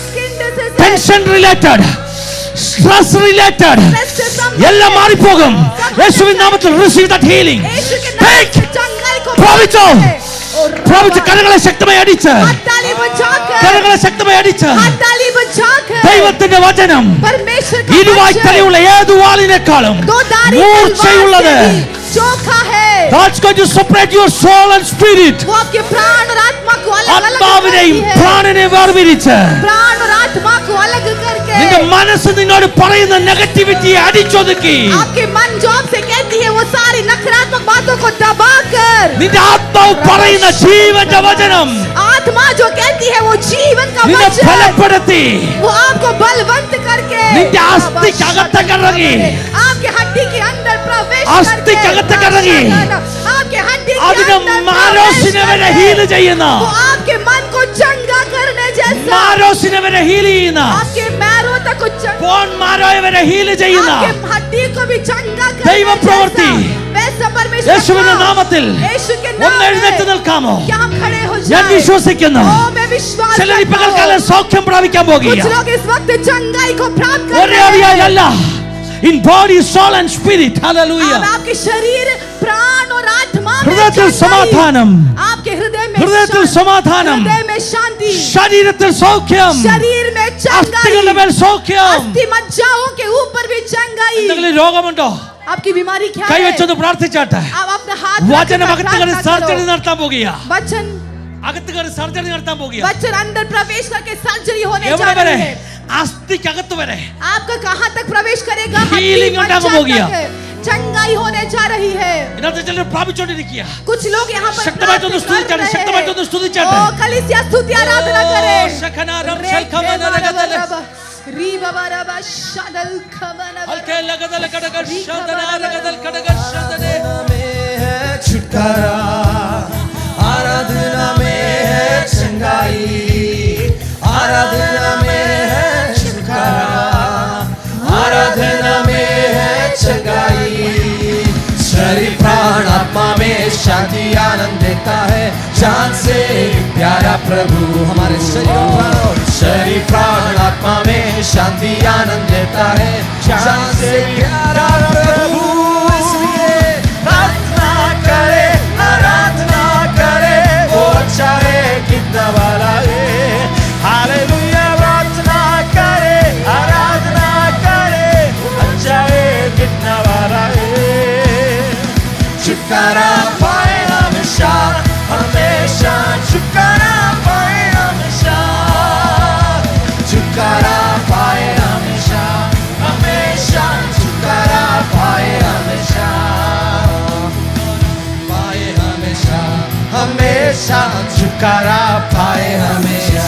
Skin disease, tension related, stress related stress से संबंधित എല്ലാം മാറിപ്പോകും. യേശുവിൻ നാമത്തിൽ റിസീവ് ദാറ്റ് ഹീലിംഗ്. यीशु के नाम Take. से चंगाई को പ്രാപിച്ചോ? और പ്രാപിച്ച് കരങ്ങളെ ശക്തമായി അടിച്ച്, हथेली बचाकर കരങ്ങളെ ശക്തമായി അടിച്ച് हथेली बचाकर ദൈവത്തിന്റെ വചനം परमेश्वर का ഇരുവായ്ത്തലയുള്ള ഏതു വാളിനേക്കാളും दो धारी മൂർച്ചയുള്ളത്. तलवार से भी चोखा है। God's going to separate your soul and spirit. वो आपके प्राण और आत्मा को अलग अलग ആത്മാവിനെയും करती है। പ്രാണനെയും വേർതിരിച്ച് प्राण और आत्मा को अलग करके നിന്റെ മനസ്സ് നിന്നോട് പറയുന്ന നെഗറ്റിവിറ്റിയെ അടിച്ചൊതുക്കി आपके मन जो आपसे कहती है वो सारी नकारात्मक बातों को दबाकर നിന്റെ ആത്മാവ് പറയുന്ന ജീവന്റെ വചനം आत्मा जो कहती है वो जीवन का നിന്നെ वचन ബലപ്പെടുത്തി वो आपको बलवंत करके നിന്റെ അസ്ഥിക്കകത്തേക്ക് ഇറങ്ങി आपके हड्डी के अंदर प्रवेश അസ്ഥിക്കകത്തേക്ക് ഇറങ്ങി आपके हड्डी के അതിന് अंदर മാരോസിനെ വരെ ഹീൽ ചെയ്യുന്ന वो आपके मन को चंगा करने जैसा മാരോസിനെ വരെ ഹീൽ ചെയ്യുന്ന आपके मैरों तक को चंगा ബോൺ മാരോയെ വരെ ഹീൽ ചെയ്യുന്ന आपके हड्डी को भी चंगा करने ദൈവപ്രവൃത്തി वैसा परमेश्वर യേശുവിന്റെ നാമത്തിൽ यीशु के ഒന്ന് नाम എഴുന്നേറ്റ് में നിൽക്കാമോ क्या हम खड़े हो ഞാൻ जाएं വിശ്വസിക്കുന്നു ओ मैं विश्वास ചിലർ ഈ करता പകൽക്കാലം हूं സൗഖ്യം പ്രാപിക്കാൻ कुछ പോകുകയാണ് लोग इस वक्त चंगाई को प्राप्त कर ഒരേ रहे हैं അറിയായല്ല in body soul and spirit hallelujah अब आपके शरीर प्राण और आत्मा में ഹൃദയത്തിൽ चंगाई। സമാധാനം आपके हृदय में ഹൃദയത്തിൽ शांति, സമാധാനം हृदय में शांति ശരീരത്തിൽ സൗഖ്യം शरीर में അസ്ഥികളുടെ चंगाई മേൽ സൗഖ്യം अस्थि मज्जाओं के ऊपर भी चंगाई എന്തെങ്കിലും രോഗമുണ്ടോ आपकी बीमारी क्या है കൈവച്ചൊന്ന് പ്രാർത്ഥിച്ചാട്ടെ आप अपना हाथ വചനം रखकर അകത്ത് കയറി प्रार्थना സർജറി करो। നടത്താൻ പോകുക वचन അകത്ത് കയറി സർജറി നടത്താൻ പോകുക वचन अंदर प्रवेश करके सर्जरी होने जा എവിടെ വരെ रही है അസ്ഥിക്കകത്ത് വരെ आपका कहां तक प्रवेश करेगा हड्डी Healing मज्जा ഉണ്ടാകാൻ പോകുകയാ। तक चंगाई होने जा रही है ഇതിനകത്ത് ചിലർ പ്രാപിച്ചുകൊണ്ടിരിക്കുക कुछ लोग यहाँ पर ശക്തമായിട്ടൊന്ന് प्रार्थना कर സ്തുതിച്ചാട്ടെ रहे हैं। ശക്തമായിട്ടൊന്ന് സ്തുതിച്ചാട്ടെ ओ कलीसिया स्तुति आराधना करे ഓ, ശഖനാരം ശൽഖമനരഗതല. री बाबा रबा शादल खबना ഹൽക്കെ ലഗതല കടക ശതനാരഗതൽ കടക ശതനെ में है छुटकारा आराधना में है चंगाई आराधना में है छुटकारा आराधना में है चंगाई शरीर प्राण आत्मा में शांति आनंद देता है जान से प्यारा प्रभु हमारे शरीर प्राण आत्मा में शांति आनंद देता है जान से प्यारा प्रभु इसलिए प्रार्थना करे आराधना करे वो अच्छा है कितना वाला है हालेलुया प्रार्थना करे आराधना करे अच्छा है कितना वाला है छुटकारा पाए हमेशा हमेशा छुटकारा पाए हमेशा छुटकारा पाए हमेशा हमेशा छुटकारा पाए हमेशा पाए हमेशा हमेशा छुटकारा पाए हमेशा